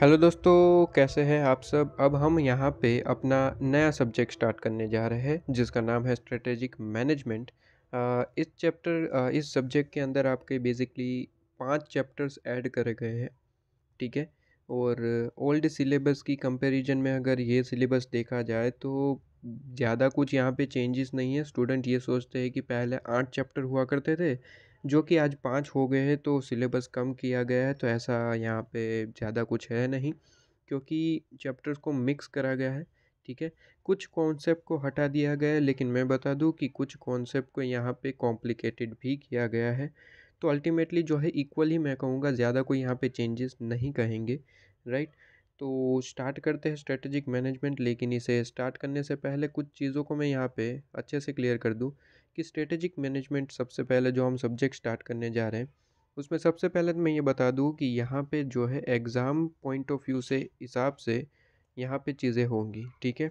Hello दोस्तों, कैसे हैं आप सब। अब हम यहाँ पे अपना नया सब्जेक्ट स्टार्ट करने जा रहे हैं जिसका नाम है स्ट्रेटेजिक मैनेजमेंट। इस सब्जेक्ट के अंदर आपके बेसिकली 5 चैप्टर्स ऐड करे गए हैं। ठीक है। और ओल्ड सिलेबस की कंपैरिजन में अगर ये सिलेबस देखा जाए तो ज़्यादा कुछ यहाँ पे चेंजेस नहीं है। स्टूडेंट ये सोचते हैं कि पहले 8 चैप्टर हुआ करते थे जो कि आज 5 हो गए हैं, तो सिलेबस कम किया गया है। तो ऐसा यहाँ पे ज़्यादा कुछ है नहीं, क्योंकि चैप्टर्स को मिक्स करा गया है। ठीक है। कुछ कॉन्सेप्ट को हटा दिया गया है, लेकिन मैं बता दूं कि कुछ कॉन्सेप्ट को यहाँ पे कॉम्प्लिकेटेड भी किया गया है। तो अल्टीमेटली जो है इक्वल ही मैं कहूँगा, ज़्यादा कोई यहाँ पे चेंजेस नहीं कहेंगे। राइट। तो स्टार्ट करते हैं स्ट्रेटेजिक मैनेजमेंट, लेकिन इसे स्टार्ट करने से पहले कुछ चीज़ों को मैं यहाँ पे अच्छे से क्लियर कर दूँ कि स्ट्रेटेजिक मैनेजमेंट सबसे पहले जो हम सब्जेक्ट स्टार्ट करने जा रहे हैं उसमें सबसे पहले तो मैं ये बता दूँ कि यहाँ पे जो है एग्ज़ाम पॉइंट ऑफ व्यू से हिसाब से यहाँ पे चीज़ें होंगी। ठीक है।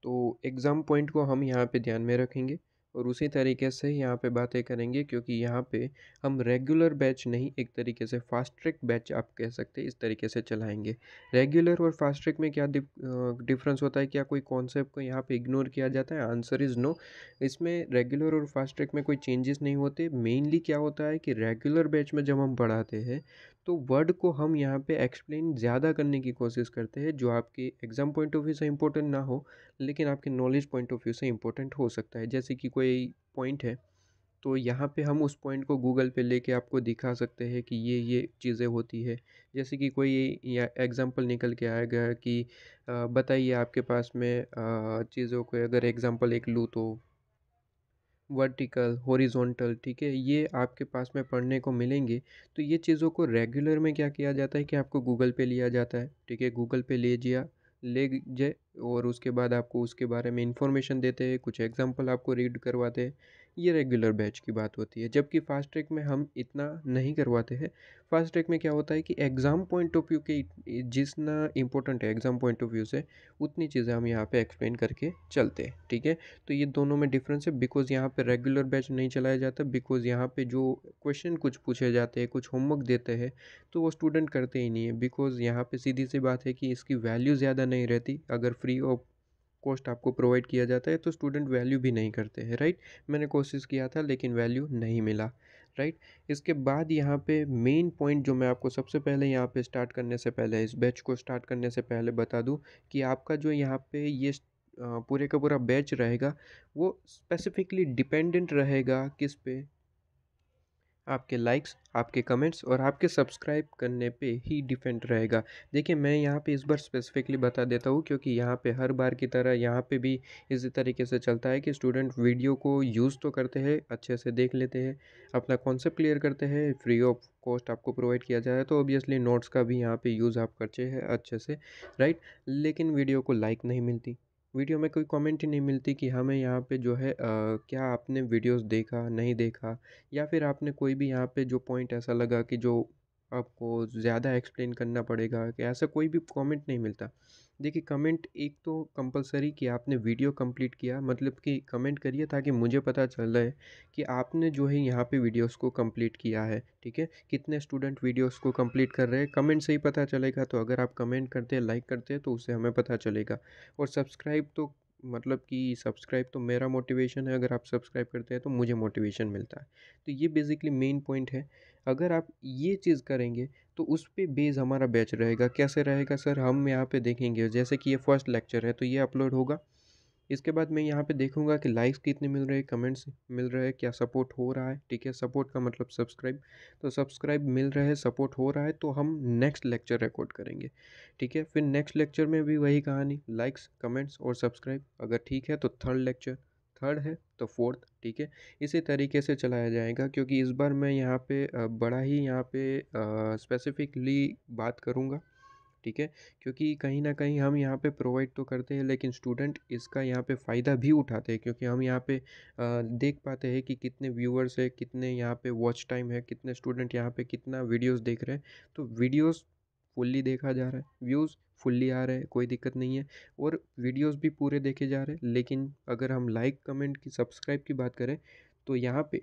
तो एग्ज़ाम पॉइंट को हम यहाँ पे ध्यान में रखेंगे और उसी तरीके से यहाँ पे बातें करेंगे, क्योंकि यहाँ पे हम रेगुलर बैच नहीं, एक तरीके से फास्ट ट्रैक बैच आप कह सकते हैं, इस तरीके से चलाएंगे। रेगुलर और फास्ट ट्रैक में क्या डिफरेंस होता है? क्या कोई कॉन्सेप्ट को यहाँ पे इग्नोर किया जाता है? Answer is no. इसमें रेगुलर और फास्ट ट्रैक में कोई चेंजेस नहीं होते। मेनली क्या होता है कि रेगुलर बैच में जब हम पढ़ाते हैं तो वर्ड को हम यहाँ पे एक्सप्लेन ज़्यादा करने की कोशिश करते हैं, जो आपके एग्ज़ाम पॉइंट ऑफ व्यू से इम्पोर्टेंट ना हो लेकिन आपके नॉलेज पॉइंट ऑफ व्यू से इम्पोर्टेंट हो सकता है। जैसे कि कोई पॉइंट है तो यहाँ पे हम उस पॉइंट को गूगल पे लेके आपको दिखा सकते हैं कि ये चीज़ें होती है। जैसे कि कोई या एग्जांपल निकल के आएगा कि बताइए आपके पास में चीज़ों को अगर एग्जांपल एक लूँ तो वर्टिकल, हॉरिजॉन्टल, ठीक है, ये आपके पास में पढ़ने को मिलेंगे। तो ये चीज़ों को रेगुलर में क्या किया जाता है कि आपको गूगल पे लिया जाता है। ठीक है, गूगल पे ले जाए और उसके बाद आपको उसके बारे में इंफॉर्मेशन देते हैं, कुछ एग्जांपल आपको रीड करवाते हैं। ये रेगुलर बैच की बात होती है, जबकि फास्ट ट्रैक में हम इतना नहीं करवाते हैं। फास्ट ट्रैक में क्या होता है कि एग्ज़ाम पॉइंट ऑफ व्यू के जितना इम्पोर्टेंट है एग्ज़ाम पॉइंट ऑफ व्यू से, उतनी चीज़ें हम यहाँ पे एक्सप्लेन करके चलते हैं। ठीक है। तो ये दोनों में डिफरेंस है, बिकॉज़ यहाँ पे रेगुलर बैच नहीं चलाया जाता, बिकॉज़ यहाँ पे जो क्वेश्चन कुछ पूछे जाते हैं, कुछ होमवर्क देते हैं, तो वो स्टूडेंट करते ही नहीं है। बिकॉज़ यहाँ पे सीधी सी बात है कि इसकी वैल्यू ज़्यादा नहीं रहती। अगर फ्री ऑफ कॉस्ट आपको प्रोवाइड किया जाता है तो स्टूडेंट वैल्यू भी नहीं करते हैं। राइट। मैंने कोशिश किया था लेकिन वैल्यू नहीं मिला। राइट। इसके बाद यहाँ पे मेन पॉइंट जो मैं आपको सबसे पहले यहाँ पे स्टार्ट करने से पहले, इस बैच को स्टार्ट करने से पहले बता दूँ कि आपका जो यहाँ पे ये पूरे का पूरा बैच रहेगा, वो स्पेसिफिकली डिपेंडेंट रहेगा किस पे? आपके लाइक्स, आपके कमेंट्स और आपके सब्सक्राइब करने पे ही डिपेंड रहेगा। देखिए, मैं यहाँ पे इस बार स्पेसिफिकली बता देता हूँ, क्योंकि यहाँ पे हर बार की तरह यहाँ पे भी इसी तरीके से चलता है कि स्टूडेंट वीडियो को यूज़ तो करते हैं, अच्छे से देख लेते हैं, अपना कॉन्सेप्ट क्लियर करते हैं, फ्री ऑफ कॉस्ट आपको प्रोवाइड किया जाए तो ऑब्वियसली नोट्स का भी यहाँ पे यूज़ आप करते हैं अच्छे से। राइट। लेकिन वीडियो को लाइक नहीं मिलती, वीडियो में कोई कमेंट ही नहीं मिलती कि हमें यहाँ पे जो है क्या आपने वीडियोस देखा, नहीं देखा, या फिर आपने कोई भी यहाँ पे जो पॉइंट ऐसा लगा कि जो आपको ज़्यादा एक्सप्लेन करना पड़ेगा, कि ऐसा कोई भी कमेंट नहीं मिलता। देखिए, कमेंट एक तो कंपलसरी कि आपने वीडियो कंप्लीट किया, मतलब कि कमेंट करिए ताकि मुझे पता चल रहा है कि आपने जो है यहाँ पे वीडियोस को कंप्लीट किया है। ठीक है। कितने स्टूडेंट वीडियोस को कंप्लीट कर रहे हैं, कमेंट से ही पता चलेगा। तो अगर आप कमेंट करते हैं, लाइक करते हैं, तो उससे हमें पता चलेगा। और सब्सक्राइब तो मतलब कि सब्सक्राइब तो मेरा मोटिवेशन है, अगर आप सब्सक्राइब करते हैं तो मुझे मोटिवेशन मिलता है। तो ये बेसिकली मेन पॉइंट है। अगर आप ये चीज़ करेंगे तो उस पे बेस हमारा बैच रहेगा। कैसे रहेगा सर? हम यहाँ पे देखेंगे, जैसे कि ये फर्स्ट लेक्चर है तो ये अपलोड होगा। इसके बाद मैं यहाँ पे देखूंगा कि लाइक्स कितने मिल रहे हैं, कमेंट्स मिल रहे हैं, क्या सपोर्ट हो रहा है। ठीक है। सपोर्ट का मतलब सब्सक्राइब, तो सब्सक्राइब मिल रहे हैं, सपोर्ट हो रहा है, तो हम नेक्स्ट लेक्चर रिकॉर्ड करेंगे। ठीक है। फिर नेक्स्ट लेक्चर में भी वही कहानी, लाइक्स, कमेंट्स और सब्सक्राइब। अगर ठीक है तो थर्ड लेक्चर, थर्ड है तो फोर्थ। ठीक है। इसी तरीके से चलाया जाएगा, क्योंकि इस बार मैं यहाँ पे बड़ा ही यहाँ पे स्पेसिफिकली बात करूँगा। ठीक है। क्योंकि कहीं न कहीं हम यहाँ पे प्रोवाइड तो करते हैं, लेकिन स्टूडेंट इसका यहाँ पे फ़ायदा भी उठाते हैं, क्योंकि हम यहाँ पे देख पाते हैं कि कितने व्यूअर्स है, कितने यहाँ पे वॉच टाइम है, कितने स्टूडेंट यहाँ पे कितना वीडियोस देख रहे हैं। तो वीडियोस फुल्ली देखा जा रहा है, व्यूज़ फुल्ली आ रहे हैं, कोई दिक्कत नहीं है, और वीडियोस भी पूरे देखे जा रहे हैं। लेकिन अगर हम लाइक, कमेंट की, सब्सक्राइब की बात करें तो यहाँ पे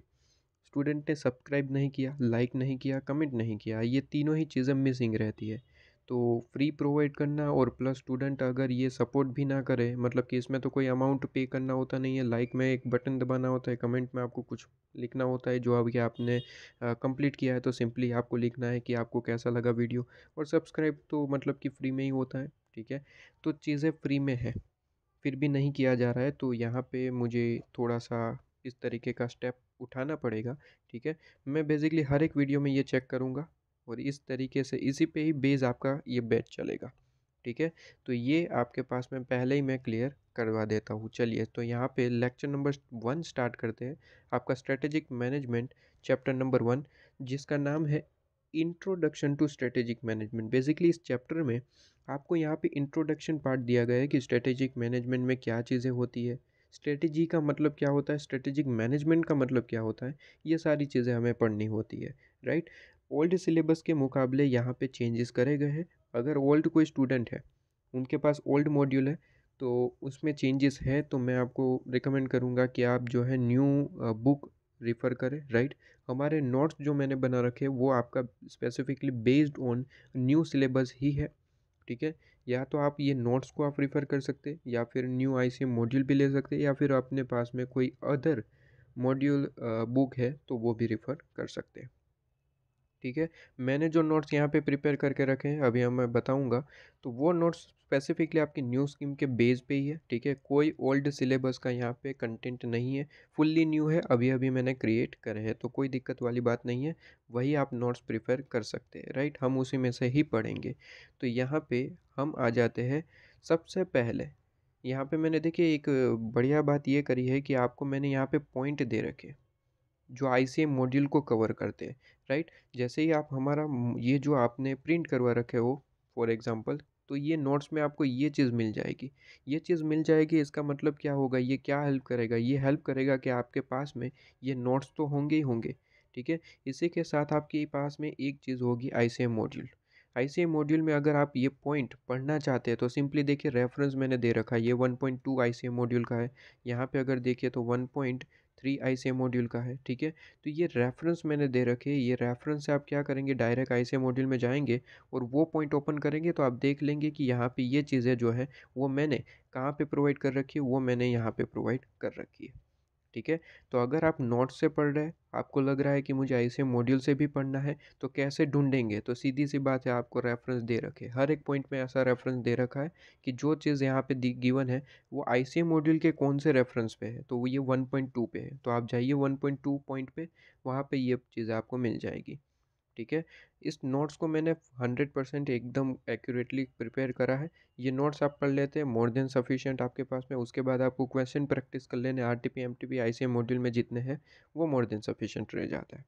स्टूडेंट ने सब्सक्राइब नहीं किया, लाइक नहीं किया, कमेंट नहीं किया, ये तीनों ही चीज़ें मिसिंग रहती है। तो फ्री प्रोवाइड करना और प्लस स्टूडेंट अगर ये सपोर्ट भी ना करे, मतलब कि इसमें तो कोई अमाउंट पे करना होता नहीं है, लाइक में एक बटन दबाना होता है, कमेंट में आपको कुछ लिखना होता है जो अभी आपने कंप्लीट किया है, तो सिंपली आपको लिखना है कि आपको कैसा लगा वीडियो, और सब्सक्राइब तो मतलब कि फ्री में ही होता है, ठीक है। तो चीज़ें फ्री में है, फिर भी नहीं किया जा रहा है, तो यहाँ पे मुझे थोड़ा-सा इस तरीके का स्टेप उठाना पड़ेगा, ठीक है। मैं बेसिकली हर एक वीडियो में ये चेक करूँगा और इस तरीके से इसी पे ही बेस आपका ये बैच चलेगा, ठीक है। तो ये आपके पास में पहले ही मैं क्लियर करवा देता हूँ। चलिए, तो यहाँ पे लेक्चर नंबर 1 स्टार्ट करते हैं। आपका स्ट्रैटेजिक मैनेजमेंट चैप्टर नंबर 1, जिसका नाम है introduction to strategic management. Basically इस चैप्टर में आपको यहाँ पे इंट्रोडक्शन पार्ट दिया गया है कि स्ट्रैटेजिक मैनेजमेंट में क्या चीज़ें होती है, स्ट्रैटेजी का मतलब क्या होता है, स्ट्रैटेजिक मैनेजमेंट का मतलब क्या होता है, ये सारी चीज़ें हमें पढ़नी होती है, राइट। ओल्ड सिलेबस के मुकाबले यहाँ पे चेंजेस करे गए हैं। अगर ओल्ड कोई स्टूडेंट है, उनके पास ओल्ड मॉड्यूल है, तो उसमें चेंजेस है, तो मैं आपको रिकमेंड करूँगा कि आप जो है न्यू बुक रेफ़र करें, राइट। हमारे नोट्स जो मैंने बना रखे हैं वो आपका specifically based on new syllabus ही है, ठीक है। या तो आप ये नोट्स को आप रेफ़र कर सकते हैं, या फिर न्यू आईसीएम मॉड्यूल भी ले सकते हैं, या फिर अपने पास में कोई अदर मॉड्यूल बुक है तो वो भी रेफ़र कर सकते हैं, ठीक है। मैंने जो नोट्स यहाँ पे प्रिपेयर करके रखे हैं अभी मैं बताऊँगा, तो वो नोट्स स्पेसिफिकली आपकी न्यू स्कीम के बेस पे ही है, ठीक है। कोई ओल्ड सिलेबस का यहाँ पे कंटेंट नहीं है, फुल्ली न्यू है, अभी अभी मैंने क्रिएट करे हैं, तो कोई दिक्कत वाली बात नहीं है। वही आप नोट्स प्रिपेयर कर सकते हैं, राइट। हम उसी में से ही पढ़ेंगे। तो यहाँ पे हम आ जाते हैं सबसे पहले। यहाँ पे मैंने देखिए एक बढ़िया बात ये करी है कि आपको मैंने यहाँ पे पॉइंट दे रखे जो आईसीएम मॉड्यूल को कवर करते हैं, राइट। जैसे ही आप हमारा ये जो आपने प्रिंट करवा रखे हो फॉर एग्जांपल, तो ये नोट्स में आपको ये चीज़ मिल जाएगी, ये चीज़ मिल जाएगी। इसका मतलब क्या होगा, ये क्या हेल्प करेगा, ये हेल्प करेगा कि आपके पास में ये नोट्स तो होंगे ही होंगे, ठीक है। इसी के साथ आपके पास में एक चीज़ होगी आईसीएम मॉड्यूल। आईसीएम मॉड्यूल में अगर आप ये पॉइंट पढ़ना चाहते हैं तो सिंपली देखिए, रेफरेंस मैंने दे रखा है, ये 1.2 आईसीएम मॉड्यूल का है। यहाँ पे अगर देखिए तो 1.3 आईसीएम मॉड्यूल का है, ठीक है। तो ये रेफरेंस मैंने दे रखे हैं, ये रेफरेंस से आप क्या करेंगे, डायरेक्ट आईसीएम मॉड्यूल में जाएंगे और वो पॉइंट ओपन करेंगे, तो आप देख लेंगे कि यहाँ पे ये चीज़ें जो है वो मैंने कहाँ पे प्रोवाइड कर रखी है, वो मैंने यहाँ पे प्रोवाइड कर रखी है, ठीक है। तो अगर आप नोट्स से पढ़ रहे हैं, आपको लग रहा है कि मुझे आईसीएम मॉड्यूल से भी पढ़ना है, तो कैसे ढूंढेंगे, तो सीधी सी बात है, आपको रेफरेंस दे रखे, हर एक पॉइंट में ऐसा रेफरेंस दे रखा है कि जो चीज़ यहाँ पे गिवन है वो आईसीएम मॉड्यूल के कौन से रेफरेंस पे है, तो वो ये 1.2 पे है, तो आप जाइए 1.2 पॉइंट पे, वहाँ पे ये चीज़ें आपको मिल जाएगी, ठीक है। इस नोट्स को मैंने 100% एकदम एक्यूरेटली प्रिपेयर करा है। ये नोट्स आप पढ़ लेते हैं, मोर देन सफिशिएंट आपके पास में। उसके बाद आपको क्वेश्चन प्रैक्टिस कर लेने, आरटीपी एमटीपी आईसीएम मॉड्यूल में जितने हैं वो मोर देन सफिशिएंट रह जाता है,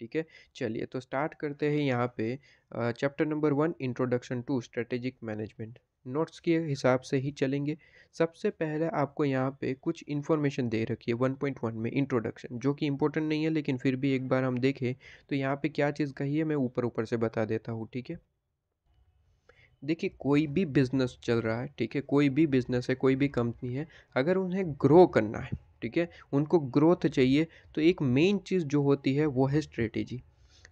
ठीक है। चलिए, तो स्टार्ट करते हैं यहाँ पे chapter number 1, introduction to strategic management. Notes के हिसाब से ही चलेंगे। सबसे पहले आपको यहाँ पे कुछ इन्फॉर्मेशन दे रखी है 1.1 में, इंट्रोडक्शन, जो कि इम्पोर्टेंट नहीं है, लेकिन फिर भी एक बार हम देखें तो यहाँ पे क्या चीज़ कही है, मैं ऊपर ऊपर से बता देता हूँ, ठीक है। देखिए, कोई भी बिजनेस चल रहा है, ठीक है, कोई भी बिजनेस है, कोई भी कंपनी है, अगर उन्हें ग्रो करना है, ठीक है, उनको ग्रोथ चाहिए, तो एक मेन चीज़ जो होती है वो है स्ट्रेटेजी।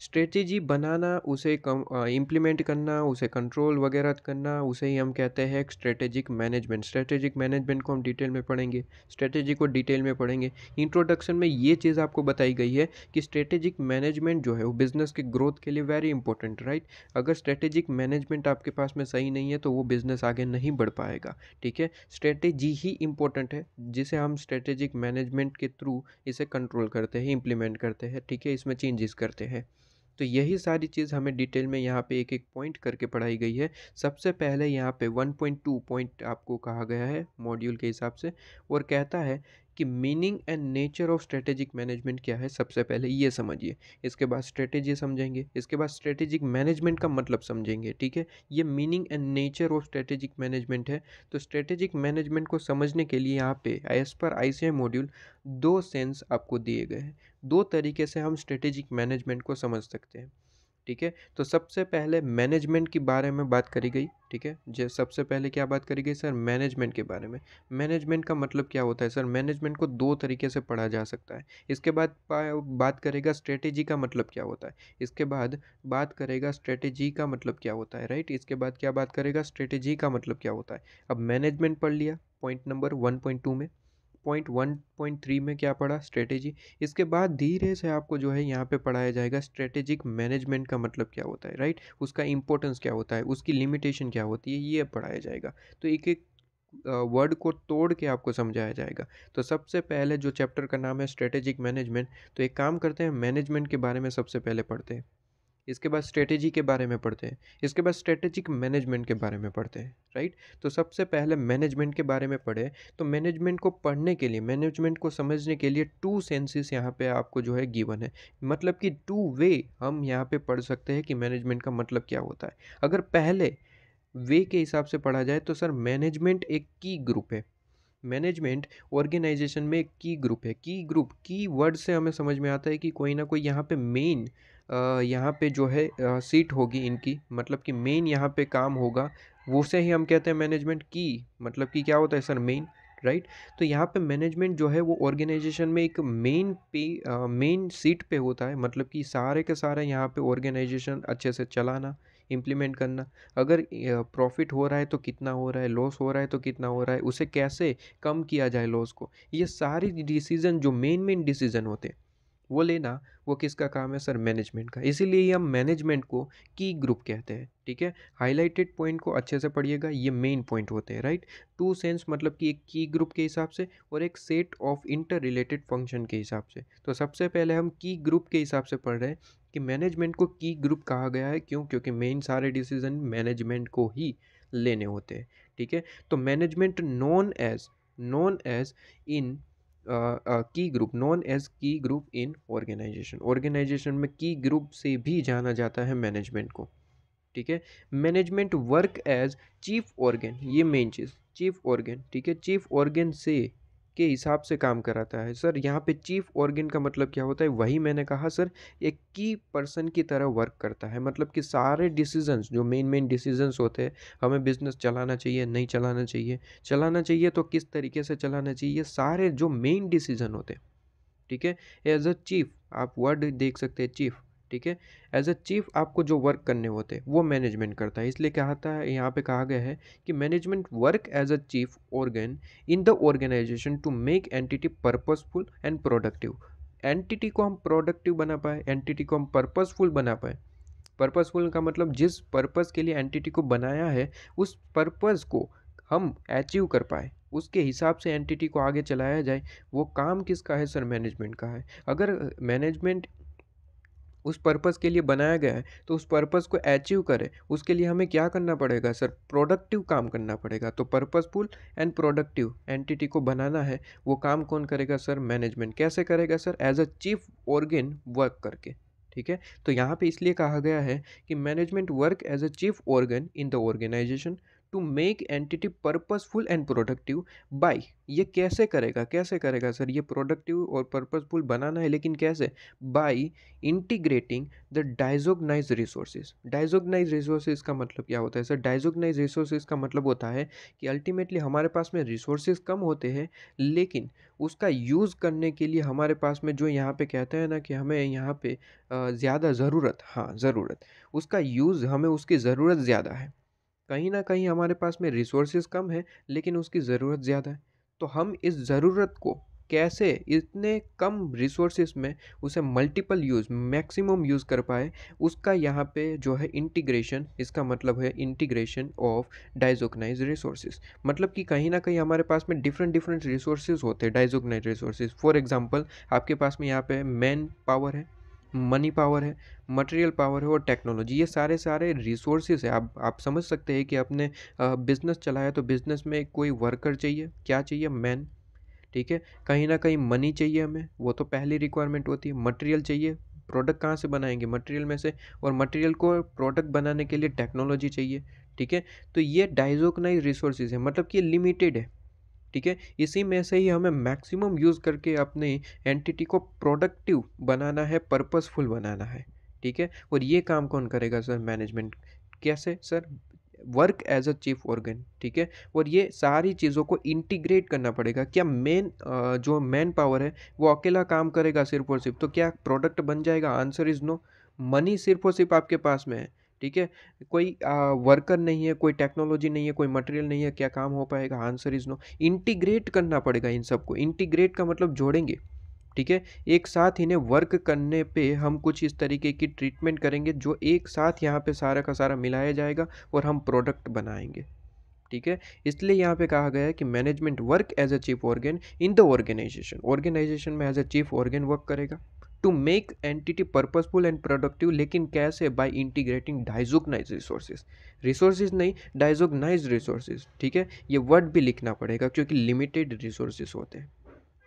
स्ट्रेटेजी बनाना, उसे कम इम्प्लीमेंट करना, उसे कंट्रोल वगैरह करना, उसे ही हम कहते हैं एक स्ट्रेटेजिक मैनेजमेंट। स्ट्रेटेजिक मैनेजमेंट को हम डिटेल में पढ़ेंगे, स्ट्रेटेजी को डिटेल में पढ़ेंगे। इंट्रोडक्शन में ये चीज़ आपको बताई गई है कि स्ट्रेटेजिक मैनेजमेंट जो है वो बिज़नेस के ग्रोथ के लिए वेरी इंपॉर्टेंट, राइट। अगर स्ट्रेटेजिक मैनेजमेंट आपके पास में सही नहीं है तो वो बिज़नेस आगे नहीं बढ़ पाएगा, ठीक है। स्ट्रेटेजी ही इंपॉर्टेंट है, जिसे हम स्ट्रेटेजिक मैनेजमेंट के थ्रू इसे कंट्रोल करते हैं, इम्प्लीमेंट करते हैं, ठीक है, इसमें चेंजेस करते हैं। तो यही सारी चीज़ हमें डिटेल में यहाँ पे एक एक पॉइंट करके पढ़ाई गई है। सबसे पहले यहाँ पे 1.2 पॉइंट आपको कहा गया है मॉड्यूल के हिसाब से, और कहता है कि meaning and nature of strategic management क्या है, सबसे पहले ये समझिए। इसके बाद स्ट्रेटेजी समझेंगे, इसके बाद स्ट्रेटेजिक मैनेजमेंट का मतलब समझेंगे, ठीक है। ये meaning and nature of strategic management है। तो स्ट्रेटेजिक मैनेजमेंट को समझने के लिए यहाँ पे एज पर आईसीएम मॉड्यूल दो सेंस आपको दिए गए हैं, दो तरीके से हम स्ट्रेटेजिक मैनेजमेंट को समझ सकते हैं। ठीक है। तो सबसे पहले मैनेजमेंट के बारे में बात करी गई, ठीक है। जो सबसे पहले क्या बात करी गई सर, मैनेजमेंट के बारे में। मैनेजमेंट का मतलब क्या होता है सर, मैनेजमेंट को दो तरीके से पढ़ा जा सकता है। इसके बाद बात करेगा स्ट्रेटेजी का मतलब क्या होता है। इसके बाद बात करेगा स्ट्रेटेजी का मतलब क्या होता है, राइट। इसके बाद क्या बात करेगा, स्ट्रेटेजी का मतलब क्या होता है। अब मैनेजमेंट पढ़ लिया पॉइंट नंबर 1.2 में। पॉइंट 1.3 में क्या पढ़ा, स्ट्रेटेजी। इसके बाद धीरे से आपको जो है यहाँ पे पढ़ाया जाएगा स्ट्रेटेजिक मैनेजमेंट का मतलब क्या होता है, राइट। उसका इंपॉर्टेंस क्या होता है, उसकी लिमिटेशन क्या होती है, ये पढ़ाया जाएगा। तो एक एक वर्ड को तोड़ के आपको समझाया जाएगा। तो सबसे पहले जो चैप्टर का नाम है स्ट्रेटेजिक मैनेजमेंट, तो एक काम करते हैं, मैनेजमेंट के बारे में सबसे पहले पढ़ते हैं। इसके बाद स्ट्रेटेजी के बारे में पढ़ते हैं। इसके बाद स्ट्रेटेजिक मैनेजमेंट के बारे में पढ़ते हैं, राइट। तो सबसे पहले मैनेजमेंट के बारे में पढ़े। तो मैनेजमेंट को पढ़ने के लिए, मैनेजमेंट को समझने के लिए टू सेंसेस यहाँ पे आपको जो है गिवन है। मतलब कि टू वे हम यहाँ पे पढ़ सकते हैं कि मैनेजमेंट का मतलब क्या होता है। अगर पहले वे के हिसाब से पढ़ा जाए तो सर मैनेजमेंट एक की ग्रुप है। मैनेजमेंट ऑर्गेनाइजेशन में एक की ग्रुप है। की ग्रुप, की वर्ड से हमें समझ में आता है कि कोई ना कोई यहाँ पे मेन यहाँ पे जो है सीट होगी इनकी, मतलब कि मेन यहाँ पे काम होगा, वो से ही हम कहते हैं मैनेजमेंट की। मतलब कि क्या होता है सर, मेन, राइट। तो यहाँ पे मैनेजमेंट जो है वो ऑर्गेनाइजेशन में एक मेन सीट पे होता है। मतलब कि सारे के सारे यहाँ पे ऑर्गेनाइजेशन अच्छे से चलाना, इम्प्लीमेंट करना। अगर प्रॉफिट हो रहा है तो कितना हो रहा है, लॉस हो रहा है तो कितना हो रहा है, उसे कैसे कम किया जाए लॉस को, ये सारी डिसीजन जो मेन मेन डिसीजन होते हैं वो लेना, वो किसका काम है सर, मैनेजमेंट का। इसीलिए हम मैनेजमेंट को की ग्रुप कहते हैं, ठीक है। हाईलाइटेड पॉइंट को अच्छे से पढ़िएगा, ये मेन पॉइंट होते हैं, राइट। टू सेंस मतलब कि एक की ग्रुप के हिसाब से और एक set of inter related function के हिसाब से। तो सबसे पहले हम की ग्रुप के हिसाब से पढ़ रहे हैं कि मैनेजमेंट को की ग्रुप कहा गया है, क्यों, क्योंकि मेन सारे डिसीजन मैनेजमेंट को ही लेने होते हैं, ठीक है। तो मैनेजमेंट नोन एज इन की group, known as key group इन ऑर्गेनाइजेशन। ऑर्गेनाइजेशन में की ग्रुप से भी जाना जाता है मैनेजमेंट को, ठीक है। Management work as chief organ, ये मेन चीज़, चीफ ऑर्गन, ठीक है। चीफ ऑर्गन से के हिसाब से काम कराता है सर। यहाँ पे चीफ ऑर्गन का मतलब क्या होता है, वही मैंने कहा सर, एक की पर्सन की तरह वर्क करता है। मतलब कि सारे डिसीजंस जो मेन मेन डिसीजंस होते हैं, हमें बिजनेस चलाना चाहिए नहीं चलाना चाहिए, चलाना चाहिए तो किस तरीके से चलाना चाहिए, ये सारे जो मेन डिसीजन होते हैं, ठीक है। एज अ चीफ, आप वर्ड देख सकते हैं चीफ, ठीक है। एज अ चीफ आपको जो वर्क करने होते हैं वो मैनेजमेंट करता है। इसलिए कहता है, यहाँ पे कहा गया है कि management work as a chief organ in the organisation to make entity purposeful and productive. Entity को हम प्रोडक्टिव बना पाए, एंटिटी को हम पर्पसफुल बना पाए। पर्पसफुल का मतलब जिस पर्पस के लिए एंटिटी को बनाया है, उस पर्पस को हम अचीव कर पाए, उसके हिसाब से एंटिटी को आगे चलाया जाए। वो काम किसका है सर, मैनेजमेंट का है। अगर मैनेजमेंट उस पर्पस के लिए बनाया गया है तो उस पर्पस को अचीव करे, उसके लिए हमें क्या करना पड़ेगा सर, प्रोडक्टिव काम करना पड़ेगा। तो पर्पसफुल एंड प्रोडक्टिव एंटिटी को बनाना है, वो काम कौन करेगा सर, मैनेजमेंट। कैसे करेगा sir, as a chief organ work करके, ठीक है। तो यहाँ पे इसलिए कहा गया है कि management work as a chief organ in the organisation to make entity purposeful and productive by. ये कैसे करेगा, कैसे करेगा सर, ये प्रोडक्टिव और पर्पसफुल बनाना है, लेकिन कैसे, by integrating the disorganise resources. Disorganise resources का मतलब क्या होता है सर, डाइजोगनाइज रिसोर्सेज का मतलब होता है कि अल्टीमेटली हमारे पास में रिसोर्सेज कम होते हैं, लेकिन उसका यूज़ करने के लिए हमारे पास में जो यहाँ पे कहते हैं ना कि हमें यहाँ पे ज़्यादा ज़रूरत, हाँ ज़रूरत, उसका यूज़, हमें उसकी ज़रूरत ज़्यादा है। कहीं ना कहीं हमारे पास में रिसोर्सेज कम है लेकिन उसकी ज़रूरत ज़्यादा है। तो हम इस ज़रूरत को कैसे इतने कम रिसोर्सेज में उसे मल्टीपल यूज़, मैक्सिमम यूज़ कर पाए, उसका यहाँ पे जो है इंटीग्रेशन, इसका मतलब है इंटीग्रेशन ऑफ डाइजोगनाइज रिसोर्सेज। मतलब कि कहीं ना कहीं हमारे पास में डिफरेंट डिफरेंट रिसोर्सेज होते हैं, डाइजोगनाइज रिसोर्सेज। फॉर एग्जांपल आपके पास में यहाँ पे मैन पावर है, मनी पावर है, मटेरियल पावर है और टेक्नोलॉजी, ये सारे सारे रिसोर्सेज है। आप समझ सकते हैं कि आपने बिजनेस चलाया तो बिजनेस में कोई वर्कर चाहिए, क्या चाहिए, मैन, ठीक है। कहीं ना कहीं मनी चाहिए हमें, वो तो पहली रिक्वायरमेंट होती है। मटेरियल चाहिए, प्रोडक्ट कहाँ से बनाएंगे, मटेरियल में से, और मटेरियल को प्रोडक्ट बनाने के लिए टेक्नोलॉजी चाहिए, ठीक है। तो ये डाइजोगनाइज रिसोर्सेज है, मतलब कि लिमिटेड है, ठीक है। इसी में से ही हमें मैक्सिमम यूज़ करके अपने एंटिटी को प्रोडक्टिव बनाना है, पर्पसफुल बनाना है, ठीक है। और ये काम कौन करेगा सर? मैनेजमेंट। कैसे sir? Work as a chief organ, ठीक है। और ये सारी चीज़ों को इंटीग्रेट करना पड़ेगा। क्या जो मैन पावर है वो अकेला काम करेगा सिर्फ और सिर्फ, तो क्या प्रोडक्ट बन जाएगा? Answer is no. मनी सिर्फ और सिर्फ आपके पास में है, ठीक है। कोई वर्कर नहीं है, कोई टेक्नोलॉजी नहीं है, कोई मटेरियल नहीं है, क्या काम हो पाएगा? Answer is no. इंटीग्रेट करना पड़ेगा इन सबको। इंटीग्रेट का मतलब जोड़ेंगे, ठीक है। एक साथ इन्हें वर्क करने पे हम कुछ इस तरीके की ट्रीटमेंट करेंगे जो एक साथ यहाँ पे सारा का सारा मिलाया जाएगा और हम प्रोडक्ट बनाएंगे, ठीक है। इसलिए यहाँ पे कहा गया है कि management work as a chief organ in the organisation. Organisation में as a chief organ work करेगा to make entity purposeful and productive. लेकिन कैसे? By integrating disorganise resources. Resources नहीं, डाइजोगनाइज रिसोर्सेज, ठीक है। ये वर्ड भी लिखना पड़ेगा क्योंकि लिमिटेड रिसोर्सेज होते हैं,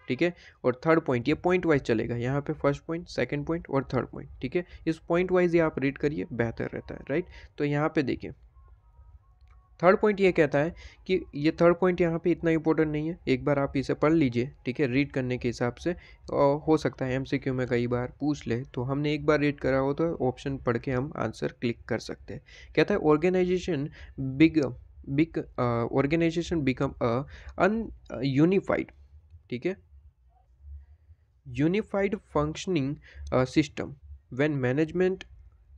ठीक है। और थर्ड पॉइंट, ये पॉइंट वाइज चलेगा यहाँ पे, फर्स्ट पॉइंट, सेकंड पॉइंट और थर्ड पॉइंट, ठीक है। इस पॉइंट वाइज ये आप रीड करिए, बेहतर रहता है, राइट। तो यहाँ पे देखिए थर्ड पॉइंट ये कहता है कि ये थर्ड पॉइंट यहाँ पे इतना इंपॉर्टेंट नहीं है, एक बार आप इसे पढ़ लीजिए, ठीक है, रीड करने के हिसाब से। और हो सकता है एमसीक्यू में कई बार पूछ ले, तो हमने एक बार रीड करा हो तो ऑप्शन पढ़ के हम आंसर क्लिक कर सकते हैं। कहता है organisation big big organisation become an unified, ठीक है, unified functioning system when management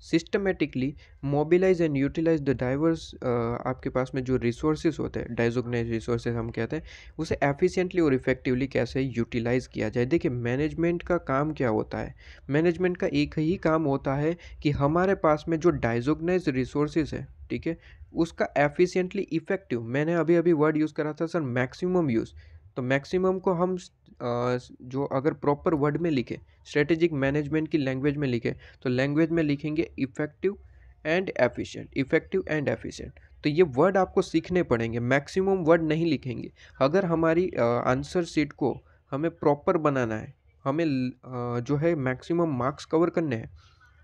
systematically mobilise and utilise the diverse आपके पास में जो रिसोर्सेज होते हैं, डाइजोगनाइज रिसोर्सेज हम कहते हैं, उसे एफिशिएंटली और इफेक्टिवली कैसे यूटिलाइज किया जाए। देखिए मैनेजमेंट का काम क्या होता है? मैनेजमेंट का एक ही काम होता है कि हमारे पास में जो डाइजोगनाइज रिसोर्सेज है, ठीक है, उसका एफिशिएंटली इफेक्टिव, मैंने अभी अभी वर्ड यूज़ करा था सर मैक्सिमम यूज़। तो मैक्सिमम को हम जो अगर प्रॉपर वर्ड में लिखे, स्ट्रेटेजिक मैनेजमेंट की लैंग्वेज में लिखे, तो लैंग्वेज में लिखेंगे effective and efficient, effective and efficient. तो ये वर्ड आपको सीखने पड़ेंगे, मैक्सिमम वर्ड नहीं लिखेंगे। अगर हमारी आंसर शीट को हमें प्रॉपर बनाना है, हमें जो है मैक्सिमम मार्क्स कवर करने हैं,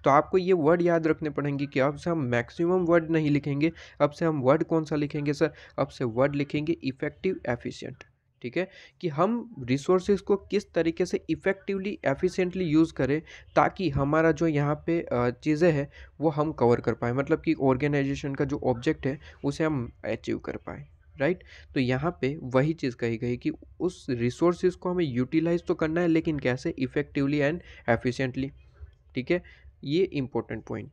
तो आपको ये वर्ड याद रखने पड़ेंगे कि अब से हम मैक्सिमम वर्ड नहीं लिखेंगे। अब से हम वर्ड कौन सा लिखेंगे सर? अब से वर्ड लिखेंगे इफेक्टिव एफिशिएंट, ठीक है। कि हम रिसोर्सेज को किस तरीके से इफ़ेक्टिवली एफिशिएंटली यूज़ करें ताकि हमारा जो यहाँ पे चीज़ें हैं वो हम कवर कर पाएँ, मतलब कि ऑर्गेनाइजेशन का जो ऑब्जेक्ट है उसे हम अचीव कर पाएँ, राइट। तो यहाँ पे वही चीज़ कही गई कि उस रिसोर्सेज को हमें यूटिलाइज तो करना है, लेकिन कैसे? इफ़ेक्टिवली एंड एफिशिएंटली, ठीक है। ये इम्पोर्टेंट पॉइंट।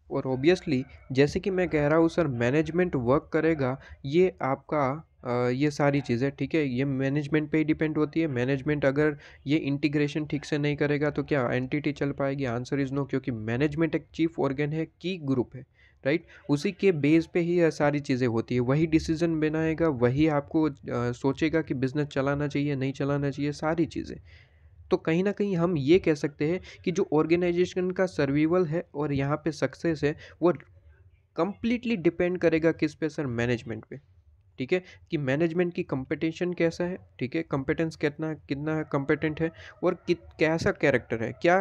और ऑब्वियसली जैसे कि मैं कह रहा हूँ सर मैनेजमेंट वर्क करेगा, ये आपका ये सारी चीज़ें, ठीक है, ये मैनेजमेंट पे ही डिपेंड होती है। मैनेजमेंट अगर ये इंटीग्रेशन ठीक से नहीं करेगा तो क्या एंटिटी चल पाएगी? आंसर इज़ नो, क्योंकि मैनेजमेंट एक चीफ ऑर्गन है, की ग्रुप है, राइट। उसी के बेस पे ही ये सारी चीज़ें होती है, वही डिसीजन बनाएगा, वही आपको सोचेगा कि बिजनेस चलाना चाहिए नहीं चलाना चाहिए, सारी चीज़ें। तो कहीं न कहीं हम ये कह सकते हैं कि जो ऑर्गेनाइजेशन का सर्वाइवल है और यहाँ पे सक्सेस है, वो कंप्लीटली डिपेंड करेगा किस पे सर? मैनेजमेंट पे, ठीक है। कि मैनेजमेंट की कंपटीशन कैसा है, ठीक है, कंपेटेंस कितना कितना कंपेटेंट है, और कैसा कैरेक्टर है, क्या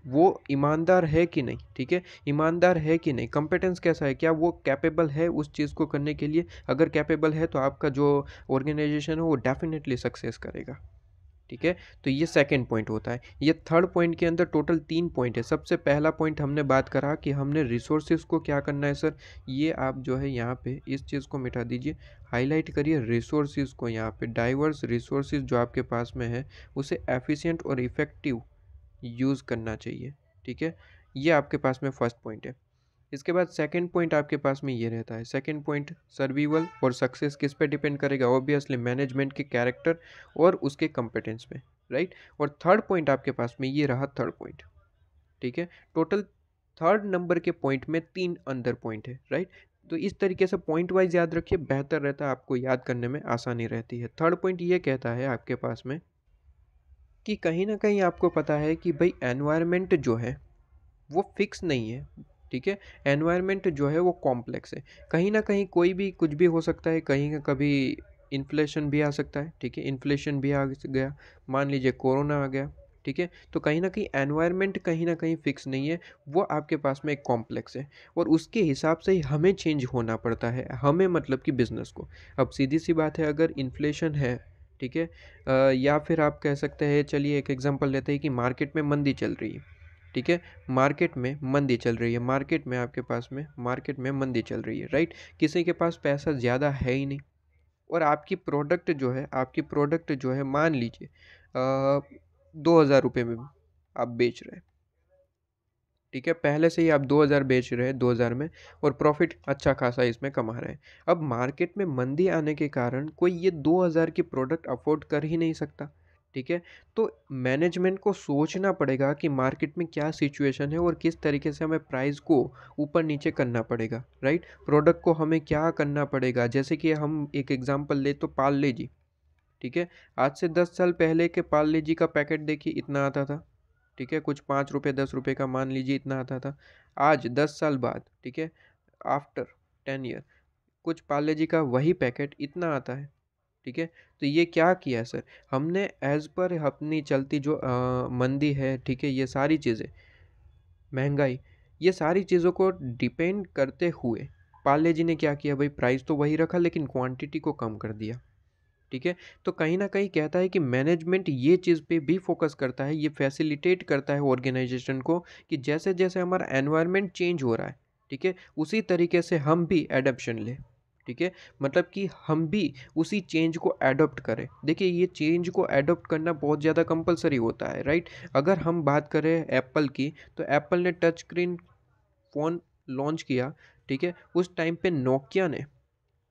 वो ईमानदार है कि नहीं, ठीक है, ईमानदार है कि नहीं, कंपेटेंस कैसा है, क्या वो कैपेबल है उस चीज़ को करने के लिए। अगर कैपेबल है तो आपका जो ऑर्गेनाइजेशन है वो डेफिनेटली सक्सेस करेगा, ठीक है। तो ये सेकंड पॉइंट होता है। ये थर्ड पॉइंट के अंदर टोटल 3 पॉइंट है। सबसे पहला पॉइंट हमने बात करा कि हमने रिसोर्सेज को क्या करना है सर? ये आप जो है यहाँ पे इस चीज़ को मिटा दीजिए, हाईलाइट करिए रिसोर्सेज को। यहाँ पे डाइवर्स रिसोर्सेज जो आपके पास में है उसे एफिशिएंट और इफ़ेक्टिव यूज़ करना चाहिए, ठीक है। ये आपके पास में फर्स्ट पॉइंट है। इसके बाद सेकंड पॉइंट आपके पास में ये रहता है। सेकंड पॉइंट, सर्वाइवल और सक्सेस किस पे डिपेंड करेगा? ऑब्वियसली मैनेजमेंट के कैरेक्टर और उसके कंपेटेंस पे, राइट। और थर्ड पॉइंट आपके पास में ये रहा थर्ड पॉइंट, ठीक है। टोटल थर्ड नंबर के पॉइंट में 3 अंदर पॉइंट है, राइट। तो इस तरीके से पॉइंट वाइज याद रखिए, बेहतर रहता है, आपको याद करने में आसानी रहती है। थर्ड पॉइंट ये कहता है आपके पास में कि कहीं ना कहीं आपको पता है कि भाई एनवायरनमेंट जो है वो फिक्स नहीं है, ठीक है। एनवायरनमेंट जो है वो कॉम्प्लेक्स है, कहीं ना कहीं कोई भी कुछ भी हो सकता है, कहीं का कभी इन्फ्लेशन भी आ सकता है, ठीक है, इन्फ्लेशन भी आ गया, मान लीजिए कोरोना आ गया, ठीक है। तो कहीं ना कहीं एनवायरनमेंट कहीं ना कहीं फिक्स नहीं है, वो आपके पास में एक कॉम्प्लेक्स है, और उसके हिसाब से ही हमें चेंज होना पड़ता है, हमें मतलब कि बिजनेस को। अब सीधी सी बात है, अगर इन्फ्लेशन है, ठीक है, या फिर आप कह सकते हैं, चलिए एक एग्जांपल लेते हैं कि मार्केट में मंदी चल रही है, ठीक है, मार्केट में मंदी चल रही है, मार्केट में आपके पास में मार्केट में मंदी चल रही है, राइट। किसी के पास पैसा ज़्यादा है ही नहीं, और आपकी प्रोडक्ट जो है मान लीजिए 2,000 रुपये में आप बेच रहे हैं, ठीक है, पहले से ही आप 2,000 बेच रहे हैं 2,000 में, और प्रॉफिट अच्छा खासा इसमें कमा रहे हैं। अब मार्केट में मंदी आने के कारण कोई ये 2,000 की प्रोडक्ट अफोर्ड कर ही नहीं सकता, ठीक है। तो मैनेजमेंट को सोचना पड़ेगा कि मार्केट में क्या सिचुएशन है और किस तरीके से हमें प्राइस को ऊपर नीचे करना पड़ेगा, राइट। प्रोडक्ट को हमें क्या करना पड़ेगा, जैसे कि हम एक एग्जांपल ले तो पार्ले जी, ठीक है। आज से 10 साल पहले के पार्ले जी का पैकेट देखिए इतना आता था, ठीक है, कुछ 5 रुपये 10 रुपये का मान लीजिए इतना आता था। आज 10 साल बाद, ठीक है, आफ्टर 10 ईयर, कुछ पार्ले जी का वही पैकेट इतना आता है, ठीक है। तो ये क्या किया है सर, हमने एज पर अपनी चलती जो मंदी है, ठीक है, ये सारी चीज़ें, महंगाई, ये सारी चीज़ों को डिपेंड करते हुए पार्ले जी ने क्या किया भाई, प्राइस तो वही रखा लेकिन क्वांटिटी को कम कर दिया, ठीक है। तो कहीं ना कहीं कहता है कि मैनेजमेंट ये चीज़ पे भी फोकस करता है, ये फैसिलिटेट करता है ऑर्गेनाइजेशन को कि जैसे जैसे हमारा एनवायरनमेंट चेंज हो रहा है, ठीक है, उसी तरीके से हम भी एडप्शन लें, ठीक है। मतलब कि हम भी उसी चेंज को एडॉप्ट करें। देखिए ये चेंज को एडॉप्ट करना बहुत ज़्यादा कंपलसरी होता है, राइट। अगर हम बात करें एप्पल की, तो एप्पल ने टच स्क्रीन फ़ोन लॉन्च किया, ठीक है, उस टाइम पे नोकिया ने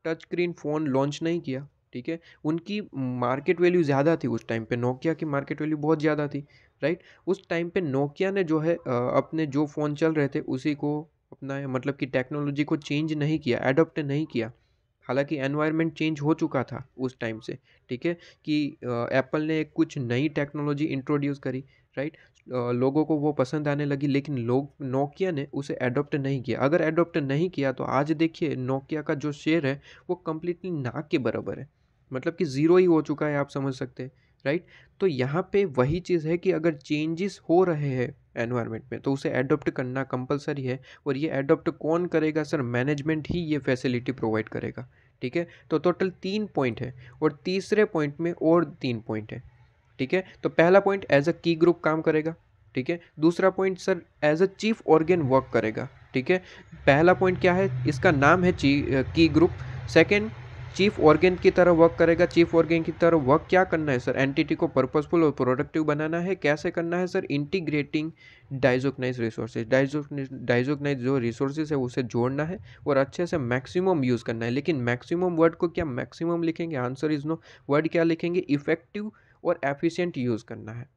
टच स्क्रीन फ़ोन लॉन्च नहीं किया, ठीक है। उनकी मार्केट वैल्यू ज़्यादा थी उस टाइम पे, नोकिया की मार्केट वैल्यू बहुत ज़्यादा थी, राइट। उस टाइम पे नोकिया ने जो है अपने जो फ़ोन चल रहे थे उसी को अपनाया, मतलब कि टेक्नोलॉजी को चेंज नहीं किया, एडॉप्ट नहीं किया। हालांकि एनवायरनमेंट चेंज हो चुका था उस टाइम से, ठीक है, कि एप्पल ने कुछ नई टेक्नोलॉजी इंट्रोड्यूस करी, राइट। लोगों को वो पसंद आने लगी, लेकिन लोग नोकिया ने उसे अडॉप्ट नहीं किया। अगर अडॉप्ट नहीं किया तो आज देखिए नोकिया का जो शेयर है वो कम्प्लीटली ना के बराबर है, मतलब कि ज़ीरो ही हो चुका है, आप समझ सकते हैं, राइट। तो यहाँ पे वही चीज़ है कि अगर चेंजेस हो रहे हैं एनवायरनमेंट में तो उसे अडॉप्ट करना कंपलसरी है, और ये अडॉप्ट कौन करेगा सर, मैनेजमेंट ही ये फैसिलिटी प्रोवाइड करेगा, ठीक है। तो टोटल 3 पॉइंट है, और तीसरे पॉइंट में और 3 पॉइंट है, ठीक है। तो पहला पॉइंट एज अ की ग्रुप काम करेगा, ठीक है। दूसरा point sir as a chief organ work करेगा, ठीक है। पहला पॉइंट क्या है, इसका नाम है की ग्रुप। सेकेंड, चीफ ऑर्गेन की तरह वर्क करेगा। चीफ ऑर्गेन की तरह वर्क क्या करना है सर, एंटिटी को पर्पसफुल और प्रोडक्टिव बनाना है। कैसे करना है सर, इंटीग्रेटिंग डाइजोकनाइज रिसोर्सेज, डाइजोकनाइज जो रिसोर्सेज है उसे जोड़ना है और अच्छे से मैक्सिमम यूज़ करना है। लेकिन मैक्सिमम वर्ड को क्या मैक्सिमम लिखेंगे, आंसर इज नो। वर्ड क्या लिखेंगे, इफेक्टिव और एफिशिएंट यूज़ करना है,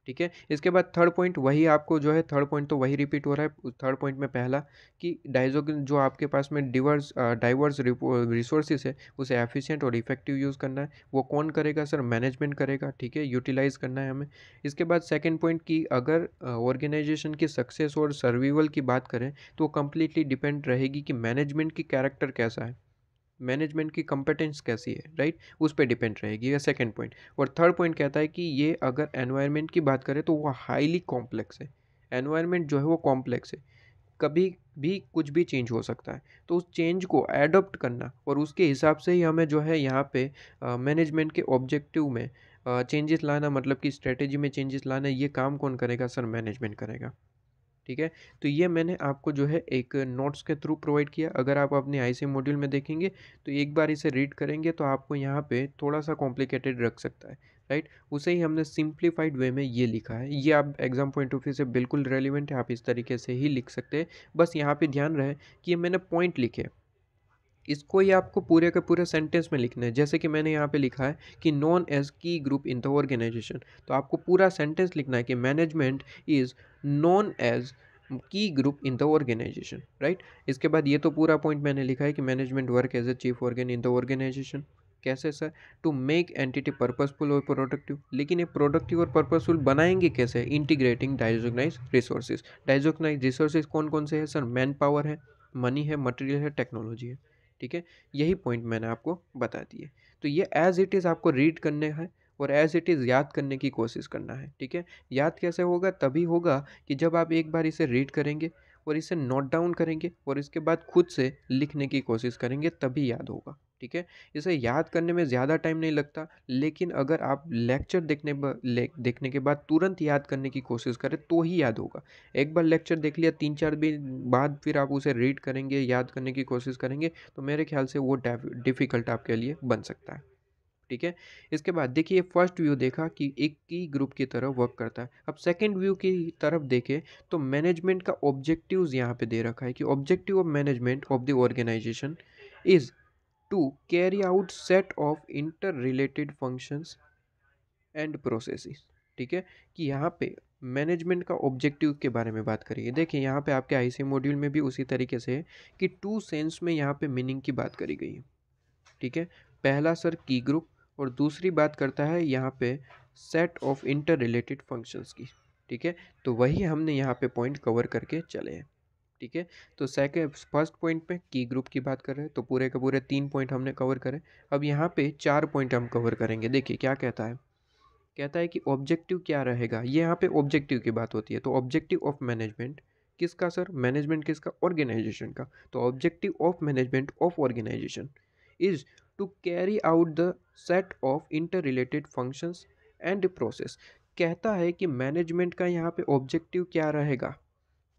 ठीक है। इसके बाद थर्ड पॉइंट वही आपको जो है, थर्ड पॉइंट तो वही रिपीट हो रहा है उस थर्ड पॉइंट में पहला, कि डाइजोकिन जो आपके पास में डाइवर्स रिसोर्सेज है उसे एफिशिएंट और इफेक्टिव यूज़ करना है। वो कौन करेगा सर, मैनेजमेंट करेगा, ठीक है, यूटिलाइज करना है हमें। इसके बाद सेकंड पॉइंट की अगर ऑर्गेनाइजेशन की सक्सेस और सर्वाइवल की बात करें तो कंप्लीटली डिपेंड रहेगी कि मैनेजमेंट की कैरेक्टर कैसा है, मैनेजमेंट की कंपेटेंस कैसी है, राइट, उस पर डिपेंड रहेगी, ये सेकंड पॉइंट। और थर्ड पॉइंट कहता है कि ये अगर एनवायरनमेंट की बात करें तो वो हाईली कॉम्प्लेक्स है। एनवायरनमेंट जो है वो कॉम्प्लेक्स है, कभी भी कुछ भी चेंज हो सकता है। तो उस चेंज को एडॉप्ट करना और उसके हिसाब से ही हमें जो है यहाँ पे मैनेजमेंट के ऑब्जेक्टिव में चेंजेस लाना, मतलब कि स्ट्रेटेजी में चेंजेस लाना, ये काम कौन करेगा सर, मैनेजमेंट करेगा, ठीक है। तो ये मैंने आपको जो है एक नोट्स के थ्रू प्रोवाइड किया। अगर आप अपने आईसी मॉड्यूल में देखेंगे तो एक बार इसे रीड करेंगे तो आपको यहाँ पे थोड़ा सा कॉम्प्लिकेटेड रख सकता है, राइट। उसे ही हमने सिंप्लीफाइड वे में ये लिखा है। ये आप एग्जाम पॉइंट ऑफ व्यू से बिल्कुल रेलिवेंट है, आप इस तरीके से ही लिख सकते हैं। बस यहाँ पे ध्यान रहे कि ये मैंने पॉइंट लिखे, इसको ही आपको पूरे के पूरे सेंटेंस में लिखना है। जैसे कि मैंने यहाँ पे लिखा है कि known as key group in the organisation, तो आपको पूरा सेंटेंस लिखना है कि management is known as key group in the organisation, right. इसके बाद ये तो पूरा पॉइंट मैंने लिखा है कि management work as a chief organ in the organisation. कैसे sir, to make entity purposeful और प्रोडक्टिव। लेकिन ये प्रोडक्टिव और पर्पसफुल बनाएंगे कैसे, integrating disorganise resources. Disorganise resources कौन कौन से हैं सर, मैन पावर है, मनी है, मटेरियल है, टेक्नोलॉजी है, ठीक है। यही पॉइंट मैंने आपको बता दिए। तो ये एज इट इज़ आपको रीड करने हैं और एज इट इज़ याद करने की कोशिश करना है, ठीक है। याद कैसे होगा, तभी होगा कि जब आप एक बार इसे रीड करेंगे और इसे नोट डाउन करेंगे और इसके बाद खुद से लिखने की कोशिश करेंगे, तभी याद होगा। ठीक है। इसे याद करने में ज़्यादा टाइम नहीं लगता, लेकिन अगर आप लेक्चर देखने के बाद तुरंत याद करने की कोशिश करें तो ही याद होगा। एक बार लेक्चर देख लिया 3-4 दिन बाद फिर आप उसे रीड करेंगे, याद करने की कोशिश करेंगे, तो मेरे ख्याल से वो डिफ़िकल्ट आपके लिए बन सकता है। ठीक है। इसके बाद देखिए फर्स्ट व्यू देखा कि एक की ग्रुप की तरह वर्क करता है। अब सेकंड व्यू की तरफ देखें तो मैनेजमेंट का ऑब्जेक्टिव्स यहाँ पे दे रखा है कि objective of management of the organisation is to carry out set of interrelated functions and processes. ठीक है, कि यहाँ पे मैनेजमेंट का ऑब्जेक्टिव के बारे में बात करिए। देखिए यहाँ पे आपके आईसी मॉड्यूल में भी उसी तरीके से है कि टू सेंस में यहाँ पे मीनिंग की बात करी गई है। ठीक है, पहला सर की ग्रुप और दूसरी बात करता है यहाँ पे set of interrelated functions की। ठीक है, तो वही हमने यहाँ पे पॉइंट कवर करके चले हैं। ठीक है, तो सेकंड फर्स्ट पॉइंट पे की ग्रुप की बात कर रहे हैं, तो पूरे के पूरे 3 पॉइंट हमने कवर करे। अब यहाँ पे 4 पॉइंट हम कवर करेंगे। देखिए क्या कहता है, कहता है कि ऑब्जेक्टिव क्या रहेगा। ये यहाँ पे ऑब्जेक्टिव की बात होती है, तो ऑब्जेक्टिव ऑफ मैनेजमेंट किसका सर, मैनेजमेंट किसका, ऑर्गेनाइजेशन का। तो objective of management of organisation is to carry out the set of interrelated functions and process. कहता है कि मैनेजमेंट का यहाँ पे ऑब्जेक्टिव क्या रहेगा।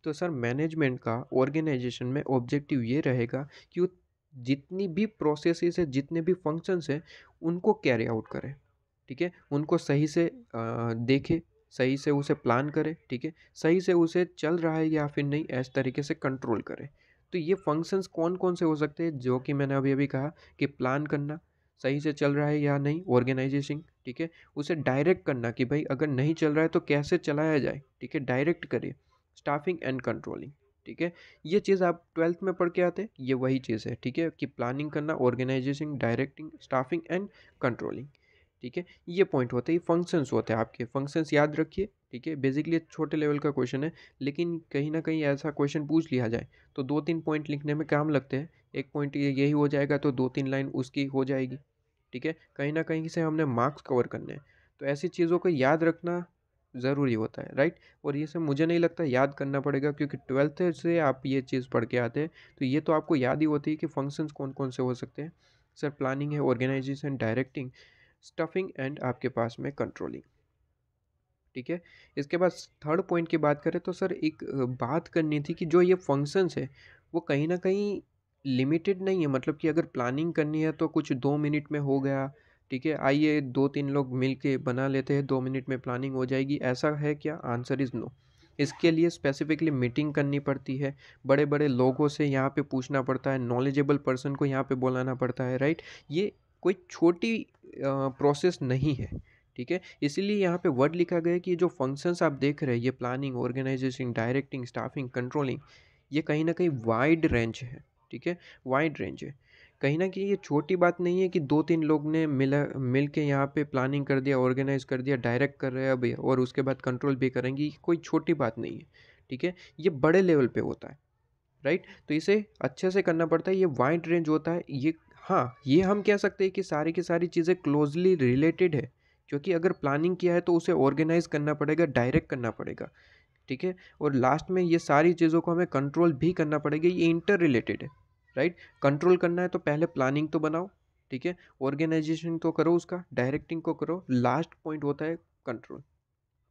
तो सर मैनेजमेंट का ऑर्गेनाइजेशन में ऑब्जेक्टिव ये रहेगा कि वो जितनी भी प्रोसेसेस है, जितने भी फंक्शंस हैं, उनको कैरी आउट करें। ठीक है, उनको सही से देखे, सही से उसे प्लान करे। ठीक है, सही से उसे चल रहा है या फिर नहीं, इस तरीके से कंट्रोल करे। तो ये फंक्शंस कौन कौन से हो सकते हैं, जो कि मैंने अभी अभी कहा कि प्लान करना, सही से चल रहा है या नहीं ऑर्गेनाइजेशन। ठीक है, उसे डायरेक्ट करना कि भाई अगर नहीं चल रहा है तो कैसे चलाया जाए। ठीक है, डायरेक्ट करे, स्टाफिंग एंड कंट्रोलिंग। ठीक है, ये चीज़ आप 12th में पढ़ के आते हैं, ये वही चीज़ है। ठीक है, कि प्लानिंग करना, organisation, directing, staffing and controlling. ठीक है, ये पॉइंट होते हैं, ये फंक्शंस होते हैं आपके। फंक्शंस याद रखिए। ठीक है, बेसिकली छोटे लेवल का क्वेश्चन है, लेकिन कहीं ना कहीं ऐसा क्वेश्चन पूछ लिया जाए तो 2-3 पॉइंट लिखने में काम लगते हैं। एक पॉइंट यही हो जाएगा तो 2-3 लाइन उसकी हो जाएगी। ठीक है, कहीं ना कहीं से हमने मार्क्स कवर करने हैं, तो ऐसी चीज़ों को याद रखना ज़रूरी होता है, राइट। और ये सब मुझे नहीं लगता याद करना पड़ेगा, क्योंकि 12th से आप ये चीज़ पढ़ के आते हैं, तो ये तो आपको याद ही होती है कि फंक्शंस कौन कौन से हो सकते हैं। सर प्लानिंग है, ऑर्गेनाइजेशन, डायरेक्टिंग, स्टफिंग एंड आपके पास में कंट्रोलिंग। ठीक है, इसके बाद थर्ड पॉइंट की बात करें तो सर एक बात करनी थी कि जो ये फंक्शंस है वो कहीं ना कहीं लिमिटेड नहीं है। मतलब कि अगर प्लानिंग करनी है तो कुछ 2 मिनट में हो गया। ठीक है, आइए 2-3 लोग मिल के बना लेते हैं, 2 मिनट में प्लानिंग हो जाएगी, ऐसा है क्या? Answer is no. इसके लिए स्पेसिफिकली मीटिंग करनी पड़ती है, बड़े बड़े लोगों से यहाँ पे पूछना पड़ता है, नॉलेजेबल पर्सन को यहाँ पे बुलाना पड़ता है, राइट। ये कोई छोटी प्रोसेस नहीं है। ठीक है, इसीलिए यहाँ पे वर्ड लिखा गया है कि जो फंक्शंस आप देख रहे हैं, ये planning, organisation, directing, staffing, controlling, ये कहीं ना कहीं वाइड रेंज है। ठीक है, वाइड रेंज है। कहीं ना कहीं ये छोटी बात नहीं है कि 2-3 लोग ने मिल के यहाँ पे प्लानिंग कर दिया, ऑर्गेनाइज कर दिया, डायरेक्ट कर रहे हैं अभी, और उसके बाद कंट्रोल भी करेंगे। ये कोई छोटी बात नहीं है। ठीक है, ये बड़े लेवल पे होता है, राइट। तो इसे अच्छे से करना पड़ता है, ये वाइड रेंज होता है ये। हाँ, ये हम कह सकते हैं कि सारी की सारी चीज़ें क्लोजली रिलेटेड है, क्योंकि अगर प्लानिंग किया है तो उसे ऑर्गेनाइज करना पड़ेगा, डायरेक्ट करना पड़ेगा। ठीक है, और लास्ट में ये सारी चीज़ों को हमें कंट्रोल भी करना पड़ेगा, ये इंटर रिलेटेड है, राइट। कंट्रोल करना है तो पहले प्लानिंग तो बनाओ। ठीक है, ऑर्गेनाइजेशन तो करो, उसका डायरेक्टिंग को करो, लास्ट पॉइंट होता है कंट्रोल।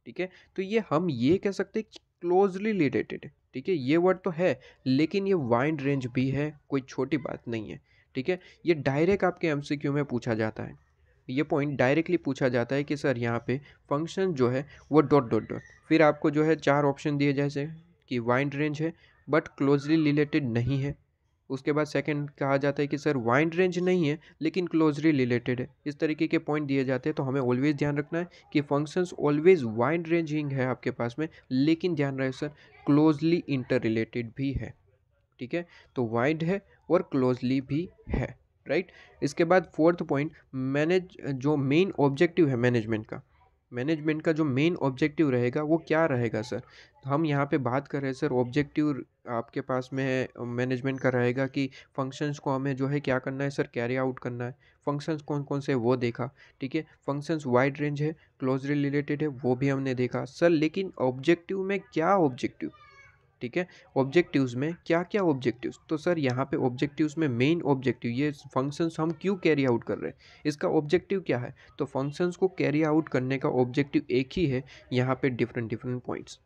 ठीक है, तो ये हम ये कह सकते हैं कि क्लोजली रिलेटेड है। ठीक है, ये वर्ड तो है, लेकिन ये वाइड रेंज भी है, कोई छोटी बात नहीं है। ठीक है, ये डायरेक्ट आपके एमसीक्यू में पूछा जाता है। ये पॉइंट डायरेक्टली पूछा जाता है कि सर यहाँ पे फंक्शन जो है वो डॉट डॉट डॉट, फिर आपको जो है 4 ऑप्शन दिए जैसे कि वाइड रेंज है बट क्लोजली रिलेटेड नहीं है। उसके बाद सेकंड कहा जाता है कि सर वाइड रेंज नहीं है लेकिन क्लोजली रिलेटेड है। इस तरीके के पॉइंट दिए जाते हैं, तो हमें ऑलवेज ध्यान रखना है कि फंक्शंस ऑलवेज वाइड रेंजिंग है आपके पास में, लेकिन ध्यान रहे सर क्लोजली इंटर रिलेटेड भी है। ठीक है, तो वाइड है और क्लोजली भी है, राइट। इसके बाद फोर्थ पॉइंट, मैनेज जो मेन ऑब्जेक्टिव है मैनेजमेंट का जो मेन ऑब्जेक्टिव रहेगा वो क्या रहेगा सर। तो हम यहाँ पे बात कर रहे हैं सर, ऑब्जेक्टिव आपके पास में है मैनेजमेंट का रहेगा कि फंक्शंस को हमें जो है क्या करना है सर, कैरी आउट करना है। फंक्शंस कौन कौन से वो देखा। ठीक है, फंक्शंस वाइड रेंज है, क्लोजली रिलेटेड है, वो भी हमने देखा सर, लेकिन ऑब्जेक्टिव में क्या ऑब्जेक्टिव, ठीक है। ऑब्जेक्टिव्स में क्या क्या ऑब्जेक्टिव्स, तो सर यहाँ पे ऑब्जेक्टिव्स में मेन ऑब्जेक्टिव ये फंक्शंस हम क्यों कैरी आउट कर रहे हैं, इसका ऑब्जेक्टिव क्या है, तो फंक्शंस को कैरी आउट करने का ऑब्जेक्टिव एक ही है, यहाँ पे डिफरेंट डिफरेंट पॉइंट्स।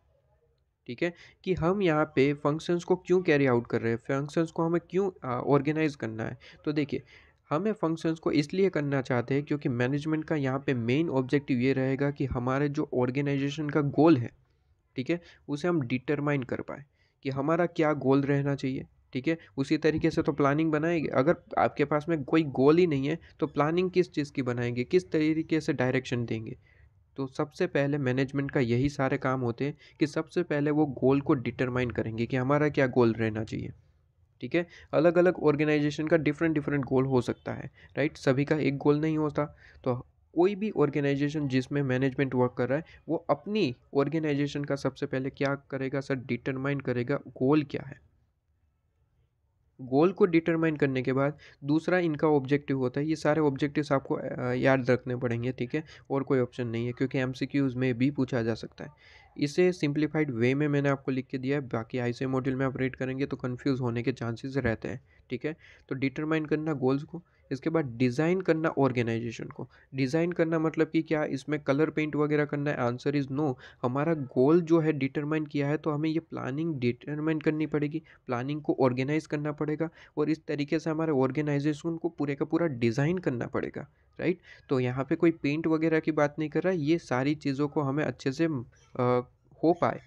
ठीक है, कि हम यहाँ पे फंक्शंस को क्यों कैरी आउट कर रहे हैं, फंक्शंस को हमें क्यों ऑर्गेनाइज करना है। तो देखिए, हमें फंक्शंस को इसलिए करना चाहते हैं क्योंकि मैनेजमेंट का यहाँ पे मेन ऑब्जेक्टिव ये रहेगा कि हमारे जो ऑर्गेनाइजेशन का गोल है, ठीक है, उसे हम डिटरमाइन कर पाए कि हमारा क्या गोल रहना चाहिए। ठीक है, उसी तरीके से तो प्लानिंग बनाएंगे, अगर आपके पास में कोई गोल ही नहीं है तो प्लानिंग किस चीज़ की बनाएंगे, किस तरीके से डायरेक्शन देंगे। तो सबसे पहले मैनेजमेंट का यही सारे काम होते हैं कि सबसे पहले वो गोल को डिटरमाइन करेंगे कि हमारा क्या गोल रहना चाहिए। ठीक है, अलग अलग ऑर्गेनाइजेशन का डिफरेंट डिफरेंट गोल हो सकता है, राइट, सभी का एक गोल नहीं होता। तो कोई भी ऑर्गेनाइजेशन जिसमें मैनेजमेंट वर्क कर रहा है वो अपनी ऑर्गेनाइजेशन का सबसे पहले क्या करेगा सर, डिटरमाइन करेगा गोल क्या है। गोल को डिटरमाइन करने के बाद दूसरा इनका ऑब्जेक्टिव होता है, ये सारे ऑब्जेक्टिव्स आपको याद रखने पड़ेंगे। ठीक है, और कोई ऑप्शन नहीं है क्योंकि एमसीक्यूज में भी पूछा जा सकता है। इसे सिंप्लीफाइड वे में मैंने आपको लिख के दिया है, बाकी आईसीए मॉड्यूल में आप रीड करेंगे तो कंफ्यूज होने के चांसेस रहते हैं। ठीक है, तो डिटरमाइन करना गोल्स को, इसके बाद डिज़ाइन करना ऑर्गेनाइजेशन को। डिज़ाइन करना मतलब कि क्या इसमें कलर पेंट वगैरह करना है, आंसर इज़ नो। हमारा गोल जो है डिटरमाइन किया है तो हमें ये प्लानिंग डिटरमाइन करनी पड़ेगी, प्लानिंग को ऑर्गेनाइज करना पड़ेगा और इस तरीके से हमारे ऑर्गेनाइजेशन को पूरे का पूरा डिज़ाइन करना पड़ेगा, राइट। तो यहाँ पे कोई पेंट वगैरह की बात नहीं कर रहा है, ये सारी चीज़ों को हमें अच्छे से हो पाए,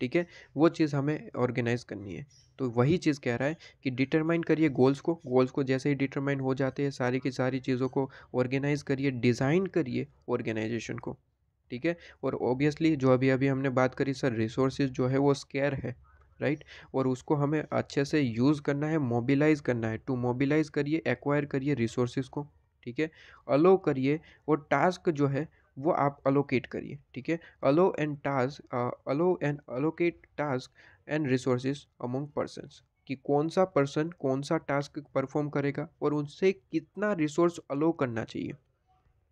ठीक है, वो चीज़ हमें ऑर्गेनाइज करनी है। तो वही चीज़ कह रहा है कि डिटरमाइन करिए गोल्स को, गोल्स को जैसे ही डिटरमाइन हो जाते हैं सारी की सारी चीज़ों को ऑर्गेनाइज करिए, डिज़ाइन करिए ऑर्गेनाइजेशन को। ठीक है, और ऑब्वियसली जो अभी अभी हमने बात करी सर, रिसोर्सेज जो है वो स्केयर है, राइट, और उसको हमें अच्छे से यूज़ करना है, मोबिलाइज करना है। टू मोबिलाइज करिए, एक्वायर करिए रिसोर्सेज को। ठीक है, अलो करिए, और टास्क जो है वो आप अलोकेट करिए। ठीक है, allow and allocate task and resources among persons, कि कौन सा पर्सन कौन सा टास्क परफॉर्म करेगा और उनसे कितना रिसोर्स अलो करना चाहिए।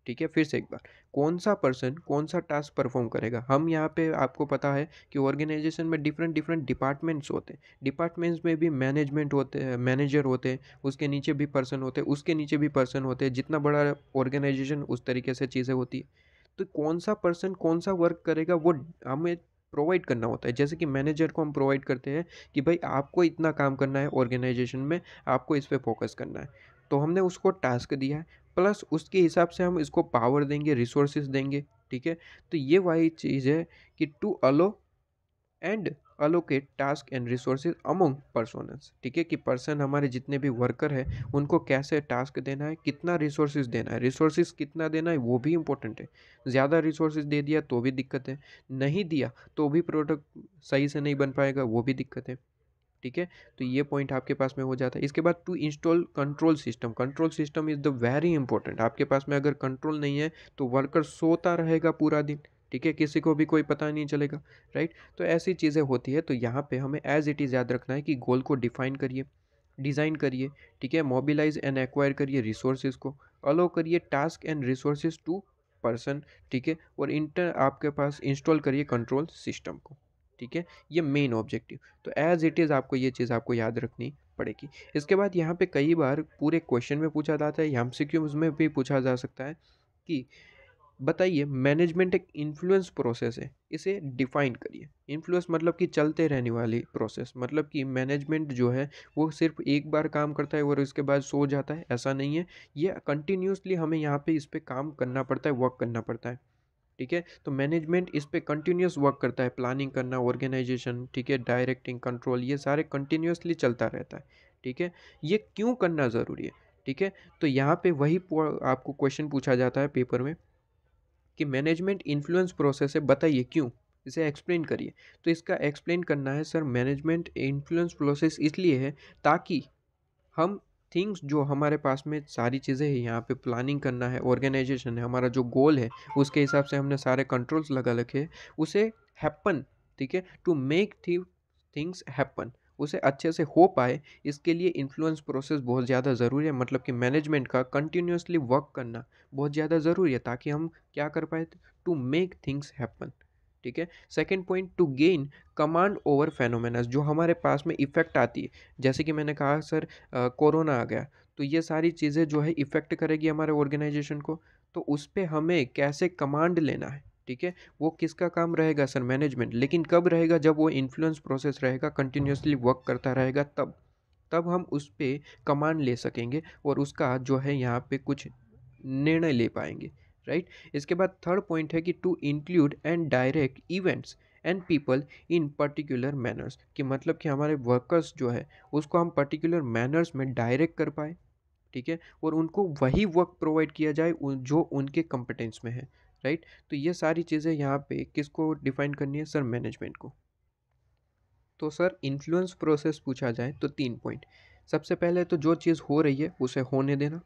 ठीक है, फिर से एक बार, कौन सा पर्सन कौन सा टास्क परफॉर्म करेगा। हम यहाँ पे आपको पता है कि ऑर्गेनाइजेशन में डिफरेंट डिफरेंट डिपार्टमेंट्स होते हैं, डिपार्टमेंट्स में भी मैनेजमेंट होते हैं, मैनेजर होते हैं, उसके नीचे भी पर्सन होते हैं, उसके नीचे भी पर्सन होते हैं, जितना बड़ा ऑर्गेनाइजेशन उस तरीके से चीज़ें होती है। तो कौन सा पर्सन कौन सा वर्क करेगा वो हमें प्रोवाइड करना होता है। जैसे कि मैनेजर को हम प्रोवाइड करते हैं कि भाई आपको इतना काम करना है ऑर्गेनाइजेशन में, आपको इस पे फोकस करना है, तो हमने उसको टास्क दिया है, प्लस उसके हिसाब से हम इसको पावर देंगे, रिसोर्सेज देंगे। ठीक है, तो ये वही चीज़ है कि to allow and allocate task and resources among persons. ठीक है, कि पर्सन हमारे जितने भी वर्कर है उनको कैसे टास्क देना है, कितना रिसोर्सेज देना है, रिसोर्सेज कितना देना है वो भी इंपॉर्टेंट है। ज़्यादा रिसोर्सेज दे दिया तो भी दिक्कत है, नहीं दिया तो भी प्रोडक्ट सही से नहीं बन पाएगा, वो भी दिक्कत है। ठीक है, तो ये पॉइंट आपके पास में हो जाता है। इसके बाद to install control system, control system is the very important. आपके पास में अगर कंट्रोल नहीं है तो वर्कर सोता रहेगा पूरा दिन। ठीक है, किसी को भी कोई पता नहीं चलेगा, राइट। तो ऐसी चीज़ें होती है, तो यहाँ पे हमें एज इट इज़ याद रखना है कि गोल को डिफाइन करिए, डिज़ाइन करिए, ठीक है, मोबिलाइज एंड एक्वायर करिए रिसोर्सेज को, अलो करिए task and resources to person. ठीक है, और इंटर आपके पास इंस्टॉल करिए कंट्रोल सिस्टम को। ठीक है, ये मेन ऑब्जेक्टिव। तो एज इट इज़ आपको ये चीज़ आपको याद रखनी पड़ेगी। इसके बाद यहाँ पे कई बार पूरे क्वेश्चन में पूछा जाता है, एमसीक्यूज में भी पूछा जा सकता है कि बताइए मैनेजमेंट एक इन्फ्लुएंस प्रोसेस है, इसे डिफाइन करिए। इन्फ्लुएंस मतलब कि चलते रहने वाली प्रोसेस, मतलब कि मैनेजमेंट जो है वो सिर्फ एक बार काम करता है और उसके बाद सो जाता है, ऐसा नहीं है। ये कंटिन्यूसली हमें यहाँ पे इस पे काम करना पड़ता है, वर्क करना पड़ता है। ठीक है, तो मैनेजमेंट इस पे कंटिन्यूस वर्क करता है, प्लानिंग करना, ऑर्गेनाइजेशन, ठीक है, डायरेक्टिंग, कंट्रोल, ये सारे कंटिन्यूसली चलता रहता है। ठीक है, ये क्यों करना ज़रूरी है। ठीक है, तो यहाँ पे वही आपको क्वेश्चन पूछा जाता है पेपर में कि मैनेजमेंट इन्फ्लुएंस प्रोसेस है, बताइए क्यों, इसे एक्सप्लेन करिए। तो इसका एक्सप्लेन करना है सर, मैनेजमेंट इन्फ्लुएंस प्रोसेस इसलिए है ताकि हम थिंग्स जो हमारे पास में सारी चीज़ें हैं, यहाँ पे प्लानिंग करना है, ऑर्गेनाइजेशन है, हमारा जो गोल है उसके हिसाब से हमने सारे कंट्रोल्स लगा रखे हैं, उसे हैपन, ठीक है, टू मेक थिंग्स हैपन, उसे अच्छे से हो पाए, इसके लिए इन्फ्लुएंस प्रोसेस बहुत ज़्यादा ज़रूरी है। मतलब कि मैनेजमेंट का कंटिन्यूसली वर्क करना बहुत ज़्यादा ज़रूरी है ताकि हम क्या कर पाए, टू मेक थिंग्स हैपन। ठीक है। Second point, to gain command over phenomena, जो हमारे पास में इफेक्ट आती है, जैसे कि मैंने कहा सर कोरोना आ गया, तो ये सारी चीज़ें जो है इफेक्ट करेगी हमारे ऑर्गेनाइजेशन को, तो उस पे हमें कैसे कमांड लेना है, ठीक है, वो किसका काम रहेगा सर, मैनेजमेंट। लेकिन कब रहेगा, जब वो इन्फ्लुएंस प्रोसेस रहेगा, कंटिन्यूसली वर्क करता रहेगा, तब तब हम उस पे कमांड ले सकेंगे और उसका जो है यहाँ पे कुछ निर्णय ले पाएंगे, राइट। इसके बाद थर्ड पॉइंट है कि to include and direct events and people in particular manners, कि मतलब कि हमारे वर्कर्स जो है उसको हम पर्टिकुलर मैनर्स में डायरेक्ट कर पाए, ठीक है, और उनको वही वर्क प्रोवाइड किया जाए जो उनके कंपिटेंस में है, राइट। तो ये सारी चीज़ें यहाँ पे किसको डिफाइन करनी है सर, मैनेजमेंट को। तो सर इन्फ्लुएंस प्रोसेस पूछा जाए तो 3 पॉइंट। सबसे पहले तो जो चीज़ हो रही है उसे होने देना,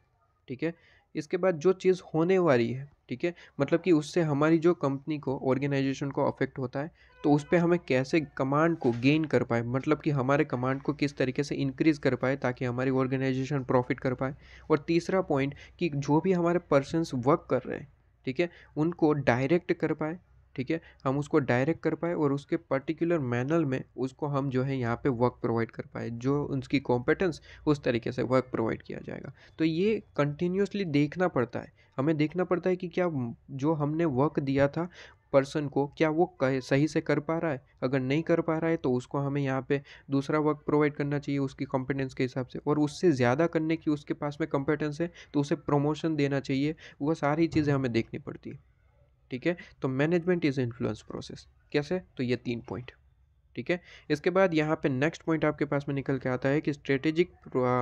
ठीक है। इसके बाद जो चीज़ होने वाली है, ठीक है, मतलब कि उससे हमारी जो कंपनी को, ऑर्गेनाइजेशन को अफेक्ट होता है, तो उस पे हमें कैसे कमांड को गेन कर पाए, मतलब कि हमारे कमांड को किस तरीके से इंक्रीज़ कर पाए ताकि हमारी ऑर्गेनाइजेशन प्रॉफिट कर पाए। और तीसरा पॉइंट कि जो भी हमारे पर्सन्स वर्क कर रहे हैं, ठीक है, उनको डायरेक्ट कर पाए, ठीक है, हम उसको डायरेक्ट कर पाए और उसके पर्टिकुलर मैनर में उसको हम जो है यहाँ पे वर्क प्रोवाइड कर पाए, जो उसकी कॉम्पिटेंस उस तरीके से वर्क प्रोवाइड किया जाएगा। तो ये कंटिन्यूसली देखना पड़ता है, हमें देखना पड़ता है कि क्या जो हमने वर्क दिया था पर्सन को, क्या वो सही से कर पा रहा है। अगर नहीं कर पा रहा है तो उसको हमें यहाँ पे दूसरा वर्क प्रोवाइड करना चाहिए उसकी कॉम्पिटेंस के हिसाब से, और उससे ज़्यादा करने की उसके पास में कॉम्पिटेंस है तो उसे प्रमोशन देना चाहिए। वो सारी चीज़ें हमें देखनी पड़ती है, ठीक है। तो मैनेजमेंट इज इन्फ्लुएंस प्रोसेस कैसे, तो ये 3 पॉइंट, ठीक है। इसके बाद यहाँ पे नेक्स्ट पॉइंट आपके पास में निकल के आता है कि स्ट्रेटेजिक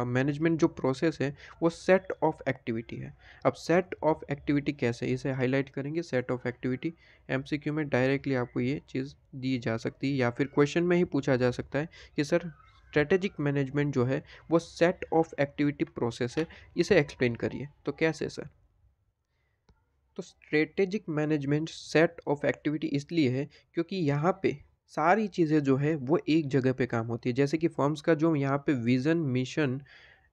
मैनेजमेंट जो प्रोसेस है वो सेट ऑफ एक्टिविटी है। अब सेट ऑफ एक्टिविटी कैसे, इसे हाईलाइट करेंगे। सेट ऑफ एक्टिविटी एमसीक्यू में डायरेक्टली आपको ये चीज़ दी जा सकती है या फिर क्वेश्चन में ही पूछा जा सकता है कि सर स्ट्रेटेजिक मैनेजमेंट जो है वो सेट ऑफ एक्टिविटी प्रोसेस है, इसे एक्सप्लेन करिए। तो कैसे सर, तो strategic management set of activity इसलिए है क्योंकि यहाँ पे सारी चीज़ें जो है वो एक जगह पे काम होती है। जैसे कि फर्म्स का जो यहाँ पे विज़न, मिशन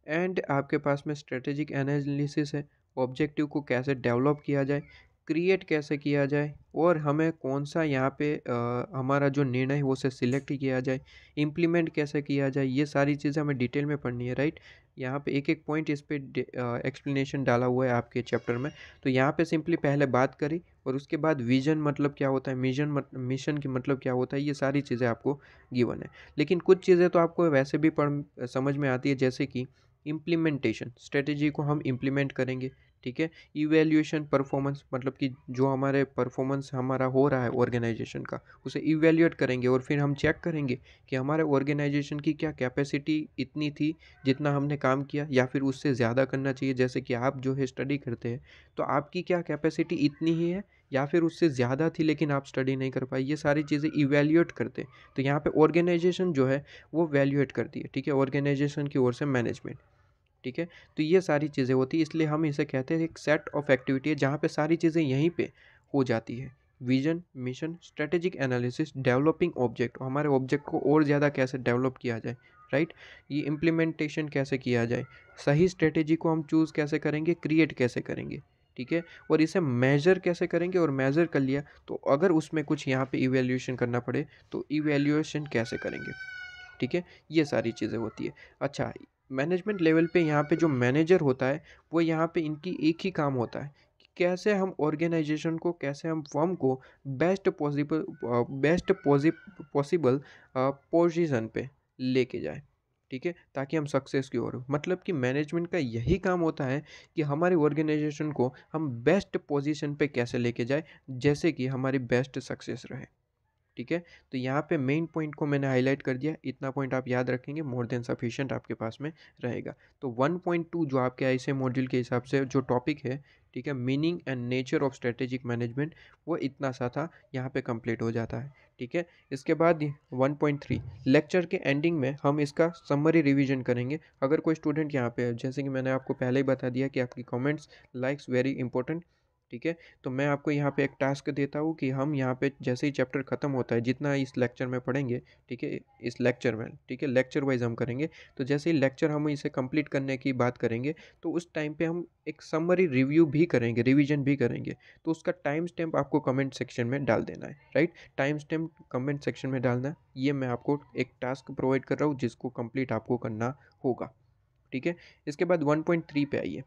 एंड आपके पास में स्ट्रेटेजिक एनालिसिस है, ऑब्जेक्टिव को कैसे डेवलप किया जाए, क्रिएट कैसे किया जाए, और हमें कौन सा यहाँ पे हमारा जो निर्णय है वो उसे सिलेक्ट किया जाए, इम्प्लीमेंट कैसे किया जाए, ये सारी चीज़ें हमें डिटेल में पढ़नी है, राइट। यहाँ पे एक एक पॉइंट इस पे एक्सप्लेनेशन डाला हुआ है आपके चैप्टर में। तो यहाँ पे सिंपली पहले बात करी और उसके बाद विजन मतलब क्या होता है, मिशन की मतलब क्या होता है, ये सारी चीज़ें आपको गिवन है। लेकिन कुछ चीज़ें तो आपको वैसे भी समझ में आती है, जैसे कि इम्प्लीमेंटेशन, स्ट्रेटेजी को हम इम्प्लीमेंट करेंगे, ठीक है। इवैल्यूएशन परफॉर्मेंस, मतलब कि जो हमारे परफॉर्मेंस हमारा हो रहा है ऑर्गेनाइजेशन का, उसे इवैल्यूएट करेंगे और फिर हम चेक करेंगे कि हमारे ऑर्गेनाइजेशन की क्या कैपेसिटी इतनी थी जितना हमने काम किया, या फिर उससे ज़्यादा करना चाहिए। जैसे कि आप जो है स्टडी करते हैं तो आपकी क्या कैपेसिटी इतनी ही है या फिर उससे ज़्यादा थी लेकिन आप स्टडी नहीं कर पाए, ये सारी चीज़ें इवैल्यूएट करते हैं। तो यहाँ पे ऑर्गेनाइजेशन जो है वो वैल्यूएट करती है, ठीक है, ऑर्गेनाइजेशन की ओर से मैनेजमेंट, ठीक है। तो ये सारी चीज़ें होती है, इसलिए हम इसे कहते हैं एक सेट ऑफ एक्टिविटी है जहाँ पे सारी चीज़ें यहीं पे हो जाती है। Vision, mission, strategic analysis, developing object, हमारे ऑब्जेक्ट को और ज़्यादा कैसे डेवलप किया जाए, राइट। ये इम्प्लीमेंटेशन कैसे किया जाए, सही स्ट्रेटेजी को हम चूज़ कैसे करेंगे, क्रिएट कैसे करेंगे, ठीक है, और इसे मेजर कैसे करेंगे, और मेजर कर लिया तो अगर उसमें कुछ यहाँ पे इवैल्यूएशन करना पड़े तो इवैल्यूएशन कैसे करेंगे, ठीक है। ये सारी चीज़ें होती है। अच्छा, मैनेजमेंट लेवल पे यहाँ पे जो मैनेजर होता है वो यहाँ पे इनकी एक ही काम होता है कि कैसे हम ऑर्गेनाइजेशन को, कैसे हम फर्म को बेस्ट पॉसिबल पोजीशन पे लेके जाए, ठीक है, ताकि हम सक्सेस की ओर हो। मतलब कि मैनेजमेंट का यही काम होता है कि हमारी ऑर्गेनाइजेशन को हम बेस्ट पोजीशन पे कैसे लेके जाए, जैसे कि हमारी बेस्ट सक्सेस रहे, ठीक है। तो यहाँ पे मेन पॉइंट को मैंने हाईलाइट कर दिया, इतना पॉइंट आप याद रखेंगे, मोर देन सफिशिएंट आपके पास में रहेगा। तो 1.2 जो आपके ऐसे मॉड्यूल के हिसाब से जो टॉपिक है, ठीक है, meaning and nature of strategic management, वो इतना सा था, यहाँ पे कंप्लीट हो जाता है, ठीक है। इसके बाद 1.3 लेक्चर के एंडिंग में हम इसका समरी रिवीजन करेंगे। अगर कोई स्टूडेंट यहाँ पे है, जैसे कि मैंने आपको पहले ही बता दिया कि आपकी कमेंट्स, लाइक्स वेरी इंपॉर्टेंट, ठीक है। तो मैं आपको यहाँ पे एक टास्क देता हूँ कि हम यहाँ पे जैसे ही चैप्टर ख़त्म होता है, जितना इस लेक्चर में पढ़ेंगे, ठीक है, इस लेक्चर में, ठीक है, लेक्चर वाइज हम करेंगे। तो जैसे ही लेक्चर हम इसे कंप्लीट करने की बात करेंगे, तो उस टाइम पे हम एक समरी रिव्यू भी करेंगे, रिवीजन भी करेंगे। तो उसका टाइम स्टैम्प आपको कमेंट सेक्शन में डाल देना है, right. Time stamp comment section में डालना है, ये मैं आपको एक टास्क प्रोवाइड कर रहा हूँ जिसको कंप्लीट आपको करना होगा, ठीक है। इसके बाद 1.3 पे आइए,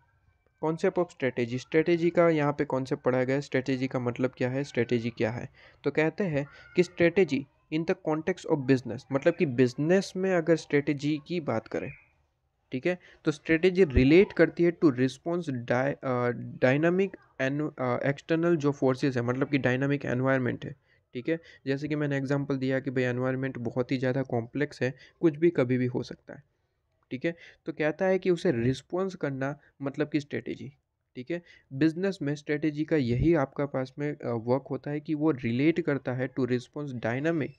कॉन्सेप्ट ऑफ स्ट्रेटेजी। स्ट्रेटेजी का यहाँ पे कॉन्सेप्ट पढ़ाया गया है। स्ट्रेटेजी का मतलब क्या है, स्ट्रेटेजी क्या है। तो कहते हैं कि strategy in the context of business, मतलब कि बिजनेस में अगर स्ट्रेटेजी की बात करें, ठीक है, तो स्ट्रेटेजी रिलेट करती है टू रिस्पॉन्स डायनामिक एक्सटर्नल जो फोर्सेस है, मतलब कि डायनामिक एनवायरनमेंट है, ठीक है। जैसे कि मैंने एग्जांपल दिया कि भाई एनवायरनमेंट बहुत ही ज़्यादा कॉम्प्लेक्स है, कुछ भी कभी भी हो सकता है, ठीक है। तो कहता है कि उसे रिस्पॉन्स करना मतलब कि स्ट्रेटेजी, ठीक है। बिजनेस में स्ट्रेटेजी का यही आपका पास में वर्क होता है कि वो रिलेट करता है to response dynamic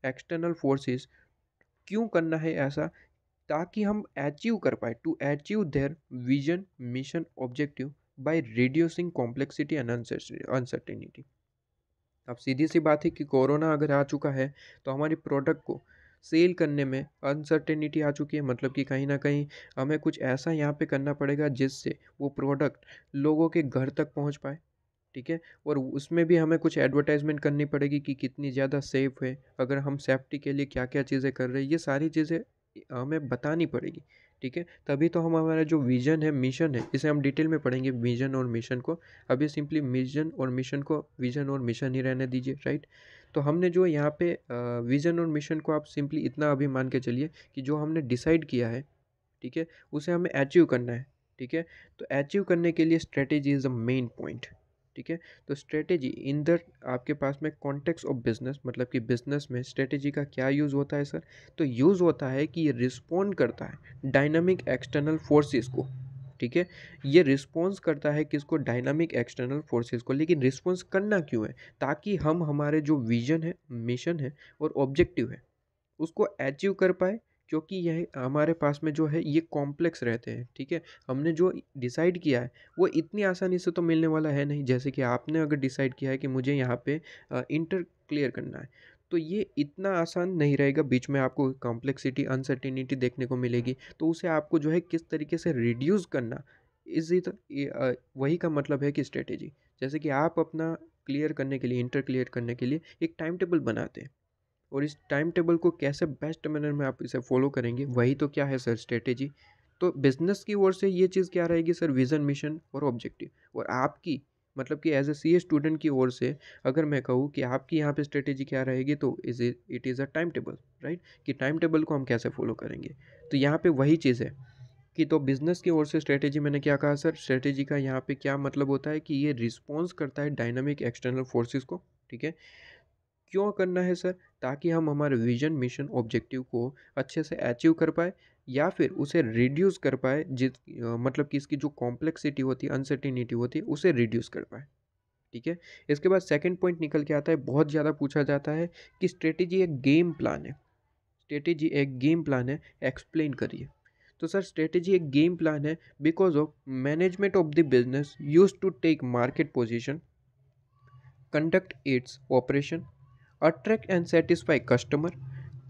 external forces. क्यों करना है ऐसा, ताकि हम अचीव कर पाए, to achieve their vision mission objective by reducing complexity and uncertainty. अब सीधी सी बात है कि कोरोना अगर आ चुका है तो हमारी प्रोडक्ट को सेल करने में अनसर्टेनिटी आ चुकी है, मतलब कि कहीं ना कहीं हमें कुछ ऐसा यहाँ पे करना पड़ेगा जिससे वो प्रोडक्ट लोगों के घर तक पहुँच पाए, ठीक है। और उसमें भी हमें कुछ एडवर्टाइजमेंट करनी पड़ेगी कि कितनी ज़्यादा सेफ़ है, अगर हम सेफ्टी के लिए क्या क्या चीज़ें कर रहे हैं, ये सारी चीज़ें हमें बतानी पड़ेगी, ठीक है। तभी तो हम हमारा जो विज़न है, मिशन है, इसे हम डिटेल में पढ़ेंगे, विज़न और मिशन को। अभी सिंपली मिशन और मिशन को विज़न और मिशन ही रहने दीजिए, राइट। तो हमने जो यहाँ पे विज़न और मिशन को आप सिंपली इतना अभी मान के चलिए कि जो हमने डिसाइड किया है, ठीक है, उसे हमें अचीव करना है, ठीक है। तो अचीव करने के लिए strategy is the main point, ठीक है। तो स्ट्रेटेजी इन द आपके पास में कॉन्टेक्स्ट ऑफ बिजनेस, मतलब कि बिजनेस में स्ट्रेटेजी का क्या यूज़ होता है सर। तो यूज़ होता है कि ये रिस्पॉन्ड करता है डायनामिक एक्सटर्नल फोर्सेस को, ठीक है। ये रिस्पॉन्स करता है किसको, डायनामिक एक्सटर्नल फोर्सेस को। लेकिन रिस्पॉन्स करना क्यों है, ताकि हम हमारे जो विजन है, मिशन है और ऑब्जेक्टिव है, उसको अचीव कर पाए। क्योंकि यह हमारे पास में जो है ये कॉम्प्लेक्स रहते हैं, ठीक है। हमने जो डिसाइड किया है वो इतनी आसानी से तो मिलने वाला है नहीं। जैसे कि आपने अगर डिसाइड किया है कि मुझे यहाँ पे इंटर क्लियर करना है, तो ये इतना आसान नहीं रहेगा, बीच में आपको कॉम्प्लेक्सिटी अनसर्टेनिटी देखने को मिलेगी। तो उसे आपको जो है किस तरीके से रिड्यूस करना, इसी वही का मतलब है कि स्ट्रेटेजी। जैसे कि आप अपना क्लियर करने के लिए, इंटर क्लियर करने के लिए एक टाइम टेबल बनाते हैं, और इस टाइम टेबल को कैसे बेस्ट मैनर में आप इसे फॉलो करेंगे, वही तो क्या है सर, स्ट्रेटेजी। तो बिजनेस की ओर से ये चीज़ क्या रहेगी सर, विजन मिशन और ऑब्जेक्टिव। और आपकी मतलब कि as a C a student की ओर से अगर मैं कहूँ कि आपकी यहाँ पे स्ट्रेटेजी क्या रहेगी, तो it is a time table, right. कि टाइम टेबल को हम कैसे फॉलो करेंगे। तो यहाँ पे वही चीज़ है कि तो बिजनेस की ओर से स्ट्रेटेजी, मैंने क्या कहा सर, स्ट्रेटेजी का यहाँ पे क्या मतलब होता है कि ये रिस्पॉन्स करता है डायनामिक एक्सटर्नल फोर्सेस को, ठीक है। क्यों करना है सर, ताकि हम हमारे विजन मिशन ऑब्जेक्टिव को अच्छे से अचीव कर पाए, या फिर उसे रिड्यूस कर पाए, मतलब कि इसकी जो कॉम्प्लेक्सिटी होती है, अनसर्टिनिटी होती है, उसे रिड्यूस कर पाए, ठीक है। इसके बाद सेकंड पॉइंट निकल के आता है, बहुत ज़्यादा पूछा जाता है कि स्ट्रेटेजी एक गेम प्लान है। स्ट्रेटेजी एक गेम प्लान है, एक्सप्लेन करिए। तो सर स्ट्रेटेजी एक गेम प्लान है because of management of the business use to take market position, conduct its operation, attract and satisfy customer,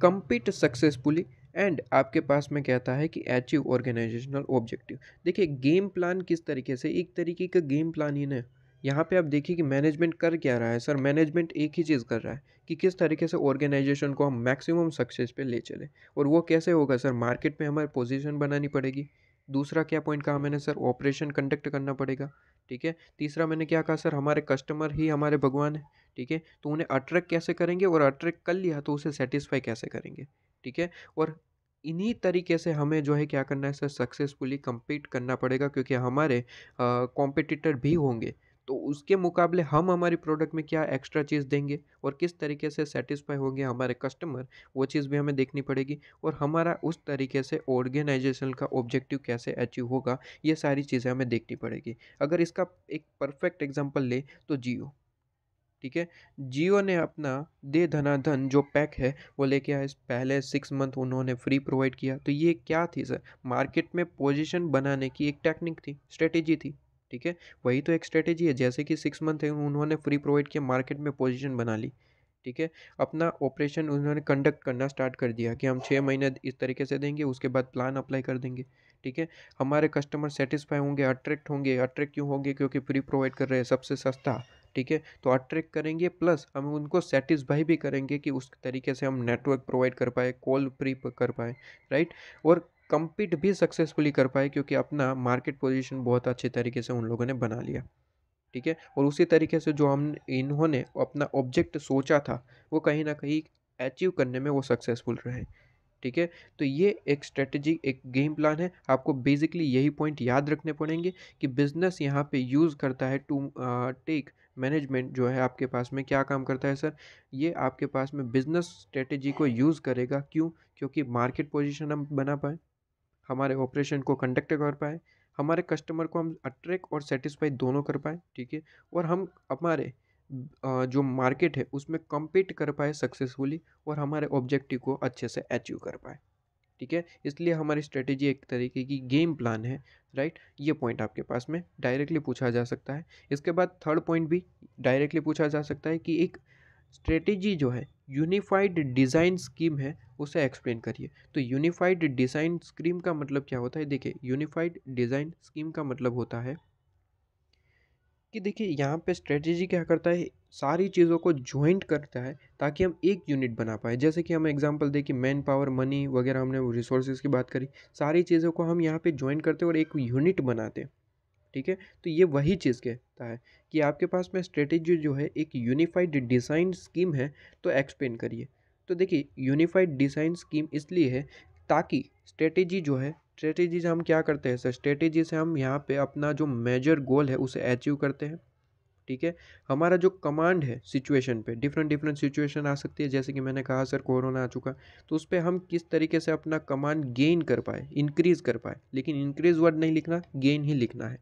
compete successfully and आपके पास में कहता है कि अचीव ऑर्गेनाइजेशनल ऑब्जेक्टिव। देखिए गेम प्लान किस तरीके से, एक तरीके का गेम प्लान ही ना। यहाँ पे आप देखिए कि मैनेजमेंट कर क्या रहा है सर, मैनेजमेंट एक ही चीज़ कर रहा है कि किस तरीके से ऑर्गेनाइजेशन को हम मैक्सिमम सक्सेस पे ले चले। और वो कैसे होगा सर, मार्केट में हमारी पोजीशन बनानी पड़ेगी। दूसरा क्या पॉइंट कहा मैंने सर, ऑपरेशन कंडक्ट करना पड़ेगा, ठीक है। तीसरा मैंने क्या कहा सर, हमारे कस्टमर ही हमारे भगवान है, ठीक है। तो उन्हें अट्रैक्ट कैसे करेंगे, और अट्रैक्ट कर लिया तो उसे सेटिस्फाई कैसे करेंगे, ठीक है। और इन्हीं तरीके से हमें जो है क्या करना है सर, सक्सेसफुली compete करना पड़ेगा, क्योंकि हमारे कॉम्पिटिटर भी होंगे। तो उसके मुकाबले हम हमारी प्रोडक्ट में क्या एक्स्ट्रा चीज़ देंगे, और किस तरीके से सेटिस्फाई होंगे हमारे कस्टमर, वो चीज़ भी हमें देखनी पड़ेगी। और हमारा उस तरीके से ऑर्गेनाइजेशन का ऑब्जेक्टिव कैसे अचीव होगा, ये सारी चीज़ें हमें देखनी पड़ेगी। अगर इसका एक परफेक्ट एग्जांपल ले तो जियो, ठीक है। जियो ने अपना दे धनाधन जो पैक है वो लेके आए, पहले 6 मंथ उन्होंने फ्री प्रोवाइड किया। तो ये क्या थी सर, मार्केट में पोजीशन बनाने की एक टेक्निक थी, स्ट्रेटेजी थी, ठीक है, वही तो एक स्ट्रेटेजी है। जैसे कि 6 मंथ है उन्होंने फ्री प्रोवाइड किया, मार्केट में पोजीशन बना ली, ठीक है, अपना ऑपरेशन उन्होंने कंडक्ट करना स्टार्ट कर दिया कि हम 6 महीने इस तरीके से देंगे, उसके बाद प्लान अप्लाई कर देंगे, ठीक है। हमारे कस्टमर सेटिस्फाई होंगे, अट्रैक्ट होंगे। अट्रैक्ट क्यों होंगे? क्योंकि फ्री प्रोवाइड कर रहे हैं सबसे सस्ता, ठीक है, तो अट्रैक्ट करेंगे, प्लस हम उनको सेटिस्फाई भी करेंगे कि उस तरीके से हम नेटवर्क प्रोवाइड कर पाए, कॉल फ्री कर पाए, राइट, और compete भी सक्सेसफुली कर पाए, क्योंकि अपना मार्केट पोजीशन बहुत अच्छे तरीके से उन लोगों ने बना लिया, ठीक है। और उसी तरीके से जो हम इन्होंने अपना ऑब्जेक्ट सोचा था वो कहीं ना कहीं अचीव करने में वो सक्सेसफुल रहे, ठीक है। तो ये एक स्ट्रेटजी, एक गेम प्लान है। आपको बेसिकली यही पॉइंट याद रखने पड़ेंगे कि बिजनेस यहाँ पे यूज़ करता है टू टेक मैनेजमेंट जो है आपके पास में क्या काम करता है सर, ये आपके पास में बिजनेस स्ट्रेटजी को यूज़ करेगा। क्यों? क्योंकि मार्केट पोजीशन हम बना पाए, हमारे ऑपरेशन को कंडक्ट कर पाए, हमारे कस्टमर को हम अट्रैक्ट और सेटिस्फाई दोनों कर पाए, ठीक है, और हम हमारे जो मार्केट है उसमें कम्पीट कर पाए सक्सेसफुली, और हमारे ऑब्जेक्टिव को अच्छे से अचीव कर पाए, ठीक है। इसलिए हमारी स्ट्रेटेजी एक तरीके की गेम प्लान है, राइट। ये पॉइंट आपके पास में डायरेक्टली पूछा जा सकता है। इसके बाद थर्ड पॉइंट भी डायरेक्टली पूछा जा सकता है कि एक स्ट्रेटेजी जो है यूनिफाइड डिज़ाइन स्कीम है, उसे एक्सप्लेन करिए। तो यूनिफाइड डिज़ाइन स्कीम का मतलब क्या होता है? देखिए, यूनिफाइड डिज़ाइन स्कीम का मतलब होता है कि देखिए यहाँ पे स्ट्रेटेजी क्या करता है, सारी चीज़ों को जॉइंट करता है ताकि हम एक यूनिट बना पाए। जैसे कि हम एग्जांपल दें कि मैन पावर, मनी वगैरह, हमने रिसोर्सेज की बात करी, सारी चीज़ों को हम यहाँ पे जॉइंट करते हैं और एक यूनिट बनाते हैं, ठीक है। तो ये वही चीज़ कहता है कि आपके पास में स्ट्रेटेजी जो है एक यूनिफाइड डिज़ाइन स्कीम है, तो एक्सप्लेन करिए। तो देखिए, यूनिफाइड डिज़ाइन स्कीम इसलिए है ताकि स्ट्रेटेजी जो है, स्ट्रेटेजी से हम क्या करते हैं सर, स्ट्रेटेजी से हम यहाँ पे अपना जो मेजर गोल है उसे अचीव करते हैं, ठीक है। हमारा जो कमांड है सिचुएशन पे, डिफरेंट डिफरेंट सिचुएशन आ सकती है, जैसे कि मैंने कहा सर कोरोना आ चुका, तो उस पर हम किस तरीके से अपना कमांड गेन कर पाए, इंक्रीज कर पाए, लेकिन इंक्रीज वर्ड नहीं लिखना, गेन ही लिखना है,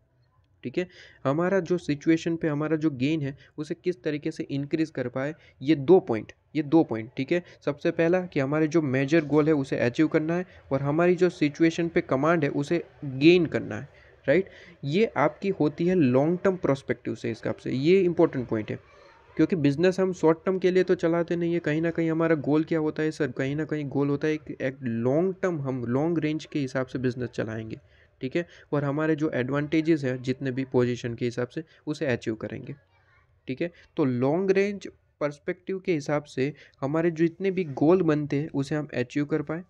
ठीक है। हमारा जो सिचुएशन पे हमारा जो गेन है उसे किस तरीके से इंक्रीज कर पाए, ये दो पॉइंट, ठीक है। सबसे पहला कि हमारे जो मेजर गोल है उसे अचीव करना है, और हमारी जो सिचुएशन पे कमांड है उसे गेन करना है, राइट। ये आपकी होती है लॉन्ग टर्म प्रोस्पेक्टिव से, इसका आपसे ये इंपॉर्टेंट पॉइंट है, क्योंकि बिजनेस हम शॉर्ट टर्म के लिए तो चलाते नहीं है। कहीं ना कहीं हमारा गोल क्या होता है सर, कहीं ना कहीं गोल होता है कि एक लॉन्ग टर्म, हम लॉन्ग रेंज के हिसाब से बिजनेस चलाएंगे, ठीक है, और हमारे जो एडवांटेजेस हैं जितने भी पोजीशन के हिसाब से उसे अचीव करेंगे, ठीक है। तो लॉन्ग रेंज पर्सपेक्टिव के हिसाब से हमारे जो जितने भी गोल बनते हैं उसे हम अचीव कर पाए,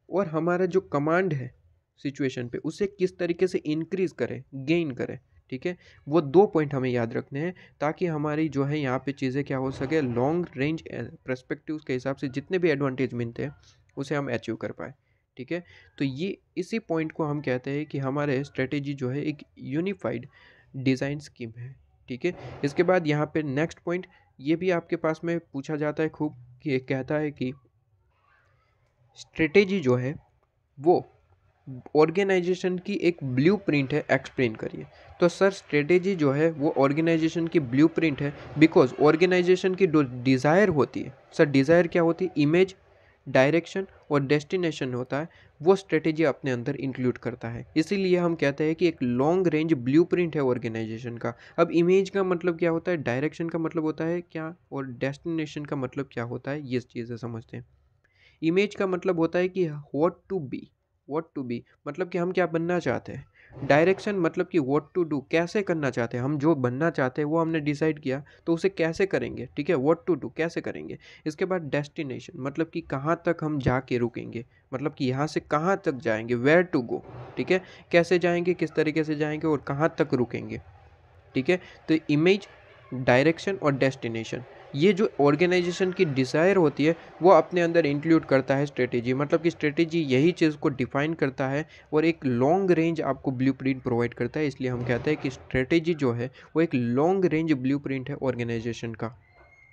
और हमारा जो कमांड है सिचुएशन पे उसे किस तरीके से इंक्रीज करें, गेन करें, ठीक है। वो दो पॉइंट हमें याद रखने हैं ताकि हमारी जो है यहाँ पे चीज़ें क्या हो सके, लॉन्ग रेंज पर्सपेक्टिव के हिसाब से जितने भी एडवांटेज मिलते हैं उसे हम अचीव कर पाए, ठीक है। तो ये इसी पॉइंट को हम कहते हैं कि हमारे स्ट्रेटेजी जो है एक यूनिफाइड डिज़ाइन स्कीम है, ठीक है। इसके बाद यहाँ पे नेक्स्ट पॉइंट ये भी आपके पास में पूछा जाता है खूब, कि एक कहता है कि स्ट्रेटेजी जो है वो ऑर्गेनाइजेशन की एक ब्लूप्रिंट है, एक्सप्लेन करिए। तो सर स्ट्रेटेजी जो है वो ऑर्गेनाइजेशन की ब्लूप्रिंट है, बिकॉज ऑर्गेनाइजेशन की जो डिज़ायर होती है सर, डिज़ायर क्या होती है, इमेज, डायरेक्शन और डेस्टिनेशन होता है, वो स्ट्रेटेजी अपने अंदर इंक्लूड करता है। इसीलिए हम कहते हैं कि एक लॉन्ग रेंज ब्लूप्रिंट है ऑर्गेनाइजेशन का। अब इमेज का मतलब क्या होता है, डायरेक्शन का मतलब होता है क्या, और डेस्टिनेशन का मतलब क्या होता है, ये चीज़ें समझते हैं। इमेज का मतलब होता है कि व्हाट टू बी मतलब कि हम क्या बनना चाहते हैं। डायरेक्शन मतलब कि व्हाट टू डू, कैसे करना चाहते हैं, हम जो बनना चाहते हैं वो हमने डिसाइड किया तो उसे कैसे करेंगे, ठीक है, व्हाट टू डू, कैसे करेंगे। इसके बाद डेस्टिनेशन मतलब कि कहाँ तक हम जाके रुकेंगे, मतलब कि यहाँ से कहाँ तक जाएंगे, वेयर टू गो, ठीक है, कैसे जाएंगे, किस तरीके से जाएंगे और कहाँ तक रुकेंगे, ठीक है। तो इमेज, डायरेक्शन और डेस्टिनेशन, ये जो ऑर्गेनाइजेशन की डिज़ायर होती है वो अपने अंदर इंक्लूड करता है स्ट्रेटेजी। मतलब कि स्ट्रेटेजी यही चीज़ को डिफाइन करता है और एक लॉन्ग रेंज आपको ब्लूप्रिंट प्रोवाइड करता है। इसलिए हम कहते हैं कि स्ट्रेटेजी जो है वो एक लॉन्ग रेंज ब्लूप्रिंट है ऑर्गेनाइजेशन का,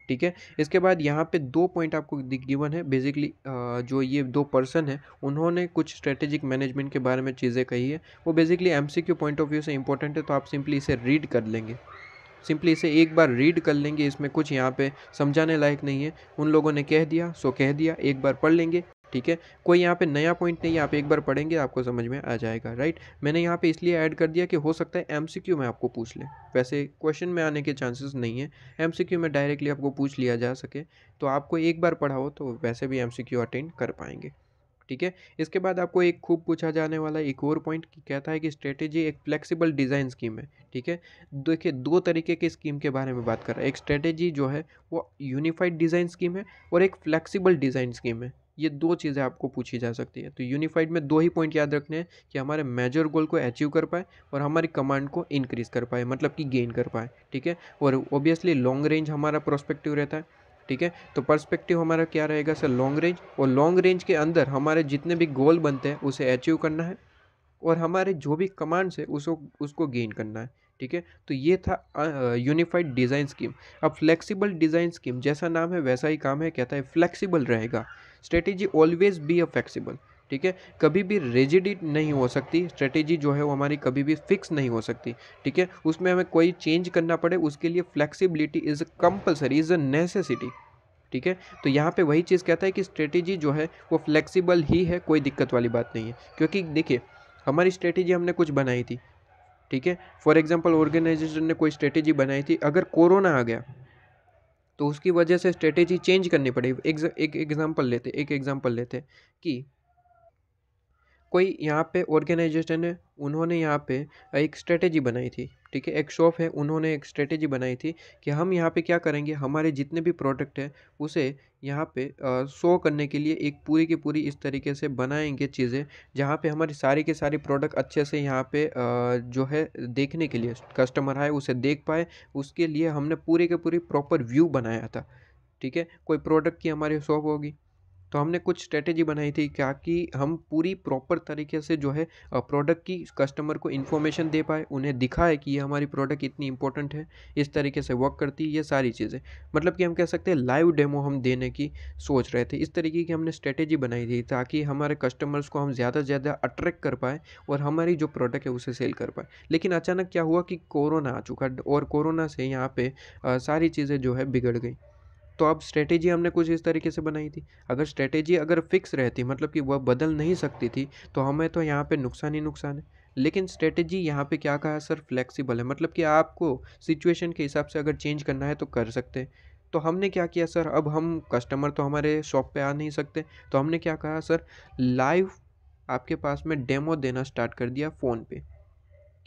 ठीक है। इसके बाद यहाँ पे दो पॉइंट आपको गिवन है बेसिकली, जो ये दो पर्सन है उन्होंने कुछ स्ट्रेटेजिक मैनेजमेंट के बारे में चीज़ें कही है, वो basically MCQ point of view से इंपॉर्टेंट है, तो आप सिंपली इसे रीड कर लेंगे, सिंपली इसे एक बार रीड कर लेंगे। इसमें कुछ यहाँ पे समझाने लायक नहीं है, उन लोगों ने कह दिया सो कह दिया, एक बार पढ़ लेंगे ठीक है, कोई यहाँ पे नया पॉइंट नहीं है, आप एक बार पढ़ेंगे आपको समझ में आ जाएगा, राइट। मैंने यहाँ पे इसलिए ऐड कर दिया कि हो सकता है एमसीक्यू में आपको पूछ ले, वैसे क्वेश्चन में आने के चांसेस नहीं है, एमसीक्यू में डायरेक्टली आपको पूछ लिया जा सके, तो आपको एक बार पढ़ा हो तो वैसे भी एमसीक्यू अटेंड कर पाएंगे। ठीक है, इसके बाद आपको एक खूब पूछा जाने वाला एक और पॉइंट कहता है कि स्ट्रेटेजी एक फ्लेक्सिबल डिज़ाइन स्कीम है। ठीक है, देखिए दो तरीके के स्कीम के बारे में बात कर रहा है, एक स्ट्रेटेजी जो है वो यूनिफाइड डिज़ाइन स्कीम है और एक फ्लेक्सिबल डिज़ाइन स्कीम है। ये दो चीज़ें आपको पूछी जा सकती है। तो यूनिफाइड में दो ही पॉइंट याद रखने हैं कि हमारे मेजर गोल को अचीव कर पाए और हमारी कमांड को इंक्रीज़ कर पाए, मतलब कि गेन कर पाए। ठीक है, और ऑब्वियसली लॉन्ग रेंज हमारा प्रोस्पेक्टिव रहता है। ठीक है, तो पर्सपेक्टिव हमारा क्या रहेगा सर, लॉन्ग रेंज, और लॉन्ग रेंज के अंदर हमारे जितने भी गोल बनते हैं उसे अचीव करना है और हमारे जो भी कमांड्स है उसको गेन करना है। ठीक है, तो ये था यूनिफाइड डिज़ाइन स्कीम। अब फ्लेक्सिबल डिज़ाइन स्कीम जैसा नाम है वैसा ही काम है, कहता है फ्लेक्सिबल रहेगा। Strategy always be a flexible. ठीक है, कभी भी रिजिड नहीं हो सकती स्ट्रेटेजी जो है वो हमारी, कभी भी फिक्स नहीं हो सकती। ठीक है, उसमें हमें कोई चेंज करना पड़े उसके लिए flexibility is compulsory, is a necessity. ठीक है, तो यहाँ पे वही चीज़ कहता है कि स्ट्रेटेजी जो है वो फ्लेक्सिबल ही है, कोई दिक्कत वाली बात नहीं है। क्योंकि देखिए हमारी स्ट्रेटेजी हमने कुछ बनाई थी, ठीक है, फॉर एग्जांपल ऑर्गेनाइजेशन ने कोई स्ट्रेटेजी बनाई थी, अगर कोरोना आ गया तो उसकी वजह से स्ट्रेटेजी चेंज करनी पड़ेगी। एक एग्जांपल लेते कि कोई यहाँ पे ऑर्गेनाइजेशन है, उन्होंने यहाँ पे एक स्ट्रेटेजी बनाई थी। ठीक है, एक शॉप है, उन्होंने एक स्ट्रेटेजी बनाई थी कि हम यहाँ पे क्या करेंगे, हमारे जितने भी प्रोडक्ट हैं उसे यहाँ पे शो करने के लिए एक पूरी की पूरी इस तरीके से बनाएंगे चीज़ें, जहाँ पे हमारी सारी के सारी प्रोडक्ट अच्छे से यहाँ पे जो है देखने के लिए कस्टमर आए उसे देख पाए, उसके लिए हमने पूरी के पूरी प्रॉपर व्यू बनाया था। ठीक है, कोई प्रोडक्ट की हमारी शॉप होगी तो हमने कुछ स्ट्रेटेजी बनाई थी क्या कि हम पूरी प्रॉपर तरीके से जो है प्रोडक्ट की कस्टमर को इन्फॉर्मेशन दे पाए, उन्हें दिखाए कि ये हमारी प्रोडक्ट इतनी इंपॉर्टेंट है, इस तरीके से वर्क करती है, ये सारी चीज़ें, मतलब कि हम कह सकते हैं लाइव डेमो हम देने की सोच रहे थे। इस तरीके की हमने स्ट्रेटेजी बनाई थी ताकि हमारे कस्टमर्स को हम ज़्यादा से ज़्यादा अट्रैक्ट कर पाए और हमारी जो प्रोडक्ट है उसे सेल कर पाए। लेकिन अचानक क्या हुआ कि कोरोना आ चुका और कोरोना से यहाँ पे सारी चीज़ें जो है बिगड़ गई। तो अब स्ट्रेटेजी हमने कुछ इस तरीके से बनाई थी, अगर स्ट्रेटेजी अगर फिक्स रहती, मतलब कि वह बदल नहीं सकती थी, तो हमें तो यहाँ पे नुकसान ही नुकसान है। लेकिन स्ट्रेटेजी यहाँ पे क्या कहा सर, फ्लेक्सिबल है, मतलब कि आपको सिचुएशन के हिसाब से अगर चेंज करना है तो कर सकते हैं। तो हमने क्या किया सर, अब हम कस्टमर तो हमारे शॉप पे आ नहीं सकते, तो हमने क्या कहा सर, लाइव आपके पास में डेमो देना स्टार्ट कर दिया फ़ोन पे,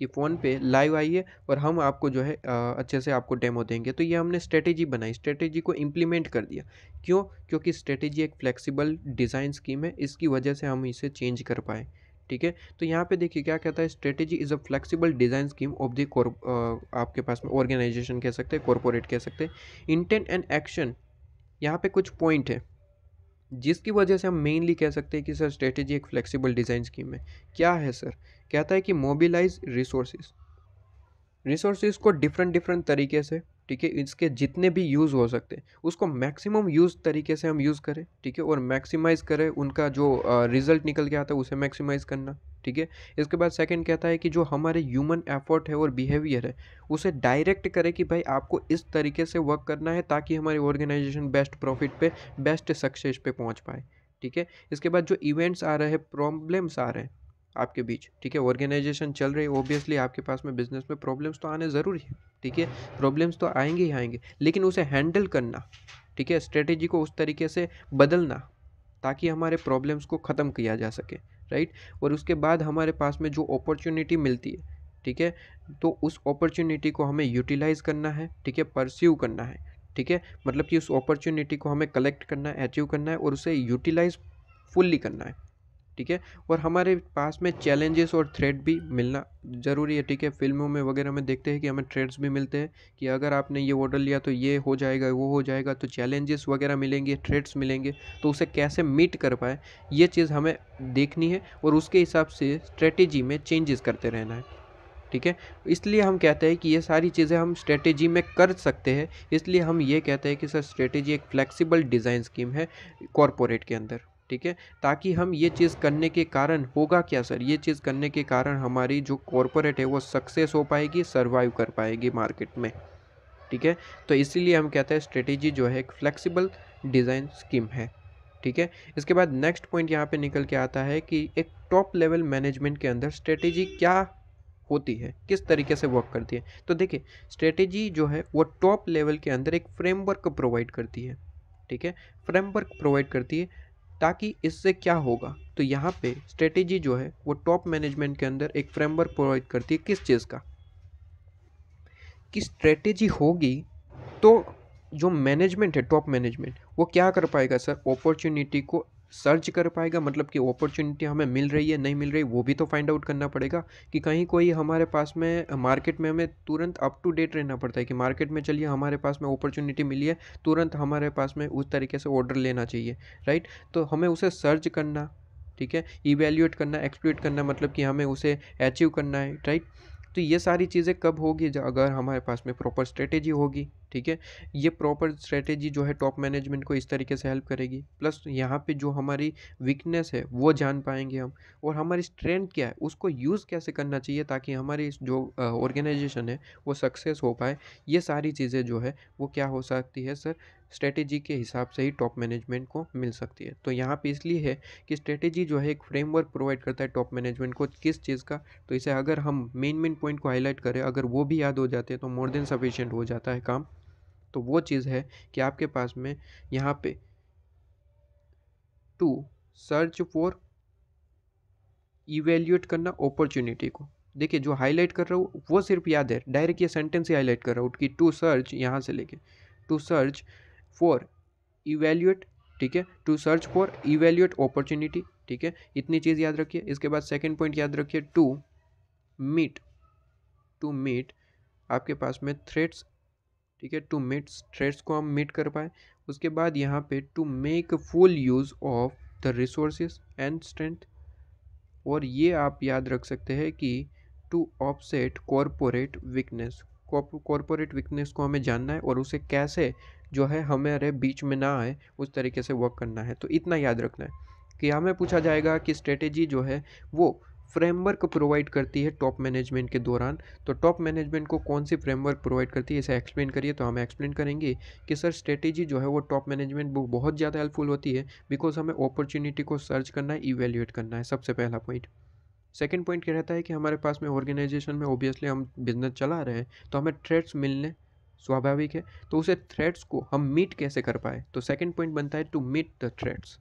कि फ़ोन पे लाइव आइए और हम आपको जो है अच्छे से आपको डेमो देंगे। तो ये हमने स्ट्रेटेजी बनाई, स्ट्रेटेजी को इम्प्लीमेंट कर दिया। क्यों? क्योंकि स्ट्रेटेजी एक फ्लेक्सिबल डिज़ाइन स्कीम है, इसकी वजह से हम इसे चेंज कर पाए। ठीक है, तो यहाँ पे देखिए क्या कहता है, strategy is a flexible design scheme of the आपके पास में ऑर्गेनाइजेशन कह सकते हैं, कॉरपोरेट कह सकते हैं। इंटेंट एंड एक्शन, यहाँ पे कुछ पॉइंट है जिसकी वजह से हम मेनली कह सकते हैं कि सर स्ट्रेटेजी एक फ्लेक्सिबल डिज़ाइन स्कीम है। क्या है सर? कहता है कि मोबिलाइज रिसोर्सेज को डिफरेंट डिफरेंट तरीके से, ठीक है, इसके जितने भी यूज़ हो सकते हैं उसको मैक्सिमम यूज़ तरीके से हम यूज़ करें। ठीक है, और मैक्सिमाइज़ करें, उनका जो रिज़ल्ट निकल के आता है उसे मैक्सिमाइज़ करना। ठीक है, इसके बाद सेकंड कहता है कि जो हमारे ह्यूमन एफर्ट है और बिहेवियर है उसे डायरेक्ट करें कि भाई आपको इस तरीके से वर्क करना है ताकि हमारी ऑर्गेनाइजेशन बेस्ट प्रॉफिट पे, बेस्ट सक्सेस पे पहुंच पाए। ठीक है, इसके बाद जो इवेंट्स आ रहे हैं, प्रॉब्लम्स आ रहे हैं आपके बीच, ठीक है, ऑर्गेनाइजेशन चल रही है, ऑब्वियसली आपके पास में बिजनेस में प्रॉब्लम्स तो आने ज़रूरी है। ठीक है, प्रॉब्लम्स तो आएंगे ही आएंगे, लेकिन उसे हैंडल करना, ठीक है, स्ट्रेटेजी को उस तरीके से बदलना ताकि हमारे प्रॉब्लम्स को ख़त्म किया जा सके, राइट। और उसके बाद हमारे पास में जो अपॉर्चुनिटी मिलती है, ठीक है, तो उस अपॉर्चुनिटी को हमें यूटिलाइज़ करना है, ठीक है, परस्यू करना है। ठीक है, मतलब कि उस अपॉर्चुनिटी को हमें कलेक्ट करना है, अचीव करना है और उसे यूटिलाइज फुल्ली करना है। ठीक है, और हमारे पास में चैलेंजेस और थ्रेट भी मिलना ज़रूरी है। ठीक है, फिल्मों में वगैरह में देखते हैं कि हमें थ्रेट्स भी मिलते हैं कि अगर आपने ये ऑर्डर लिया तो ये हो जाएगा, वो हो जाएगा, तो चैलेंजेस वगैरह मिलेंगे, थ्रेट्स मिलेंगे, तो उसे कैसे मीट कर पाए ये चीज़ हमें देखनी है और उसके हिसाब से स्ट्रेटेजी में चेंजेस करते रहना है। ठीक है, इसलिए हम कहते हैं कि ये सारी चीज़ें हम स्ट्रेटेजी में कर सकते हैं, इसलिए हम ये कहते हैं कि सर स्ट्रेटेजी एक फ्लेक्सिबल डिज़ाइन स्कीम है कॉरपोरेट के अंदर। ठीक है, ताकि हम ये चीज़ करने के कारण होगा क्या सर, ये चीज़ करने के कारण हमारी जो कॉरपोरेट है वो सक्सेस हो पाएगी, सर्वाइव कर पाएगी मार्केट में। ठीक है, तो इसीलिए हम कहते हैं स्ट्रेटेजी जो है एक फ्लेक्सिबल डिज़ाइन स्कीम है। ठीक है। इसके बाद नेक्स्ट पॉइंट यहाँ पे निकल के आता है कि एक टॉप लेवल मैनेजमेंट के अंदर स्ट्रेटेजी क्या होती है, किस तरीके से वर्क करती है। तो देखिए, स्ट्रेटेजी जो है वो टॉप लेवल के अंदर एक फ्रेमवर्क प्रोवाइड करती है, ठीक है, फ्रेमवर्क प्रोवाइड करती है। ताकि इससे क्या होगा, तो यहाँ पे स्ट्रेटेजी जो है वो टॉप मैनेजमेंट के अंदर एक फ्रेमवर्क प्रोवाइड करती है, किस चीज़ का, कि स्ट्रेटेजी होगी तो जो मैनेजमेंट है, टॉप मैनेजमेंट, वो क्या कर पाएगा सर, अपॉर्चुनिटी को सर्च कर पाएगा। मतलब कि अपॉर्चुनिटी हमें मिल रही है नहीं मिल रही वो भी तो फाइंड आउट करना पड़ेगा, कि कहीं कोई हमारे पास में मार्केट में हमें तुरंत अप टू डेट रहना पड़ता है कि मार्केट में चलिए हमारे पास में अपॉर्चुनिटी मिली है, तुरंत हमारे पास में उस तरीके से ऑर्डर लेना चाहिए, राइट। तो हमें उसे सर्च करना, ठीक है, इवेल्यूएट करना, एक्सप्लोइट करना, मतलब कि हमें उसे अचीव करना है, राइट। तो ये सारी चीज़ें कब होगी, अगर हमारे पास में प्रॉपर स्ट्रेटेजी होगी, ठीक है। ये प्रॉपर स्ट्रेटेजी जो है टॉप मैनेजमेंट को इस तरीके से हेल्प करेगी, प्लस यहाँ पे जो हमारी वीकनेस है वो जान पाएंगे हम, और हमारी स्ट्रेंथ क्या है उसको यूज़ कैसे करना चाहिए ताकि हमारी जो ऑर्गेनाइजेशन है वो सक्सेस हो पाए। ये सारी चीज़ें जो है वो क्या हो सकती है सर, स्ट्रेटेजी के हिसाब से ही टॉप मैनेजमेंट को मिल सकती है। तो यहाँ पे इसलिए है कि स्ट्रेटेजी जो है एक फ्रेमवर्क प्रोवाइड करता है टॉप मैनेजमेंट को, किस चीज़ का, तो इसे अगर हम मेन पॉइंट को हाईलाइट करें, अगर वो भी याद हो जाते हैं तो मोर देन सफिशिएंट हो जाता है काम। तो वो चीज़ है कि आपके पास में यहाँ पे टू सर्च फॉर इवेल्यूएट करना अपॉर्चुनिटी को, देखिए जो हाईलाइट कर रहा हूँ वो सिर्फ याद है, डायरेक्ट ये सेंटेंस ही हाईलाइट कर रहा हूँ कि टू सर्च, यहाँ से लेके टू सर्च फॉर इवेल्यूएट, ठीक है, to search for evaluate opportunity, ठीक है, इतनी चीज़ याद रखिए। इसके बाद सेकंड पॉइंट याद रखिए, मीट टू मीट आपके पास में थ्रेट्स, ठीक है, टू मीट थ्रेट्स को हम मीट कर पाए। उसके बाद यहाँ पे to make full use of the resources and strength, और ये आप याद रख सकते हैं कि to offset corporate weakness, corporate weakness को हमें जानना है और उसे कैसे जो है हमारे बीच में ना आए उस तरीके से वर्क करना है। तो इतना याद रखना है कि हमें पूछा जाएगा कि स्ट्रेटेजी जो है वो फ्रेमवर्क प्रोवाइड करती है टॉप मैनेजमेंट के दौरान। तो टॉप मैनेजमेंट को कौन सी फ्रेमवर्क प्रोवाइड करती है इसे एक्सप्लेन करिए, तो हम एक्सप्लेन करेंगे कि सर स्ट्रेटेजी जो है वो टॉप मैनेजमेंट वो बहुत ज़्यादा हेल्पफुल होती है, बिकॉज हमें अपॉर्चुनिटी को सर्च करना है, इवेल्यूएट करना है, सबसे पहला पॉइंट। सेकंड पॉइंट क्या रहता है कि हमारे पास में ऑर्गेनाइजेशन में ऑब्वियसली हम बिजनेस चला रहे हैं तो हमें थ्रेट्स मिलने स्वाभाविक है, तो उसे थ्रेट्स को हम मीट कैसे कर पाए, तो सेकंड पॉइंट बनता है टू मीट द थ्रेट्स,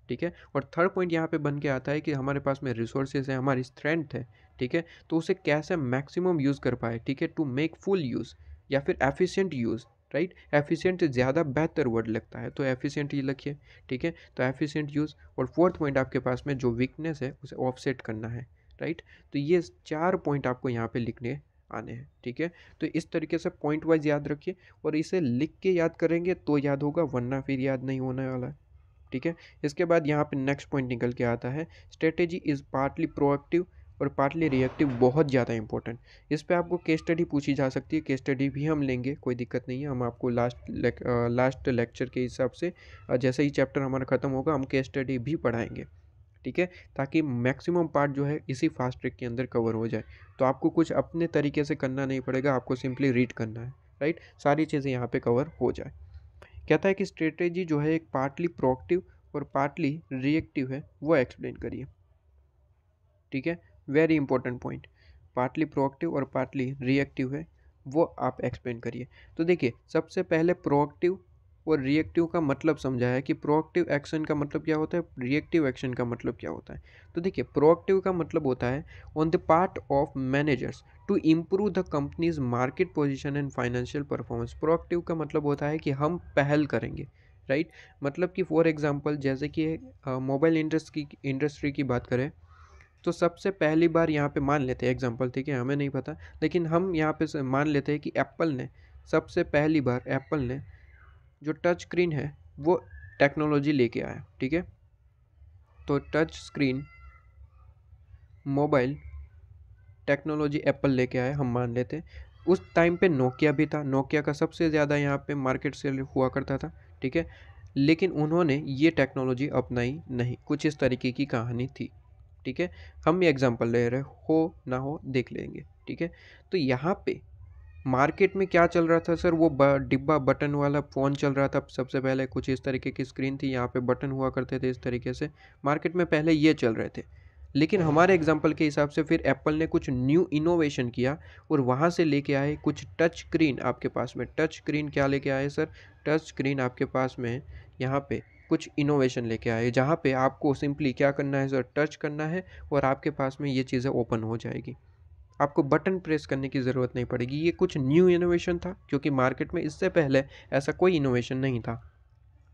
ठीक है। और थर्ड पॉइंट यहाँ पे बन के आता है कि हमारे पास में रिसोर्सेज है, हमारी स्ट्रेंथ है, ठीक है, तो उसे कैसे मैक्सिमम यूज़ कर पाए, ठीक है, टू मेक फुल यूज़ या फिर एफिशिएंट यूज़, राइट। एफिशिएंट ज़्यादा बेहतर वर्ड लगता है तो एफिशिएंट ही लिखिए, ठीक है, तो एफिशिएंट यूज़। और फोर्थ पॉइंट आपके पास में जो वीकनेस है उसे ऑफसेट करना है, राइट। तो ये 4 पॉइंट आपको यहाँ पे लिखने आने हैं, ठीक है। तो इस तरीके से पॉइंट वाइज याद रखिए और इसे लिख के याद करेंगे तो याद होगा, वरना फिर याद नहीं होने वाला है, ठीक है। इसके बाद यहाँ पे नेक्स्ट पॉइंट निकल के आता है, स्ट्रेटेजी इज़ पार्टली प्रोएक्टिव और पार्टली रिएक्टिव, बहुत ज़्यादा इंपॉर्टेंट। इस पे आपको केस स्टडी पूछी जा सकती है, केस स्टडी भी हम लेंगे, कोई दिक्कत नहीं है। हम आपको लास्ट लेक्चर के हिसाब से जैसे ही चैप्टर हमारा ख़त्म होगा हम केस स्टडी भी पढ़ाएंगे, ठीक है, ताकि मैक्सिमम पार्ट जो है इसी फास्ट ट्रैक के अंदर कवर हो जाए। तो आपको कुछ अपने तरीके से करना नहीं पड़ेगा, आपको सिंपली रीड करना है, राइट, सारी चीज़ें यहाँ पे कवर हो जाए। कहता है कि स्ट्रेटेजी जो है एक पार्टली प्रोएक्टिव और पार्टली रिएक्टिव है, वो एक्सप्लेन करिए, ठीक है, very important point, partly proactive और पार्टली रिएक्टिव है, वो आप एक्सप्लेन करिए। तो देखिए सबसे पहले प्रोएक्टिव और रिएक्टिव का मतलब समझा है कि प्रोएक्टिव एक्शन का मतलब क्या होता है, रिएक्टिव एक्शन का मतलब क्या होता है। तो देखिए प्रोएक्टिव का मतलब होता है on the part of managers to improve the company's market position and financial performance. Proactive का मतलब होता है कि हम पहल करेंगे, राइट। मतलब कि फॉर एग्जांपल जैसे कि मोबाइल इंडस्ट्री की बात करें तो सबसे पहली बार यहाँ पे मान लेते हैं एग्जांपल, ठीक है, हमें नहीं पता लेकिन हम यहाँ पे मान लेते हैं कि एप्पल ने सबसे पहली बार एप्पल ने जो टच स्क्रीन है वो टेक्नोलॉजी लेके आया, ठीक है। तो touch screen mobile technology Apple लेके आया, हम मान लेते हैं। उस टाइम पे नोकिया भी था, नोकिया का सबसे ज़्यादा यहाँ पे मार्केट सेल हुआ करता था, ठीक है, लेकिन उन्होंने ये टेक्नोलॉजी अपनाई नहीं, कुछ इस तरीके की कहानी थी, ठीक है। हम ये एग्जांपल ले रहे हो ना हो देख लेंगे, ठीक है। तो यहाँ पे मार्केट में क्या चल रहा था सर, वो डिब्बा बटन वाला फ़ोन चल रहा था सबसे पहले, कुछ इस तरीके की स्क्रीन थी, यहाँ पे बटन हुआ करते थे इस तरीके से, मार्केट में पहले ये चल रहे थे। लेकिन हमारे एग्जांपल के हिसाब से फिर एप्पल ने कुछ न्यू इनोवेशन किया और वहाँ से लेके आए कुछ टच स्क्रीन आपके पास में। टच स्क्रीन क्या लेके आए सर, टच स्क्रीन आपके पास में यहाँ पे कुछ इनोवेशन लेके आए, जहाँ पे आपको सिंपली क्या करना है सर, टच करना है और आपके पास में ये चीज़ें ओपन हो जाएगी, आपको बटन प्रेस करने की ज़रूरत नहीं पड़ेगी। ये कुछ न्यू इनोवेशन था क्योंकि मार्केट में इससे पहले ऐसा कोई इनोवेशन नहीं था,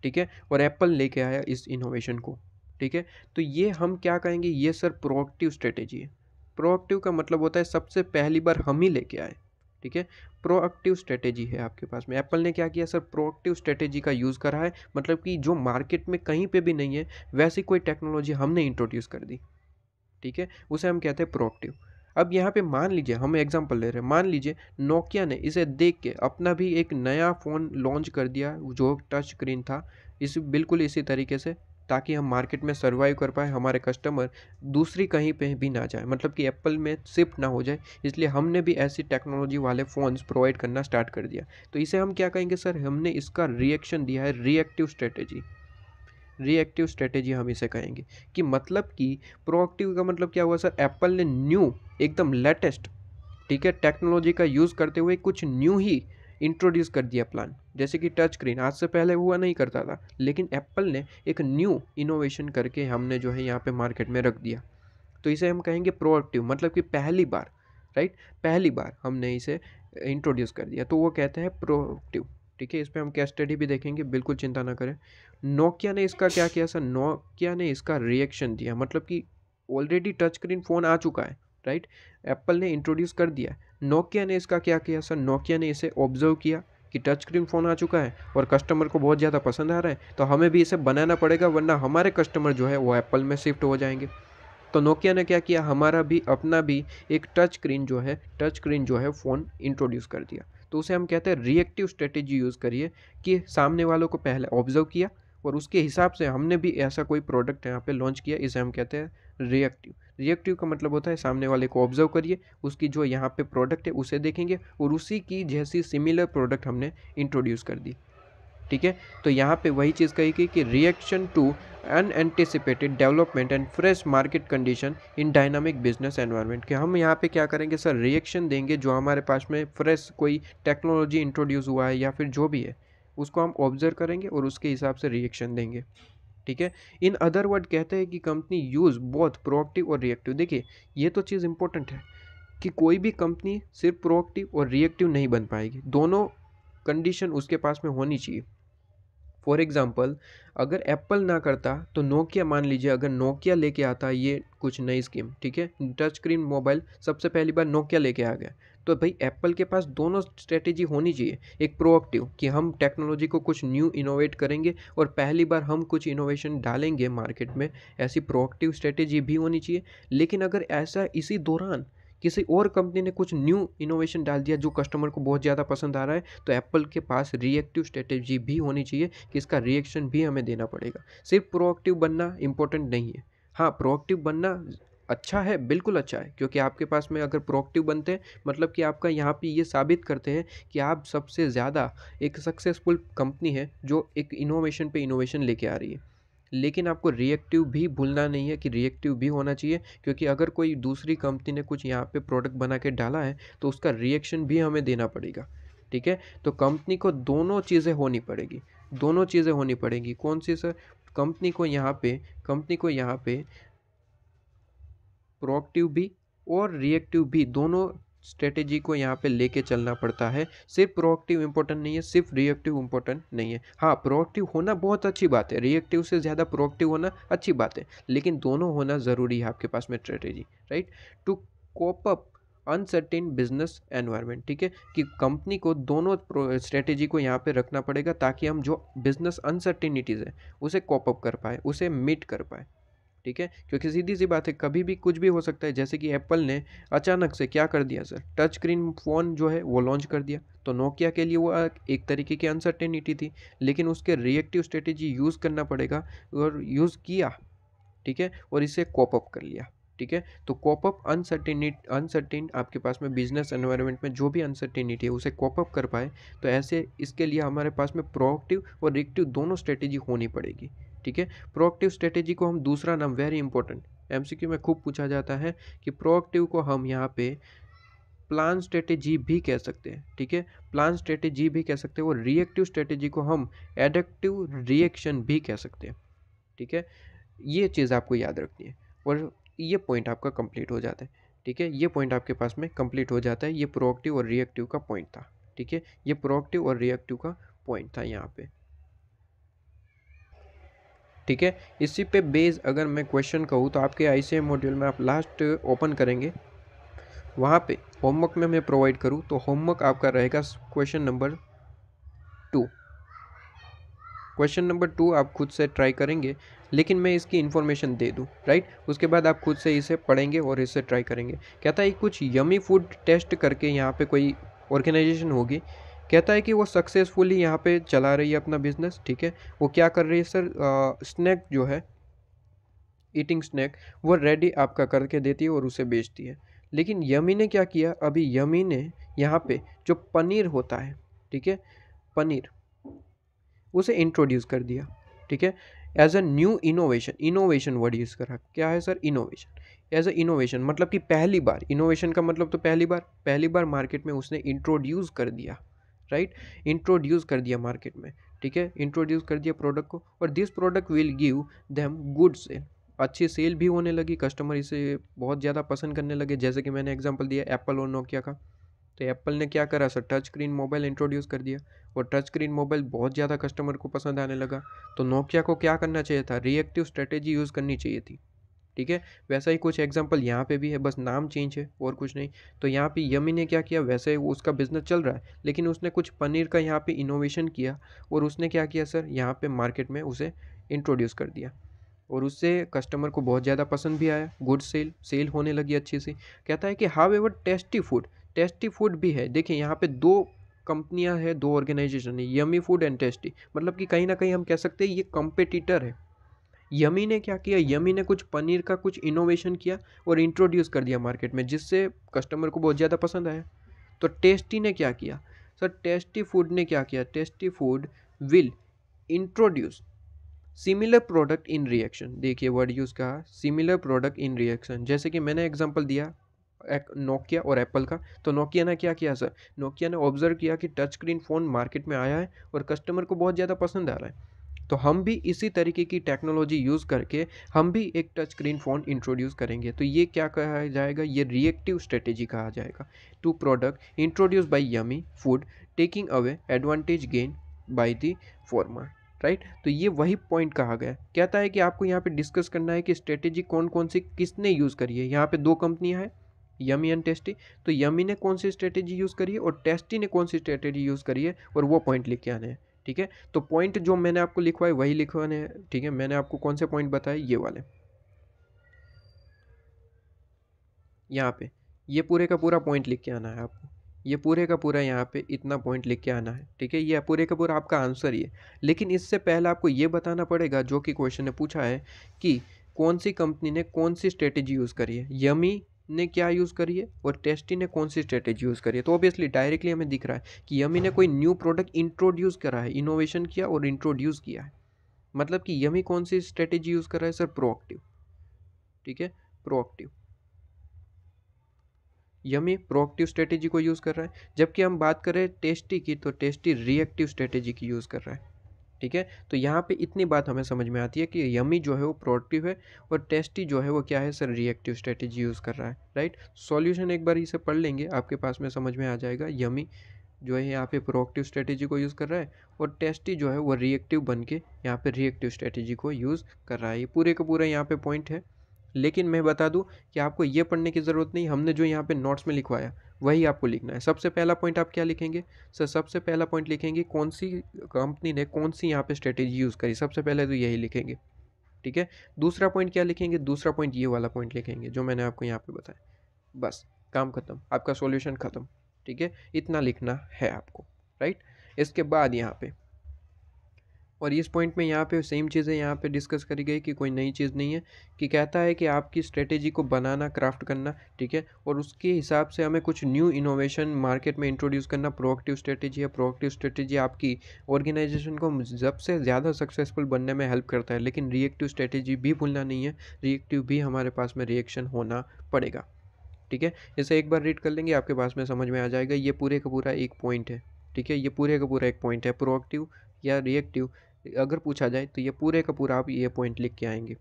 ठीक है, और एप्पल लेके आया इस इनोवेशन को, ठीक है। तो ये हम क्या कहेंगे, ये सर प्रोएक्टिव स्ट्रेटेजी है। प्रोएक्टिव का मतलब होता है सबसे पहली बार हम ही लेके आए, ठीक है, प्रोएक्टिव स्ट्रेटेजी है आपके पास में। एप्पल ने क्या किया सर, प्रोएक्टिव स्ट्रेटेजी का यूज़ करा है, मतलब कि जो मार्केट में कहीं पे भी नहीं है वैसी कोई टेक्नोलॉजी हमने इंट्रोड्यूस कर दी, ठीक है, उसे हम कहते हैं प्रोएक्टिव। अब यहाँ पे मान लीजिए, हम एग्जांपल ले रहे हैं, मान लीजिए नोकिया ने इसे देख के अपना भी एक नया फ़ोन लॉन्च कर दिया जो टच स्क्रीन था, इस बिल्कुल इसी तरीके से, ताकि हम मार्केट में सर्वाइव कर पाए, हमारे कस्टमर दूसरी कहीं पे भी ना जाए, मतलब कि एप्पल में शिफ्ट ना हो जाए, इसलिए हमने भी ऐसी टेक्नोलॉजी वाले फ़ोन्स प्रोवाइड करना स्टार्ट कर दिया। तो इसे हम क्या कहेंगे सर, हमने इसका रिएक्शन दिया है रिएक्टिव स्ट्रेटेजी। रिएक्टिव स्ट्रेटेजी हम इसे कहेंगे, कि मतलब कि प्रोएक्टिव का मतलब क्या हुआ सर, एप्पल ने न्यू एकदम लेटेस्ट, ठीक है, टेक्नोलॉजी का यूज़ करते हुए कुछ न्यू ही इंट्रोड्यूस कर दिया प्लान। जैसे कि टच स्क्रीन आज से पहले हुआ नहीं करता था, लेकिन एप्पल ने एक न्यू इनोवेशन करके हमने जो है यहाँ पे मार्केट में रख दिया। तो इसे हम कहेंगे प्रोएक्टिव, मतलब कि पहली बार, राइट, पहली बार हमने इसे इंट्रोड्यूस कर दिया, तो वो कहते हैं प्रोएक्टिव, ठीक है। इस पर हम केस स्टडी भी देखेंगे, बिल्कुल चिंता ना करें। नोकिया ने इसका क्या किया सर, नोकिया ने इसका रिएक्शन दिया, मतलब कि ऑलरेडी टच स्क्रीन फ़ोन आ चुका है, राइट, एप्पल ने इंट्रोड्यूस कर दिया, नोकिया ने इसका क्या किया सर, नोकिया ने इसे ऑब्जर्व किया कि टच स्क्रीन फ़ोन आ चुका है और कस्टमर को बहुत ज़्यादा पसंद आ रहा है, तो हमें भी इसे बनाना पड़ेगा, वरना हमारे कस्टमर जो है वो एप्पल में शिफ्ट हो जाएंगे। तो नोकिया ने क्या किया, हमारा भी अपना भी एक टच स्क्रीन जो है फ़ोन इंट्रोड्यूस कर दिया। तो उसे हम कहते हैं रिएक्टिव स्ट्रेटेजी यूज़ करिए, कि सामने वालों को पहले ऑब्जर्व किया और उसके हिसाब से हमने भी ऐसा कोई प्रोडक्ट यहाँ पे लॉन्च किया, इसे हम कहते हैं रिएक्टिव। रिएक्टिव का मतलब होता है सामने वाले को ऑब्जर्व करिए, उसकी जो यहाँ पे प्रोडक्ट है उसे देखेंगे और उसी की जैसी सिमिलर प्रोडक्ट हमने इंट्रोड्यूस कर दी, ठीक है। तो यहाँ पे वही चीज़ कही गई कि reaction to unanticipated development and fresh market condition in dynamic business environment, कि हम यहाँ पे क्या करेंगे सर, रिएक्शन देंगे जो हमारे पास में फ्रेश कोई टेक्नोलॉजी इंट्रोड्यूस हुआ है या फिर जो भी है उसको हम ऑब्जर्व करेंगे और उसके हिसाब से रिएक्शन देंगे, ठीक है। इन अदर वर्ड कहते हैं कि कंपनी यूज़ बोथ प्रोएक्टिव और रिएक्टिव। देखिए ये तो चीज़ इंपॉर्टेंट है कि कोई भी कंपनी सिर्फ प्रोएक्टिव और रिएक्टिव नहीं बन पाएगी, दोनों कंडीशन उसके पास में होनी चाहिए। फॉर एग्ज़ाम्पल अगर एप्पल ना करता तो नोकिया, मान लीजिए अगर नोकिया लेके आता ये कुछ नई स्कीम, ठीक है, टच स्क्रीन मोबाइल सबसे पहली बार नोकिया लेके आ गया, तो भाई एप्पल के पास दोनों स्ट्रेटेजी होनी चाहिए। एक प्रोएक्टिव कि हम टेक्नोलॉजी को कुछ न्यू इनोवेट करेंगे और पहली बार हम कुछ इनोवेशन डालेंगे मार्केट में, ऐसी प्रोएक्टिव स्ट्रेटेजी भी होनी चाहिए। लेकिन अगर ऐसा इसी दौरान किसी और कंपनी ने कुछ न्यू इनोवेशन डाल दिया जो कस्टमर को बहुत ज़्यादा पसंद आ रहा है, तो एप्पल के पास रिएक्टिव स्ट्रेटेजी भी होनी चाहिए कि इसका रिएक्शन भी हमें देना पड़ेगा। सिर्फ प्रोएक्टिव बनना इम्पोर्टेंट नहीं है। हाँ, प्रोएक्टिव बनना अच्छा है, बिल्कुल अच्छा है, क्योंकि आपके पास में अगर प्रोएक्टिव बनते हैं मतलब कि आपका यहाँ पे ये साबित करते हैं कि आप सबसे ज़्यादा एक सक्सेसफुल कंपनी है जो एक इनोवेशन पे इनोवेशन लेके आ रही है। लेकिन आपको रिएक्टिव भी भूलना नहीं है कि रिएक्टिव भी होना चाहिए, क्योंकि अगर कोई दूसरी कंपनी ने कुछ यहाँ पे प्रोडक्ट बना के डाला है तो उसका रिएक्शन भी हमें देना पड़ेगा, ठीक है। तो कंपनी को दोनों चीज़ें होनी पड़ेगी, दोनों चीज़ें होनी पड़ेंगी। कौन सी सर, कंपनी को यहाँ पे प्रोएक्टिव भी और रिएक्टिव भी दोनों स्ट्रेटेजी को यहाँ पे लेके चलना पड़ता है। सिर्फ प्रोएक्टिव इंपॉर्टेंट नहीं है, सिर्फ रिएक्टिव इंपॉर्टेंट नहीं है। हाँ, प्रोएक्टिव होना बहुत अच्छी बात है, रिएक्टिव से ज़्यादा प्रोएक्टिव होना अच्छी बात है, लेकिन दोनों होना ज़रूरी है आपके पास में strategy, right, to cope up uncertain business environment, ठीक है, कि कंपनी को दोनों स्ट्रेटेजी को यहाँ पे रखना पड़ेगा ताकि हम जो बिजनेस अनसर्टेनिटीज़ है उसे कोप अप कर पाए, उसे मीट कर पाए, ठीक है। क्योंकि सीधी सी बात है, कभी भी कुछ भी हो सकता है। जैसे कि एप्पल ने अचानक से क्या कर दिया सर, टच स्क्रीन फ़ोन जो है वो लॉन्च कर दिया, तो नोकिया के लिए वो एक तरीके की अनसर्टेनिटी थी, लेकिन उसके रिएक्टिव स्ट्रेटेजी यूज़ करना पड़ेगा और यूज़ किया, ठीक है, और इसे कोप अप कर लिया, ठीक है। तो कोप अप अनसर्टेन आपके पास में बिजनेस एनवायरनमेंट में जो भी अनसर्टेनिटी है उसे कोप अप कर पाए, तो ऐसे इसके लिए हमारे पास में प्रोएक्टिव और रिएक्टिव दोनों स्ट्रेटेजी होनी पड़ेगी, ठीक है। प्रोएक्टिव स्ट्रेटेजी को हम दूसरा नाम, वेरी इंपॉर्टेंट, एमसीक्यू में खूब पूछा जाता है कि प्रोएक्टिव को हम यहाँ पे प्लान स्ट्रेटेजी भी कह सकते हैं, ठीक है। प्लान स्ट्रेटेजी भी कह सकते हैं, और रिएक्टिव स्ट्रेटेजी को हम एडेप्टिव रिएक्शन भी कह सकते हैं, ठीक है। ये चीज़ आपको याद रखनी है, और ये पॉइंट आपका कंप्लीट हो जाता है, ठीक है। ये पॉइंट आपके पास में कंप्लीट हो जाता है। ये प्रोएक्टिव और रिएक्टिव का पॉइंट था, ठीक है। ये प्रोएक्टिव और रिएक्टिव का पॉइंट था यहाँ पे, ठीक है। इसी पे बेस अगर मैं क्वेश्चन कहूँ तो आपके आईसीएम मॉड्यूल में आप लास्ट ओपन करेंगे, वहाँ पे होमवर्क में मैं प्रोवाइड करूँ तो होमवर्क आपका रहेगा क्वेश्चन नंबर 2। क्वेश्चन नंबर 2 आप खुद से ट्राई करेंगे, लेकिन मैं इसकी इन्फॉर्मेशन दे दूं, राइट। उसके बाद आप खुद से इसे पढ़ेंगे और इसे ट्राई करेंगे। कहता है कुछ यमी फूड टेस्ट करके यहाँ पे कोई ऑर्गेनाइजेशन होगी, कहता है कि वो सक्सेसफुली यहाँ पे चला रही है अपना बिजनेस, ठीक है। वो क्या कर रही है सर, स्नैक जो है, ईटिंग स्नैक, वो रेडी आपका करके देती है और उसे बेचती है। लेकिन यमी ने क्या किया, अभी यमी ने यहाँ पे जो पनीर होता है, ठीक है, पनीर, उसे इंट्रोड्यूस कर दिया, ठीक है, as a new innovation. Innovation word use करा, क्या है sir, innovation. As a innovation मतलब कि पहली बार, इनोवेशन का मतलब तो पहली बार मार्केट में उसने इंट्रोड्यूस कर दिया, राइट। इंट्रोड्यूस कर दिया मार्केट में, ठीक है, इंट्रोड्यूस कर दिया प्रोडक्ट को, और this product will give them good sale. अच्छी सेल भी होने लगी, कस्टमर इसे बहुत ज़्यादा पसंद करने लगे। जैसे कि मैंने एग्जांपल दिया एप्पल और नोकिया का, तो एप्पल ने क्या करा sir, touch screen mobile introduce कर दिया, और टच स्क्रीन मोबाइल बहुत ज़्यादा कस्टमर को पसंद आने लगा। तो नोकिया को क्या करना चाहिए था, रिएक्टिव स्ट्रेटेजी यूज़ करनी चाहिए थी, ठीक है। वैसा ही कुछ एग्जांपल यहाँ पे भी है, बस नाम चेंज है और कुछ नहीं। तो यहाँ पे यमी ने क्या किया, वैसे उसका बिजनेस चल रहा है, लेकिन उसने कुछ पनीर का यहाँ पे इनोवेशन किया, और उसने क्या किया सर, यहाँ पे मार्केट में उसे इंट्रोड्यूस कर दिया, और उससे कस्टमर को बहुत ज़्यादा पसंद भी आया, गुड सेल होने लगी अच्छी सी। कहता है कि हाउ एवर टेस्टी फूड भी है। देखिए यहाँ पे दो कंपनियां हैं, दो ऑर्गेनाइजेशन है, यमी फूड एंड टेस्टी, मतलब कि कहीं ना कहीं हम कह सकते हैं ये कंपेटिटर है। यमी ने क्या किया, यमी ने कुछ पनीर का कुछ इनोवेशन किया और इंट्रोड्यूस कर दिया मार्केट में, जिससे कस्टमर को बहुत ज़्यादा पसंद आया। तो टेस्टी ने क्या किया सर, टेस्टी फूड ने क्या किया, tasty food will introduce similar product in reaction. देखिए वर्ड यूज़ कहा, सिमिलर प्रोडक्ट इन रिएक्शन। जैसे कि मैंने एग्जांपल दिया नोकिया और एप्पल का, तो नोकिया ने क्या किया सर, नोकिया ने ऑब्जर्व किया कि टच स्क्रीन फ़ोन मार्केट में आया है और कस्टमर को बहुत ज़्यादा पसंद आ रहा है, तो हम भी इसी तरीके की टेक्नोलॉजी यूज़ करके हम भी एक टच स्क्रीन फ़ोन इंट्रोड्यूस करेंगे। तो ये क्या कहा जाएगा, ये रिएक्टिव स्ट्रेटेजी कहा जाएगा। To product introduce by yummy food taking away advantage gain by the former, right. तो ये वही पॉइंट कहा गया। कहता है कि आपको यहाँ पे डिस्कस करना है कि स्ट्रेटेजी कौन कौन सी किसने यूज़ करी है। यहाँ पे दो कंपनियाँ हैं, यमी एंड टेस्टी, तो यमी ने कौन सी स्ट्रेटेजी यूज़ करी है और टेस्टी ने कौन सी स्ट्रेटेजी यूज़ करी है, और वो पॉइंट लिख के आने हैं, ठीक है। तो पॉइंट जो मैंने आपको लिखवाए वही लिखवाने हैं, ठीक है। मैंने आपको कौन से पॉइंट बताए, ये वाले, यहाँ पे ये पूरे का पूरा पॉइंट लिख के आना है आपको, ये पूरे का पूरा यहाँ पे इतना पॉइंट लिख के आना है, ठीक है। ये पूरे का पूरा आपका आंसर ही है। लेकिन इससे पहले आपको ये बताना पड़ेगा, जो कि क्वेश्चन ने पूछा है कि कौन सी कंपनी ने कौन सी स्ट्रेटेजी यूज़ करी है, यमी ने क्या यूज़ करी है और टेस्टी ने कौन सी स्ट्रेटेजी यूज़ करी है। तो ऑब्वियसली डायरेक्टली हमें दिख रहा है कि यमी ने कोई न्यू प्रोडक्ट इंट्रोड्यूस करा है, इनोवेशन किया और इंट्रोड्यूस किया है, मतलब कि यमी कौन सी स्ट्रेटेजी यूज़ कर रहा है सर, प्रोएक्टिव, ठीक है, प्रोएक्टिव। यमी प्रोएक्टिव स्ट्रेटेजी को यूज़ कर रहा है, जबकि हम बात करें टेस्टी की, तो टेस्टी रिएक्टिव स्ट्रेटेजी की यूज़ कर रहा है, ठीक है। तो यहाँ पे इतनी बात हमें समझ में आती है कि यमी जो है वो प्रोएक्टिव है और टेस्टी जो है वो क्या है सर, रिएक्टिव स्ट्रेटेजी यूज़ कर रहा है, राइट। सॉल्यूशन एक बार इसे पढ़ लेंगे, आपके पास में समझ में आ जाएगा। यमी जो है यहाँ पे प्रोएक्टिव स्ट्रेटेजी को यूज़ कर रहा है, और टेस्टी जो है वो रिएक्टिव बन के यहाँ पे रिएक्टिव स्ट्रेटेजी को यूज़ कर रहा है। ये पूरे का पूरा यहाँ पे पॉइंट है। लेकिन मैं बता दूं कि आपको ये पढ़ने की ज़रूरत नहीं, हमने जो यहाँ पे नोट्स में लिखवाया वही आपको लिखना है। सबसे पहला पॉइंट आप क्या लिखेंगे सर, सबसे पहला पॉइंट लिखेंगे कौन सी कंपनी ने कौन सी यहाँ पे स्ट्रेटेजी यूज़ करी, सबसे पहले तो यही लिखेंगे, ठीक है। दूसरा पॉइंट क्या लिखेंगे, दूसरा पॉइंट ये वाला पॉइंट लिखेंगे जो मैंने आपको यहाँ पे बताया। बस काम खत्म, आपका सॉल्यूशन खत्म, ठीक है। इतना लिखना है आपको, राइट। इसके बाद यहाँ पे और इस पॉइंट में यहाँ पे सेम चीज़ें यहाँ पे डिस्कस करी गई कि कोई नई चीज़ नहीं है, कि कहता है कि आपकी स्ट्रेटेजी को बनाना, क्राफ्ट करना, ठीक है, और उसके हिसाब से हमें कुछ न्यू इनोवेशन मार्केट में इंट्रोड्यूस करना। प्रोएक्टिव स्ट्रेटेजी है। प्रोएक्टिव स्ट्रेटेजी आपकी ऑर्गेनाइजेशन को सबसे ज़्यादा सक्सेसफुल बनने में हेल्प करता है, लेकिन रिएक्टिव स्ट्रेटेजी भी भूलना नहीं है। रिएक्टिव भी हमारे पास में रिएक्शन होना पड़ेगा, ठीक है। इसे एक बार रीड कर लेंगे, आपके पास में समझ में आ जाएगा। ये पूरे का पूरा एक पॉइंट है, ठीक है, ये पूरे का पूरा एक पॉइंट है। प्रोएक्टिव या रिएक्टिव अगर पूछा जाए तो ये पूरे का पूरा आप ये पॉइंट लिख के आएंगे,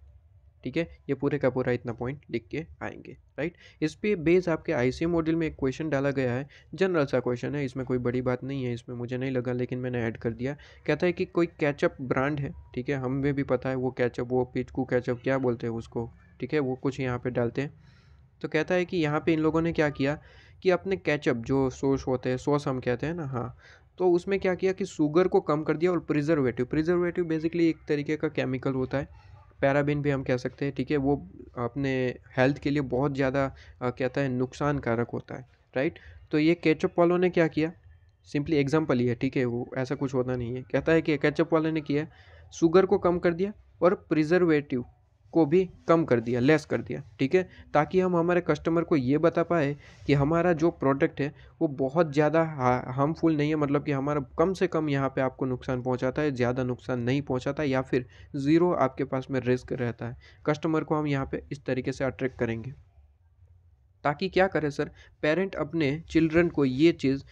ठीक है, ये पूरे का पूरा इतना पॉइंट लिख के आएंगे, राइट। इस पे बेस आपके आईसीएम मॉड्यूल में एक क्वेश्चन डाला गया है, जनरल सा क्वेश्चन है, इसमें कोई बड़ी बात नहीं है, इसमें मुझे नहीं लगा लेकिन मैंने ऐड कर दिया। कहता है कि कोई केचप ब्रांड है, ठीक है, हमें भी पता है वो केचप, वो पिचकू केचप क्या बोलते हैं उसको, ठीक है, वो कुछ यहाँ पे डालते हैं। तो कहता है कि यहाँ पे इन लोगों ने क्या किया कि अपने केचप जो सॉस होते हैं, सॉस हम कहते हैं ना, हाँ, तो उसमें क्या किया कि शुगर को कम कर दिया और प्रिजर्वेटिव, प्रिजर्वेटिव बेसिकली एक तरीके का केमिकल होता है, पैराबिन भी हम कह सकते हैं, ठीक है, वो अपने हेल्थ के लिए बहुत ज़्यादा कहता है नुकसानकारक होता है, राइट। तो ये केचप वालों ने क्या किया, सिंपली एग्जांपल ही है, ठीक है, वो ऐसा कुछ होता नहीं है। कहता है कि केचप वाले ने किया, शुगर को कम कर दिया और प्रिजर्वेटिव को भी कम कर दिया, लेस कर दिया, ठीक है, ताकि हम हमारे कस्टमर को ये बता पाए कि हमारा जो प्रोडक्ट है वो बहुत ज़्यादा हार्मफुल नहीं है, मतलब कि हमारा कम से कम यहाँ पे आपको नुकसान पहुँचाता है, ज़्यादा नुकसान नहीं पहुँचाता, या फिर ज़ीरो आपके पास में रिस्क रहता है। कस्टमर को हम यहाँ पे इस तरीके से अट्रैक्ट करेंगे ताकि क्या करे सर, पेरेंट अपने चिल्ड्रन को ये चीज़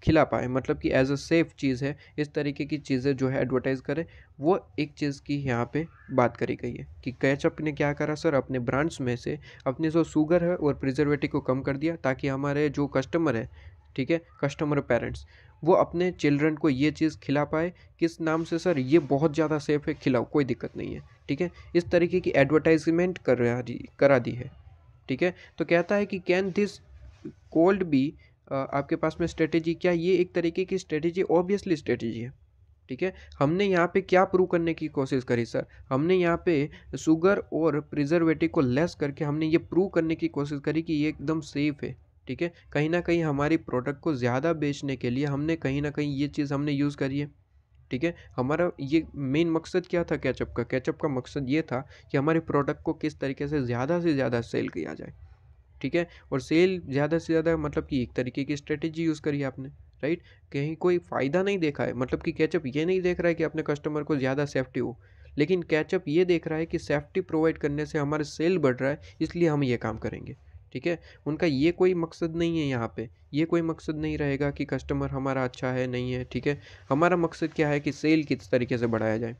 खिला पाए, मतलब कि एज अ सेफ चीज़ है, इस तरीके की चीज़ें जो है एडवर्टाइज़ करे। वो एक चीज़ की यहाँ पे बात करी गई है कि केचप ने क्या करा सर, अपने ब्रांड्स में से अपने जो शुगर है और प्रिजर्वेटिव को कम कर दिया, ताकि हमारे जो कस्टमर है, ठीक है, कस्टमर पेरेंट्स, वो अपने चिल्ड्रन को ये चीज़ खिला पाए। किस नाम से सर, ये बहुत ज़्यादा सेफ है, खिलाओ, कोई दिक्कत नहीं है, ठीक है, इस तरीके की एडवर्टाइजमेंट करा दी है, ठीक है। तो कहता है कि कैन दिस कोल्ड बी आपके पास में स्ट्रेटेजी, क्या ये एक तरीके की स्ट्रेटेजी, ऑब्वियसली स्ट्रेटेजी है, ठीक है। हमने यहाँ पे क्या प्रूव करने की कोशिश करी सर, हमने यहाँ पे शुगर और प्रिजर्वेटिव को लेस करके हमने ये प्रूव करने की कोशिश करी कि ये एकदम सेफ है, ठीक है। कहीं ना कहीं हमारी प्रोडक्ट को ज़्यादा बेचने के लिए हमने कहीं ना कहीं ये चीज़ हमने यूज़ करी है, ठीक है। हमारा ये मेन मकसद क्या था केचप का, केचप का मकसद ये था कि हमारे प्रोडक्ट को किस तरीके से ज़्यादा सेल किया जाए, ठीक है। और सेल ज़्यादा से ज़्यादा मतलब कि एक तरीके की स्ट्रेटेजी यूज़ करी आपने, राइट। कहीं कोई फ़ायदा नहीं देखा है, मतलब कि केचप ये नहीं देख रहा है कि अपने कस्टमर को ज़्यादा सेफ्टी हो, लेकिन केचप ये देख रहा है कि सेफ्टी प्रोवाइड करने से हमारे सेल बढ़ रहा है, इसलिए हम ये काम करेंगे, ठीक है। उनका ये कोई मकसद नहीं है, यहाँ पे ये कोई मकसद नहीं रहेगा कि कस्टमर हमारा अच्छा है नहीं है, ठीक है। हमारा मकसद क्या है कि सेल किस तरीके से बढ़ाया जाए,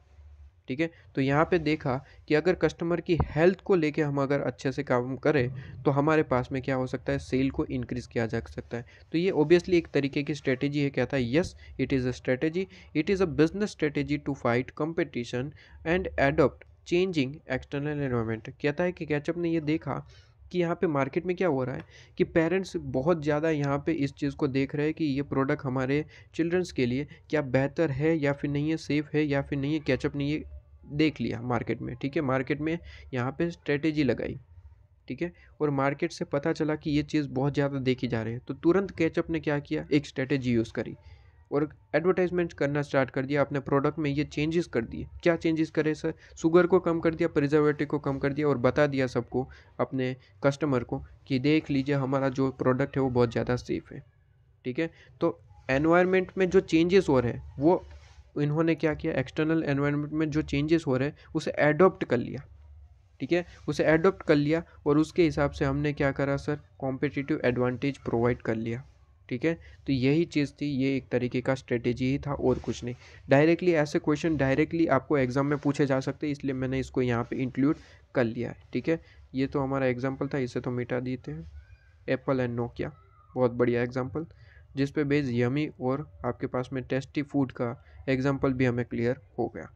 ठीक है। तो यहाँ पे देखा कि अगर कस्टमर की हेल्थ को लेके हम अगर अच्छे से काम करें तो हमारे पास में क्या हो सकता है, सेल को इंक्रीज़ किया जा सकता है। तो ये ओबियसली एक तरीके की स्ट्रेटेजी है। कहता है yes, it is a strategy, it is a business strategy to fight competition and adopt changing external environment. कहता है कि कैचअप ने ये देखा कि यहाँ पे मार्केट में क्या हो रहा है कि पेरेंट्स बहुत ज़्यादा यहाँ पे इस चीज़ को देख रहे हैं कि ये प्रोडक्ट हमारे चिल्ड्रंस के लिए क्या बेहतर है या फिर नहीं है, सेफ़ है या फिर नहीं है। कैचअप ने ये देख लिया मार्केट में, ठीक है, मार्केट में यहाँ पे स्ट्रेटेजी लगाई, ठीक है, और मार्केट से पता चला कि ये चीज़ बहुत ज़्यादा देखी जा रही है, तो तुरंत केचअप ने क्या किया, एक स्ट्रेटेजी यूज़ करी और एडवर्टाइजमेंट करना स्टार्ट कर दिया। अपने प्रोडक्ट में ये चेंजेस कर दिए। क्या चेंजेस करे सर, शुगर को कम कर दिया, प्रिजर्वेटिव को कम कर दिया और बता दिया सबको, अपने कस्टमर को, कि देख लीजिए हमारा जो प्रोडक्ट है वो बहुत ज़्यादा सेफ़ है, ठीक है। तो एनवायरनमेंट में जो चेंजेस हो रहे हैं वो इन्होंने क्या किया, एक्सटर्नल एनवायरनमेंट में जो चेंजेस हो रहे हैं उसे एडॉप्ट कर लिया, ठीक है, उसे एडॉप्ट कर लिया और उसके हिसाब से हमने क्या करा सर, कॉम्पिटिटिव एडवांटेज प्रोवाइड कर लिया, ठीक है। तो यही चीज़ थी, ये एक तरीके का स्ट्रेटेजी ही था और कुछ नहीं। डायरेक्टली ऐसे क्वेश्चन डायरेक्टली आपको एग्जाम में पूछे जा सकते हैं, इसलिए मैंने इसको यहाँ पे इंक्लूड कर लिया है, ठीक है। ये तो हमारा एग्जाम्पल था, इसे तो मिटा देते हैं। एप्पल एंड नोकिया, बहुत बढ़िया एग्जाम्पल, जिस पे बेस यमी और आपके पास में टेस्टी फूड का एग्जाम्पल भी हमें क्लियर हो गया,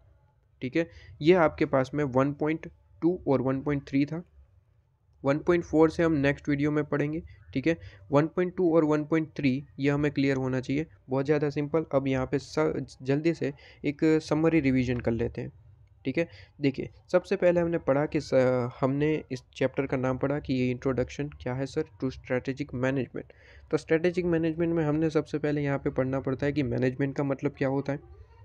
ठीक है। ये आपके पास में 1.2 और 1.3 था। 1.4 से हम नेक्स्ट वीडियो में पढ़ेंगे, ठीक है। 1.2 और 1.3 ये हमें क्लियर होना चाहिए, बहुत ज़्यादा सिंपल। अब यहाँ पे जल्दी से एक समरी रिवीजन कर लेते हैं, ठीक है। देखिए, सबसे पहले हमने पढ़ा कि हमने इस चैप्टर का नाम पढ़ा कि ये इंट्रोडक्शन क्या है सर टू स्ट्रेटेजिक मैनेजमेंट। तो स्ट्रेटेजिक मैनेजमेंट में हमने सबसे पहले यहाँ पे पढ़ना पड़ता है कि मैनेजमेंट का मतलब क्या होता है,